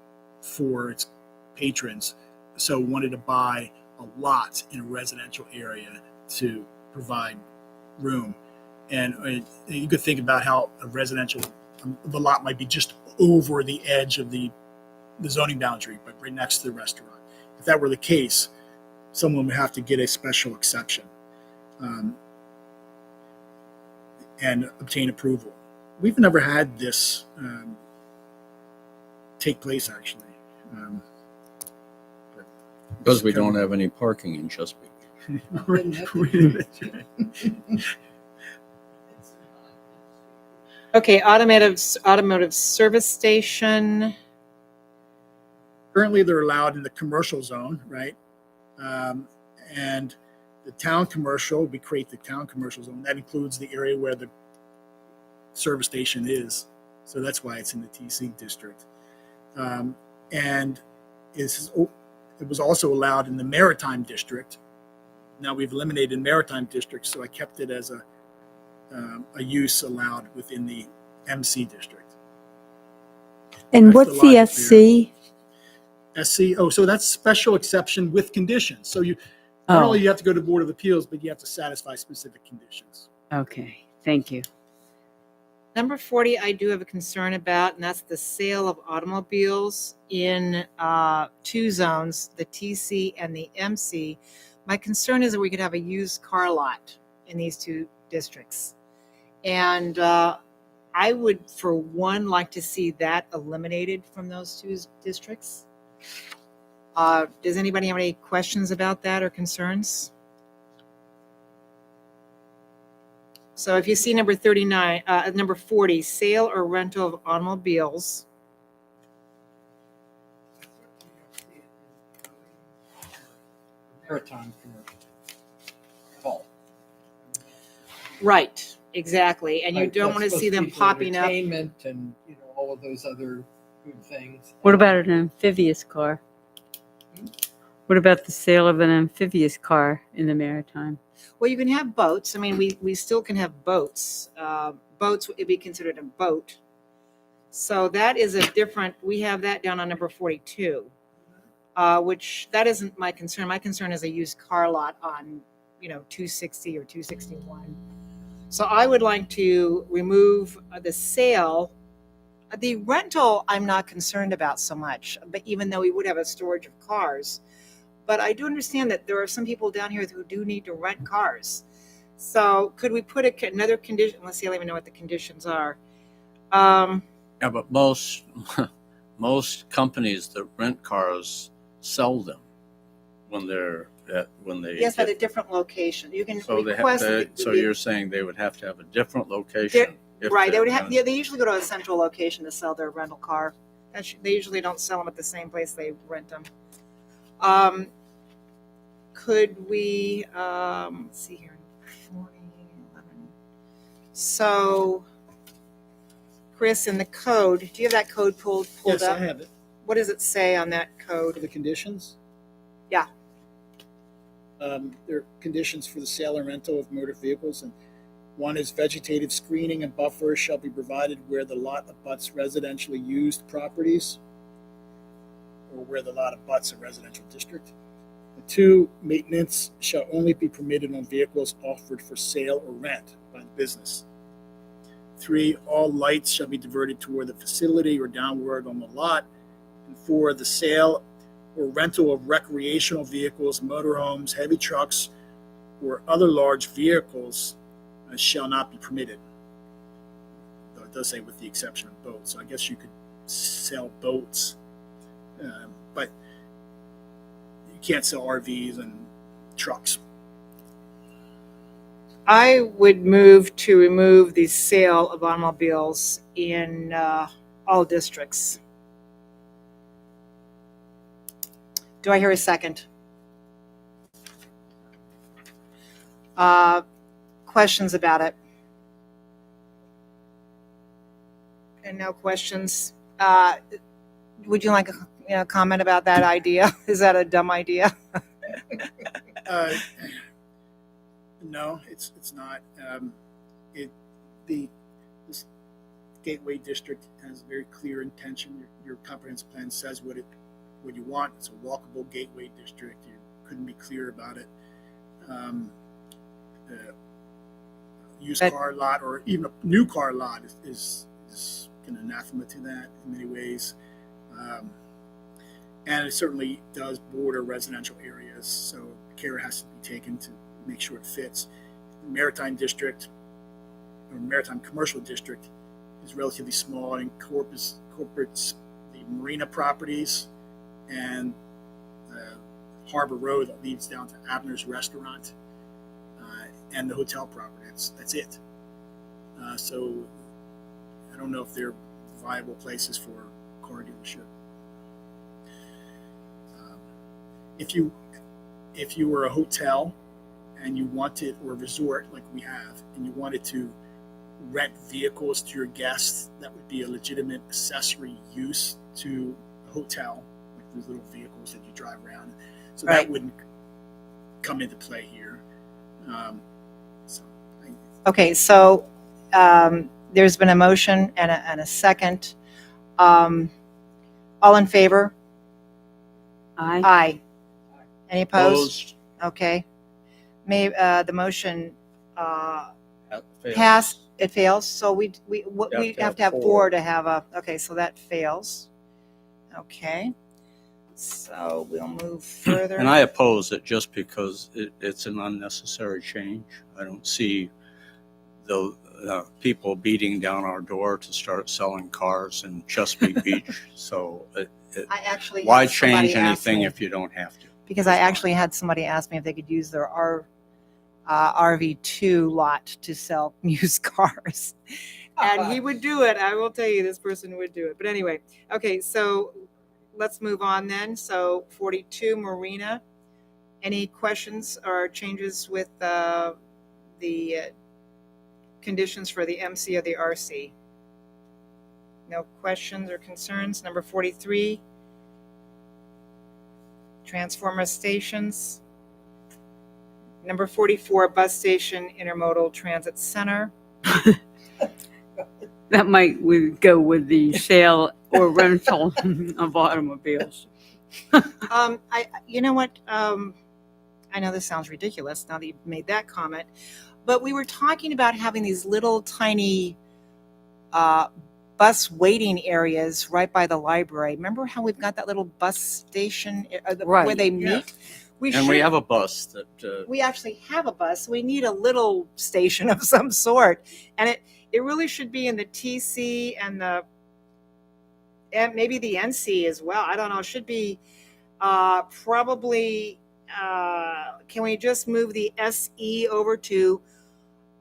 for its patrons, so wanted to buy a lot in a residential area to provide room. And you could think about how the lot might be just over the edge of the zoning boundary, but right next to the restaurant. If that were the case, someone would have to get a special exception and obtain approval. we've never had this take place, actually. Because we don't have any parking in Chesapeake. Okay, automotive service station. Currently, they're allowed in the commercial zone, right? And the town commercial, we create the town commercial zone. That includes the area where the service station is. So that's why it's in the TC district. And it was also allowed in the maritime district. Now we've eliminated maritime districts, so I kept it as a use allowed within the MC district. And That's what's the the logic there. SC? SC, so that's special exception with conditions. So you not Oh, only you have to go to Board of Appeals, but you have to satisfy specific conditions. okay. Thank you. Number 40, I do have a concern about, and that's the sale of automobiles in two zones, the TC and the MC. My concern is that we could have a used car lot in these two districts. And I would, for one, like to see that eliminated from those two districts. Does anybody have any questions about that or concerns? So if you see number 39, number 40, sale or rental of automobiles. Maritime commercial. All. Right, exactly. And you Right, don't that's want to supposed see them be for popping up. entertainment and, all of those other good things. What about an amphibious car? What about the sale of an amphibious car in the maritime? Well, you can have boats. I mean, we still can have boats. Boats would be considered a boat. So that is a different, we have that down on number 42, which that isn't my concern. My concern is a used car lot on, 260 or 261. So I would like to remove the sale. The rental, I'm not concerned about so much, but even though we would have a storage of cars. But I do understand that there are some people down here who do need to rent cars. So could we put another condition? Let's see, I don't even know what the conditions are. Yeah, but most companies that rent cars sell them when they Yes, at a get- different location. You can so they have request. to, that so the- you're saying they would have to have a different location? if Right, they they're would have. gonna- Yeah, they usually go to a central location to sell their rental car. They usually don't sell them at the same place they rent them. Could we? Let's see here. 40, 11. So, Chris, in the code, do you have that code pulled Yes, up? I have it. What does it say on that For code? the conditions? Yeah. There are conditions for the sale and rental of motor vehicles, and one is vegetative screening and buffers shall be provided where the lot abuts residentially used properties or where the lot abuts a residential district. And two, maintenance shall only be permitted on vehicles offered for sale or rent by the business. Three, all lights shall be diverted toward the facility or downward on the lot. And four, the sale or rental of recreational vehicles, motorhomes, heavy trucks, or other large vehicles shall not be permitted. Though it does say with the exception of boats. So I guess you could sell boats, but you can't sell RVs and trucks. I would move to remove the sale of automobiles in all districts. Do I hear a second? Questions about it? And no questions. Would you like a comment about that idea? Is that a dumb idea? No, it's not. This gateway district has a very clear intention. Your comprehensive plan says what you want. It's a walkable gateway district. You couldn't be clear about it. The used But- car lot or even a new car lot is an anathema to that in many ways. And it certainly does border residential areas, so care has to be taken to make sure it fits. Maritime district or maritime commercial district is relatively small and incorporates the marina properties and Harbor Road that leads down to Abner's Restaurant and the hotel property. That's it. So I don't know if they're viable places for a car dealership. If you were a hotel and you wanted, or a resort like we have, and you wanted to rent vehicles to your guests, that would be a legitimate accessory use to a hotel, like those little vehicles that you drive around. So Right. that wouldn't come into play here. Okay, so there's been a motion and a second. All in favor? Aye. Aye. Any opposed? Opposed? Okay. May, the motion That fails. pass, it fails, so we have to have 4 4. to have a, okay, so that fails. Okay. So we'll move further. And I oppose it just because it's an unnecessary change. I don't see the people beating down our door to start selling cars in Chesapeake Beach. So I actually why had somebody change ask anything me- if you don't have to? Because I actually had somebody ask me if they could use their RV2 lot to sell used cars. And he would do it. I will tell you, this person would do it. But anyway, okay, so let's move on then. So 42 Marina. Any questions or changes with the conditions for the MC or the RC? No questions or concerns. Number 43. Transformer stations. Number 44, bus station, intermodal transit center. That might would go with the sale or rental of automobiles. You know what? I know this sounds ridiculous now that you've made that comment, but we were talking about having these little tiny bus waiting areas right by the library. Remember how we've got that little bus station where Right. they Yeah. meet? And we have a bus that, We actually have a bus. We need a little station of some sort, and it really should be in the TC and maybe the NC as well. I don't know. It should be probably. Can we just move the SE over to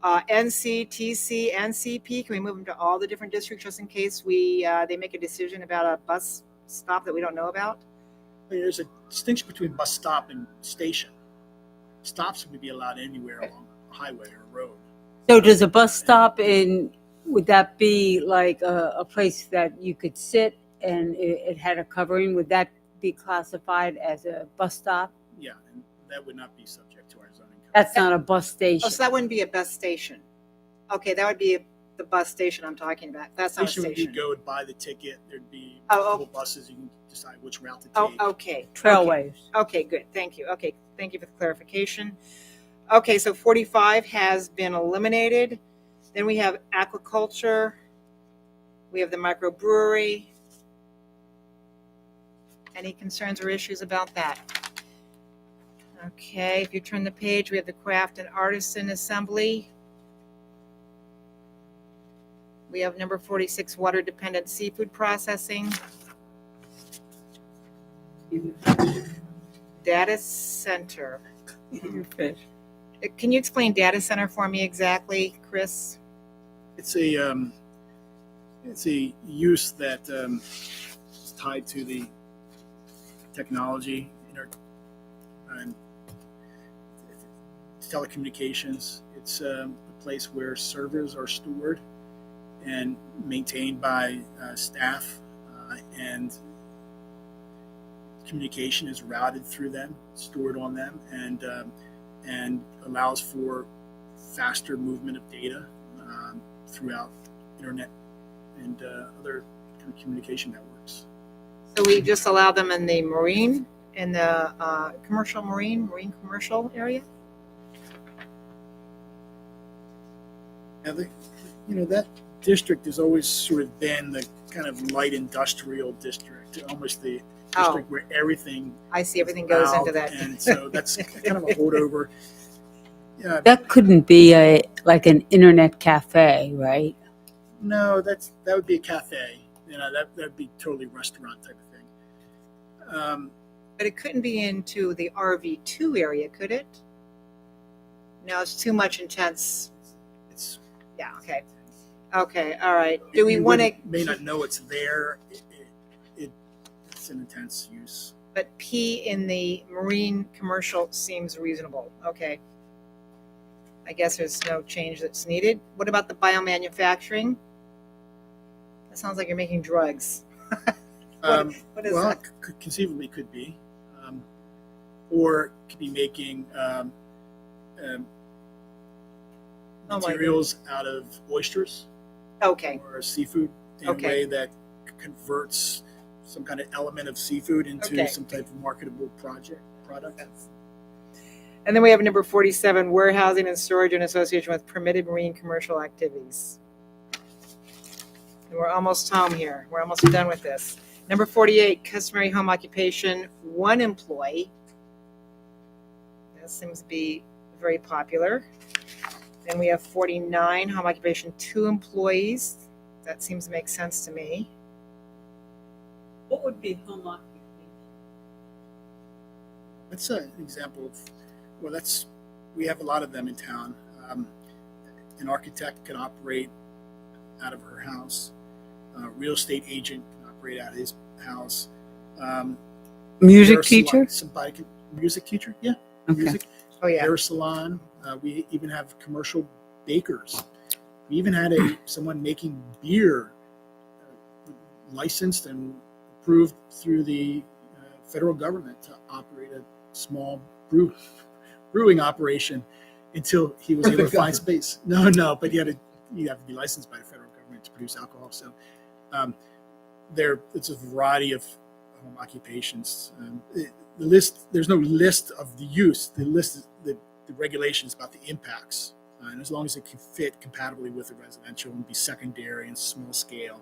NC, TC, NCP? Can we move them to all the different districts just in case they make a decision about a bus stop that we don't know about? There's a distinction between bus stop and station. Stops would be allowed anywhere along a highway or a road. So does a bus stop would that be like a place that you could sit and it had a covering? Would that be classified as a bus stop? Yeah, and that would not be subject to our zoning code. That's not a bus Oh, station. so that wouldn't be a bus station. Okay, that would be the bus station I'm talking about. That's not a Station would be station. go and buy the ticket. There'd be Oh, multiple buses. You can decide which route to take. Oh, okay. Trailways. Okay, good. Thank you. Okay, thank you for the clarification. Okay, so 45 has been eliminated. Then we have aquaculture. We have the microbrewery. Any concerns or issues about that? Okay, if you turn the page, we have the craft and artisan assembly. We have number 46, water dependent seafood processing. Data center. Can you explain data center for me exactly, Chris? It's a use that is tied to the technology and telecommunications. It's a place where servers are stored and maintained by staff, and communication is routed through them, stored on them, and allows for faster movement of data throughout internet and other kind of communication networks. So we just allow them in the marine, in the commercial marine commercial area? Now, that district has always sort of been the kind of light industrial district, almost the district where everything I see everything goes into out, that. and so that's kind of a holdover. Yeah, That couldn't be like an internet cafe, right? No, that would be a cafe. You know, that'd be totally restaurant type of thing. But it couldn't be into the RV2 area, could it? No, it's too much intense. It's Yeah, okay. Okay, all right. Do we you want to, may not know it's there. It's an intense use. but P in the marine commercial seems reasonable. Okay. I guess there's no change that's needed. What about the biomanufacturing? That sounds like you're making drugs. What is Well, that? conceivably could be, or could be making Oh my materials out of oysters Okay, or seafood in Okay. a way that converts some kind of element of seafood into Okay. some type of marketable product. and then we have number 47, warehousing and storage in association with permitted marine commercial activities. And we're almost home here. We're almost done with this. Number 48, customary home occupation, 1 employee. That seems to be very popular. Then we have 49, home occupation, 2 employees. That seems to make sense to me. What would be home occupation? That's an example of, well, we have a lot of them in town. An architect can operate out of her house. A real estate agent can operate out of his house. Music Hair salon- teacher? Somebody can, music teacher, yeah. Okay. Music, Oh, yeah. hair salon. We even have commercial bakers. We even had someone making beer licensed and approved through the federal government to operate a small brewing operation until he was able to find space. No, but you have to be licensed by the federal government to produce alcohol. So it's a variety of home occupations. The list, there's no list of the use. The list is the regulations about the impacts. And as long as it can fit compatibly with the residential and be secondary and small scale,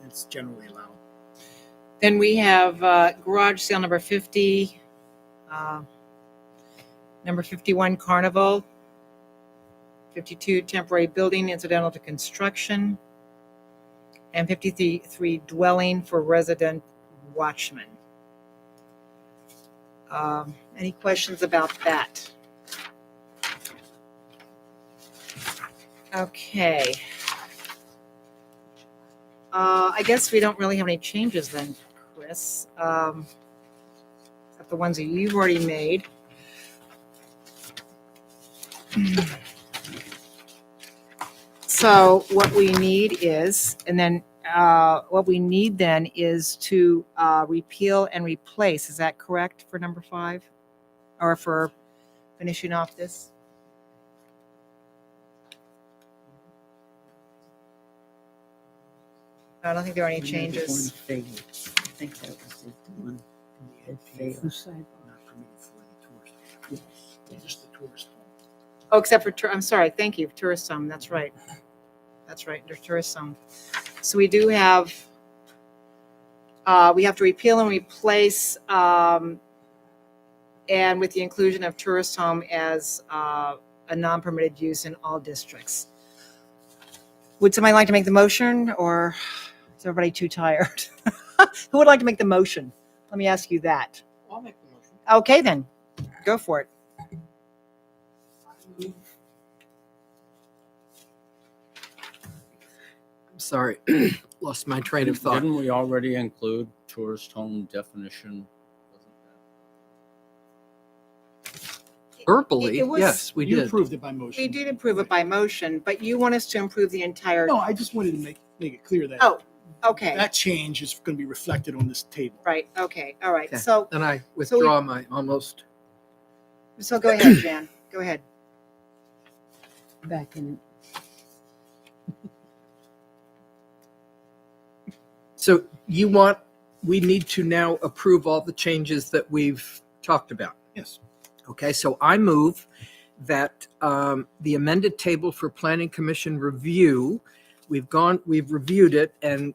it's generally allowed. Then we have garage sale number 50, number 51, carnival, 52, temporary building incidental to construction, and 53, dwelling for resident watchmen. Any questions about that? Okay. I guess we don't really have any changes then, Chris. Except the ones that you've already made. So what we need is, what we need then is to repeal and replace. Is that correct for number 5? Or for finishing off this? I don't think there are any changes. I think that was the one that failed. Not permitted for the tourist. Yes. Just the tourist. Oh, except for, I'm sorry, thank you, tourist home, that's right. That's right, under tourist home. So we do have, we have to repeal and replace, and with the inclusion of tourist home as a non-permitted use in all districts. Would somebody like to make the motion, or is everybody too tired? Who would like to make the motion? Let me ask you that. I'll make the motion. Okay, then, go for it. I'm sorry, lost my train of thought. Didn't we already include tourist home definition? Verbally, It was- yes, we You did. approved it by motion. We did approve it by motion, but you want us to improve the entire, No, I just wanted to make it clear that oh, okay, that change is going to be reflected on this table. right, okay, all right. Okay. So Then I withdraw my almost. go ahead, Jan, go ahead. Back in. So we need to now approve all the changes that we've talked about. Yes. Okay, so I move that the amended table for planning commission review, we've reviewed it, and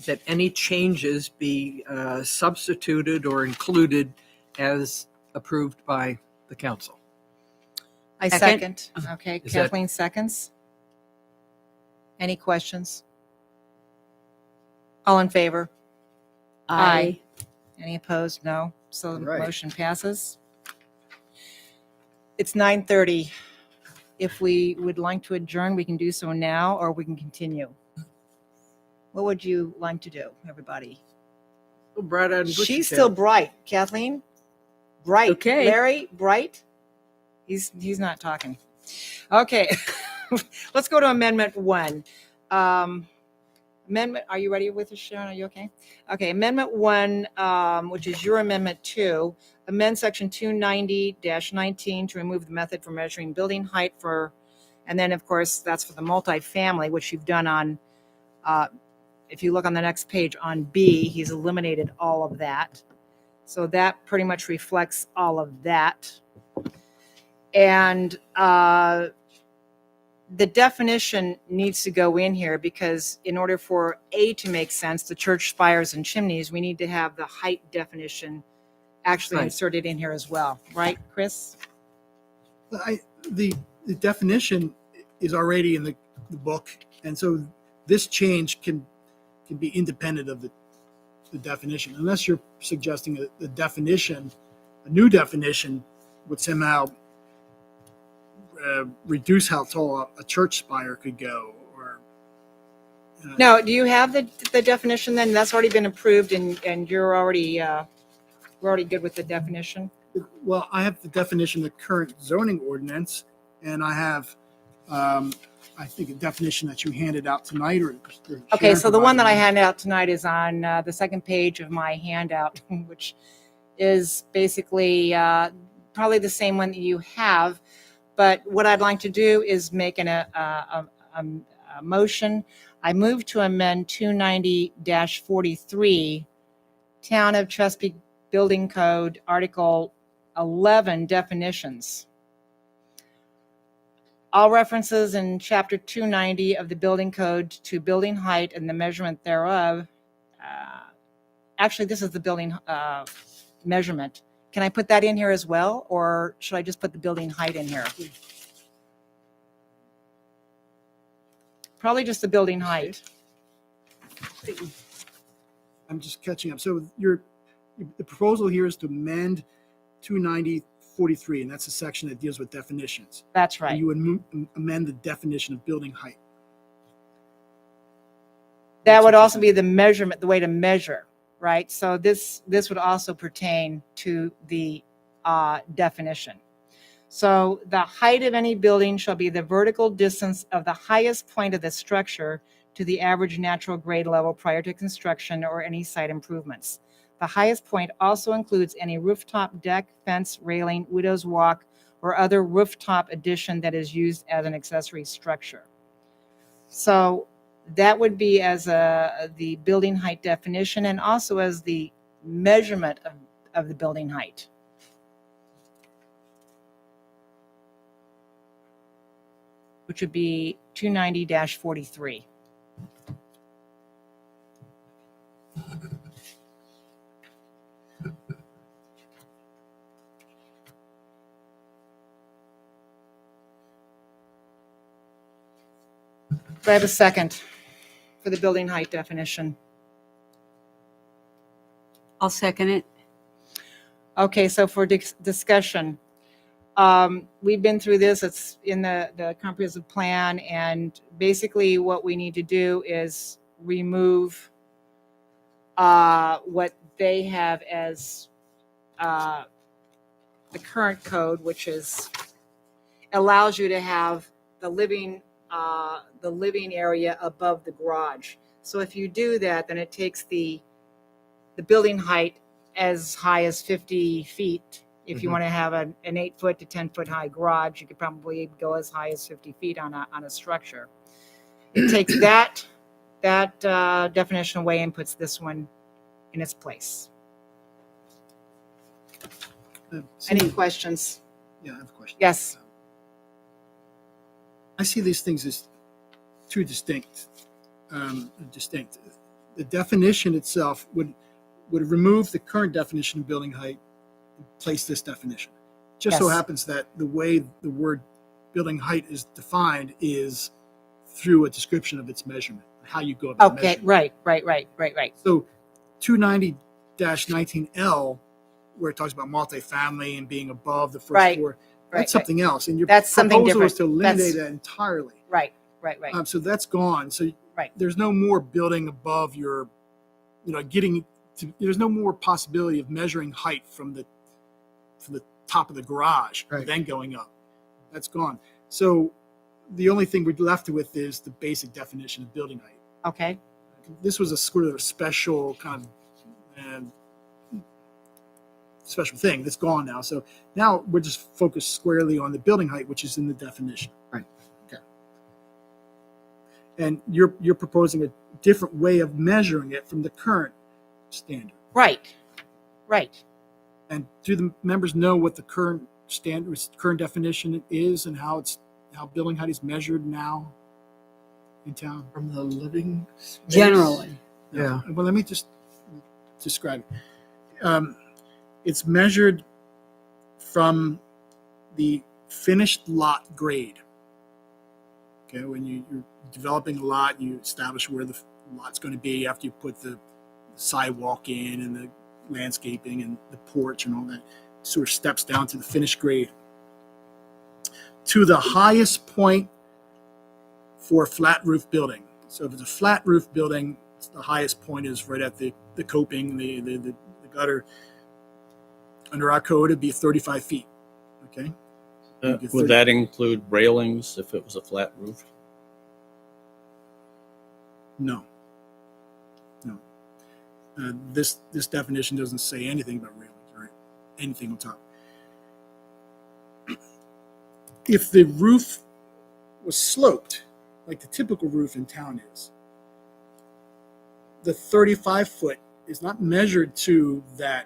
that any changes be substituted or included as approved by the council. I Second. second, okay, Is that- Kathleen seconds. Any questions? All in favor? Aye. Any opposed? No. So the Right. motion passes. It's 9:30. If we would like to adjourn, we can do so now, or we can continue. What would you like to do, everybody? Oh, bright eyed and bushy She's tailed. still bright. Kathleen? Bright. Okay. Larry? Bright? He's not talking. Okay. Let's go to Amendment 1. Amendment, are you ready with this, Sharon? Are you okay? Okay, Amendment 1, which is your Amendment 2, amend Section 290-19 to remove the method for measuring building height for, and then, of course, that's for the multifamily, which you've done on, if you look on the next page on B, he's eliminated all of that. So that pretty much reflects all of that. And the definition needs to go in here because in order for A to make sense, the church spires and chimneys, we need to have the height definition actually Right. inserted in here as well. Right, Chris? The definition is already in the book, and so this change can be independent of the definition, unless you're suggesting a definition, a new definition would somehow reduce how tall a church spire could go, or No, do you have the definition then? That's already been approved and you're already, we're already good with the definition? Well, I have the definition of the current zoning ordinance, and I have, I think, a definition that you handed out tonight, or Okay, Sharon so the one that I provided. handed out tonight is on the second page of my handout, which is basically probably the same one that you have. But what I'd like to do is make a motion. I move to amend 290-43, Town of Chesapeake Building Code, Article 11, definitions. All references in Chapter 290 of the Building Code to building height and the measurement thereof. Actually, this is the building measurement. Can I put that in here as well, or should I just put the building height in here? Probably just the building height. I'm just catching up. So the proposal here is to amend 290-43, and that's a section that deals with definitions. That's And right. you would amend the definition of building height. That would also be the measurement, the way to measure, right? So this would also pertain to the definition. So the height of any building shall be the vertical distance of the highest point of the structure to the average natural grade level prior to construction or any site improvements. The highest point also includes any rooftop deck, fence, railing, widow's walk, or other rooftop addition that is used as an accessory structure. So that would be as the building height definition and also as the measurement of the building height. Which would be 290-43. Do I have a second for the building height definition? I'll second it. Okay, so for discussion, we've been through this, it's in the comprehensive plan, and basically what we need to do is remove what they have as the current code, which is allows you to have the living area above the garage. So if you do that, then it takes the building height as high as 50 feet. If you want to have an 8-foot to 10-foot high garage, you could probably go as high as 50 feet on a structure. It takes that definition away and puts this one in its place. Any Cindy, questions? yeah, I have a question. Yes. I see these things as two distinct. The definition itself would remove the current definition of building height and place this definition. Just so Yes. happens that the way the word building height is defined is through a description of its measurement, the how you go about Okay, measuring. right. So 290-19L, where it talks about multifamily and being above the first Right, floor, right. that's something else. And your That's something proposal is to different. eliminate That's- that entirely. Right. So that's gone. So Right. there's no more building above your, getting to, there's no more possibility of measuring height from the top of the garage, Right. then going up. That's gone. So the only thing we're left with is the basic definition of building height. Okay, This was a sort of a special kind of special thing that's gone now. So now we're just focused squarely on the building height, which is in the definition. Right. Okay. And you're proposing a different way of measuring it from the current standard. right. And do the members know what the current standard, current definition is, and how building height is measured now in town? From the living space? Generally. Yeah. Well, let me just describe it. It's measured from the finished lot grade. Okay, when you're developing a lot, you establish where the lot's going to be after you put the sidewalk in and the landscaping and the porch and all that. Sort of steps down to the finished grade. To the highest point for a flat roof building. So if it's a flat roof building, the highest point is right at the coping, the gutter. Under our code, it'd be 35 feet. Okay. Would that include railings if it was a flat roof? No. This definition doesn't say anything about railings or anything on top. If the roof was sloped, like the typical roof in town is, the 35-foot is not measured to the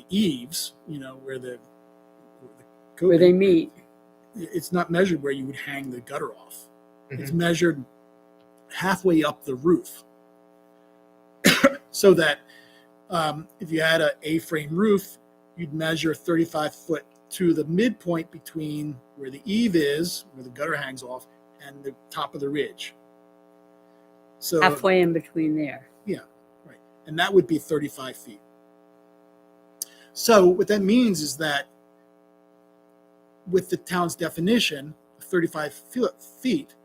eaves, where the Where they meet. it's not measured where you would hang the gutter off. It's Mhm. measured halfway up the roof. So that if you had an A-frame roof, you'd measure 35 foot to the midpoint between where the eave is, where the gutter hangs off, and the top of the ridge. So Halfway in between there. and that would be 35 feet. So what that means is that with the town's definition of 35 feet,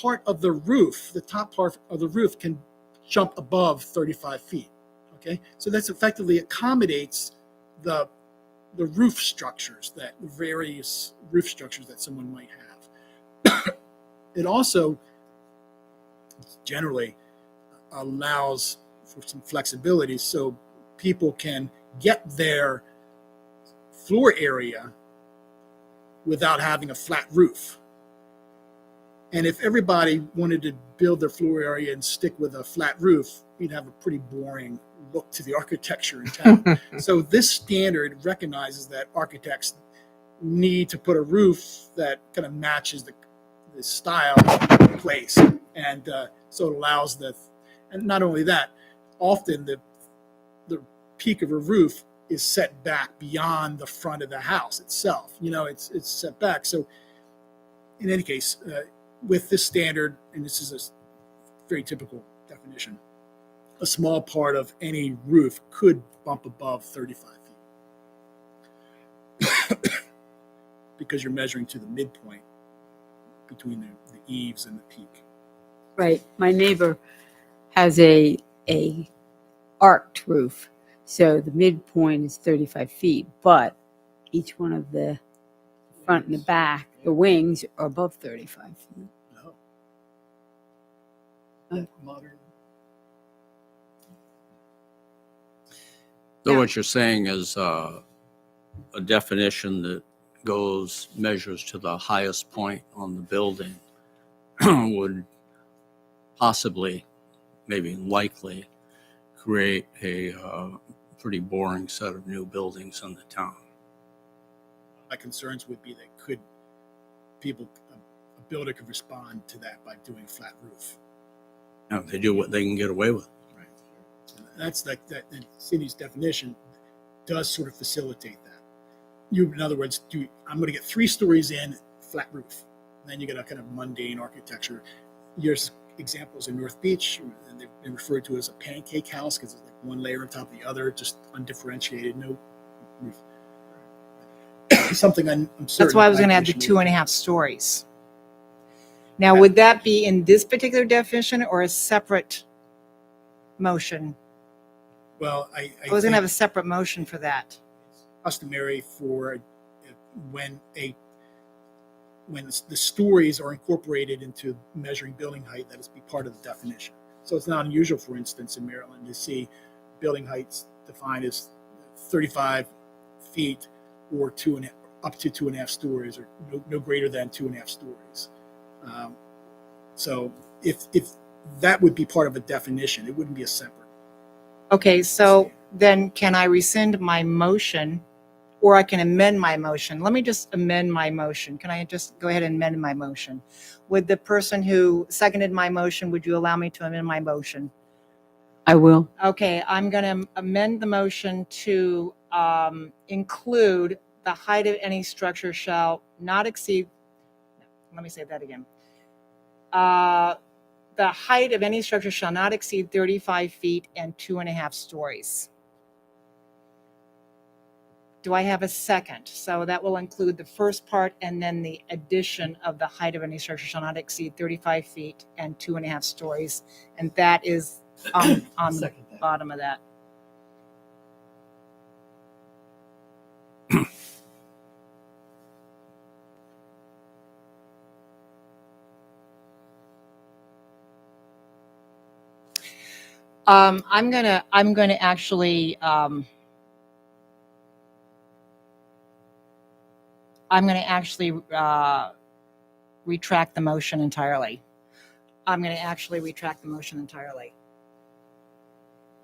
part of the roof, the top part of the roof can jump above 35 feet. Okay, so that's effectively accommodates the roof structures, that the various roof structures that someone might have. It also generally allows for some flexibility so people can get their floor area without having a flat roof. And if everybody wanted to build their floor area and stick with a flat roof, you'd have a pretty boring look to the architecture in town. So this standard recognizes that architects need to put a roof that kind of matches the style of the place. And so it allows and not only that, often the peak of a roof is set back beyond the front of the house itself. It's set back. So in any case, with this standard, and this is a very typical definition, a small part of any roof could bump above 35 feet because you're measuring to the midpoint between the eaves and the peak. Right. My neighbor has a arched roof. So the midpoint is 35 feet, but each one of the front and the back, the wings are above 35 feet. No. Modern. So what you're saying is a definition that measures to the highest point on the building would possibly, maybe likely, create a pretty boring set of new buildings in the town. My concerns would be that a builder could respond to that by doing a flat roof. Now, they do what they can get away with. Right. That's like that. The city's definition does sort of facilitate that. In other words, I'm going to get 3 stories in, flat roof. And then you get a kind of mundane architecture. examples in North Beach, and they've been referred to as a pancake house because it's like one layer on top of the other, just undifferentiated, no roof. Something I'm certain. That's why I was going to add the Commission will- 2.5 stories. Now, would that be in this particular definition or a separate motion? Well, I I was going think to have a separate motion for that. it's customary for when the stories are incorporated into measuring building height, that is be part of the definition. So it's not unusual, for instance, in Maryland to see building heights defined as 35 feet or up to 2.5 stories, or no greater than 2.5 stories. So if that would be part of a definition, it wouldn't be a separate. Okay, so then can I rescind my motion or I can amend my motion? Let me just amend my motion. Can I just go ahead and amend my motion? Would the person who seconded my motion, would you allow me to amend my motion? I will. Okay, I'm going to amend the motion to include the height of any structure shall not exceed, let me say that again. The height of any structure shall not exceed 35 feet and 2.5 stories. Do I have a second? So that will include the first part and then the addition of the height of any structure shall not exceed 35 feet and 2.5 stories. And that is on the Second that. bottom of that. I'm gonna actually retract the motion entirely.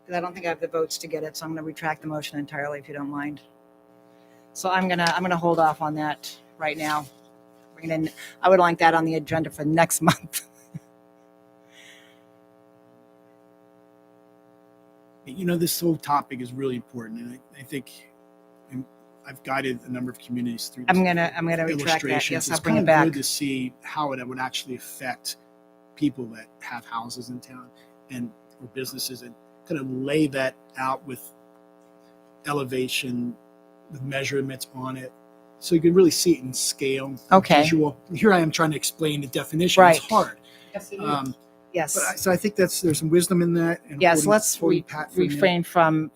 Because I don't think I have the votes to get it, so I'm gonna retract the motion entirely if you don't mind. So I'm gonna hold off on that right now. I would like that on the agenda for next month. You know, this whole topic is really important, and I think I've guided a number of communities through this. I'm gonna retract that. illustrations. Yes, I'll It's bring kind it of back. good to see how it would actually affect people that have houses in town and or businesses, and kind of lay that out with elevation, with measurements on it, so you can really see it in scale. Okay. Visual. Here I am trying to explain the definition. Right. It's hard. Yes, Yes. So I think there's some wisdom in that. And Yes, holding- let's holding Pat for a minute. refrain from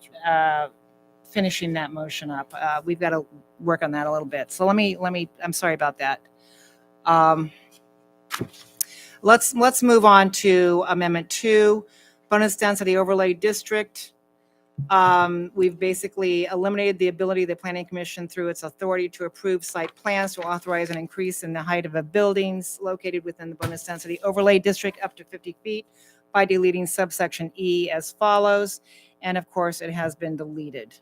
finishing that motion up. We've got to work on that a little bit. So let me, I'm sorry about that. Let's move on to Amendment 2, bonus density overlay district. We've basically eliminated the ability of the Planning Commission through its authority to approve site plans to authorize an increase in the height of buildings located within the bonus density overlay district up to 50 feet by deleting subsection E as follows. And of course, it has been deleted.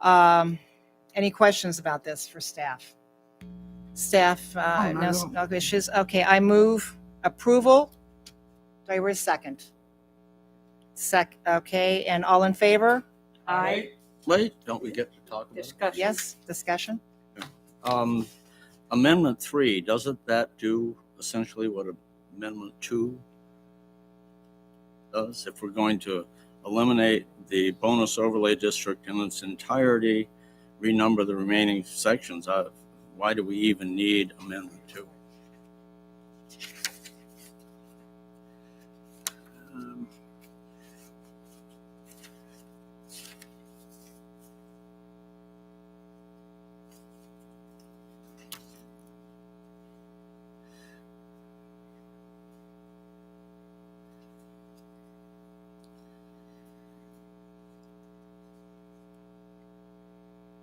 Any questions about this for staff? Staff, not no, at all. no issues. Okay, I move approval. Do I hear a second? Okay, and all in favor? Aye. Wait, don't we get to talk about it? Discussion. Yes, discussion? Amendment 3, doesn't that do essentially what Amendment 2 does? If we're going to eliminate the bonus overlay district in its entirety, renumber the remaining sections, why do we even need Amendment 2?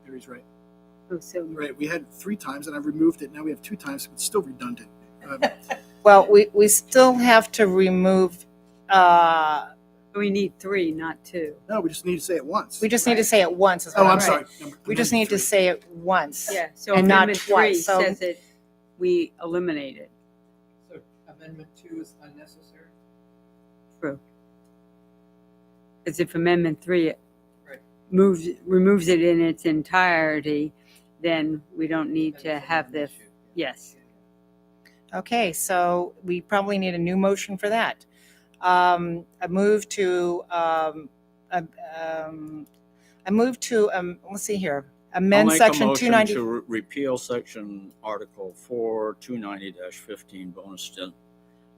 Gary's right. Oh, so Right. We had 3 times, and I've removed it. Now we have 2 times. It's still redundant. Well, we still have to remove, we need 3, not 2. No, we just need to say it once. we just need to say it once. is Oh, what I'm right. sorry. We just need to say it once. Yeah, so And not Amendment 3 twice, so- says that we eliminate it. So Amendment 2 is unnecessary? True. Because if Amendment 3 Right. removes it in its entirety, then we don't need to have this. Yes. Okay, so we probably need a new motion for that. I move to, let's see here, I'll amend make a section motion 290. to repeal section Article 4, 290-15 bonus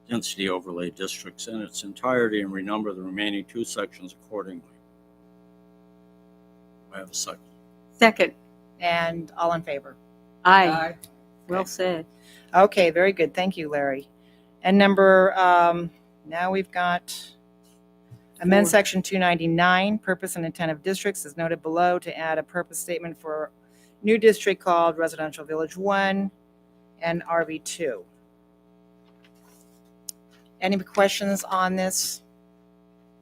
density overlay districts in its entirety and renumber the remaining two sections accordingly. I have a second. Second. And all in favor? Aye. Well said. Okay, very good. Thank you, Larry. And number, now we've got amend Four. section 299, purpose and intent of districts is noted below to add a purpose statement for new district called Residential Village 1 and RV2. Any questions on this?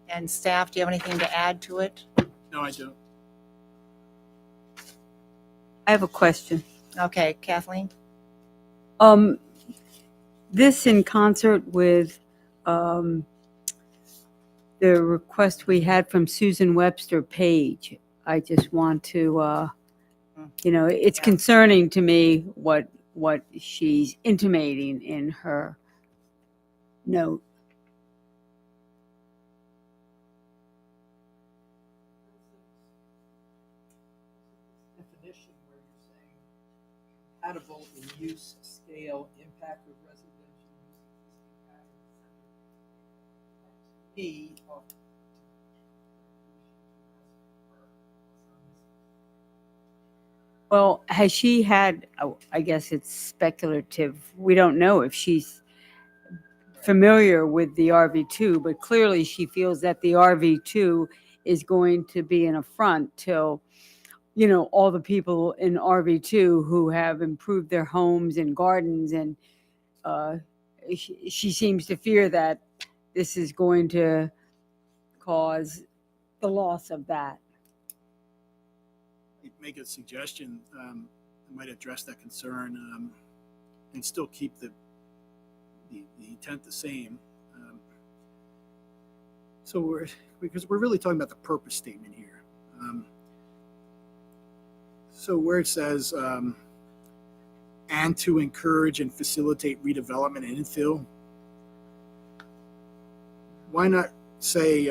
And staff, do you have anything to add to it? No, I don't. I have a question. Okay, Kathleen? This in concert with the request we had from Susan Webster Page. I just want to, it's Yeah. concerning to me what she's intimating in her note. Definition where you're saying compatible in use, scale, impact of residential use. Well, has she had, I guess it's speculative. We don't know if she's familiar with the RV2, but clearly she feels that the RV2 is going to be an affront till, all the people in RV2 who have improved their homes and gardens. And she seems to fear that this is going to cause the loss of that. Make a suggestion that might address that concern and still keep the intent the same. Because we're really talking about the purpose statement here. So where it says, and to encourage and facilitate redevelopment and infill, why not say,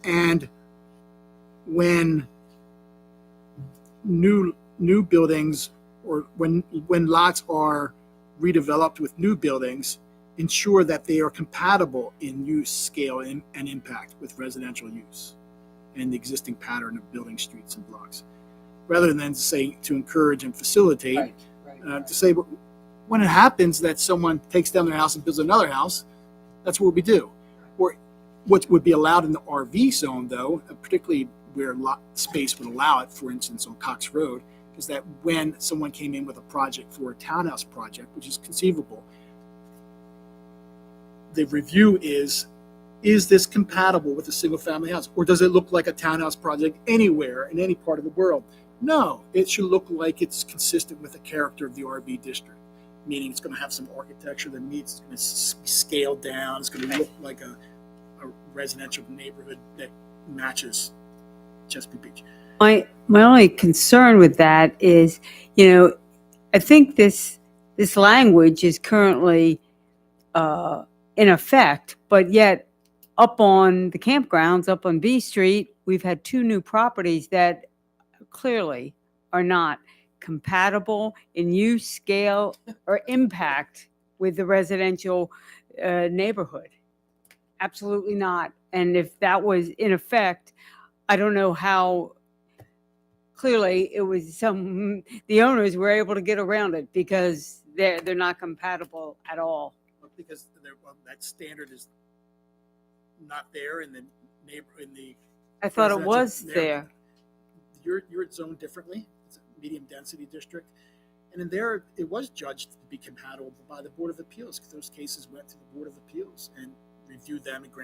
and when new buildings or when lots are redeveloped with new buildings, ensure that they are compatible in use, scale, and impact with residential use and the existing pattern of building streets and blocks, rather than say to encourage and facilitate. To say when it happens that someone takes down their house and builds another house, that's what we do. Or what would be allowed in the RV zone, though, particularly where lot space would allow it, for instance, on Cox Road, is that when someone came in with a project for a townhouse project, which is conceivable, the review is this compatible with a single-family house? Or does it look like a townhouse project anywhere in any part of the world? No, it should look like it's consistent with the character of the RV district, meaning it's going to have some architecture that meets, it's going to be scaled down, it's going to look like a residential neighborhood that matches Chesapeake Beach. My only concern with that is, I think this language is currently in effect, but yet up on the campgrounds, up on B Street, we've had two new properties that clearly are not compatible in use, scale, or impact with the residential neighborhood. Absolutely not. And if that was in effect, I don't know how clearly it was the owners were able to get around it because they're not compatible at all. Because that standard is not there in the I thought it residential was neighborhood. there. You're zoned differently. It's a medium density district. And in there, it was judged to be compatible by the Board of Appeals. Those cases went to the Board of Appeals and reviewed them and granted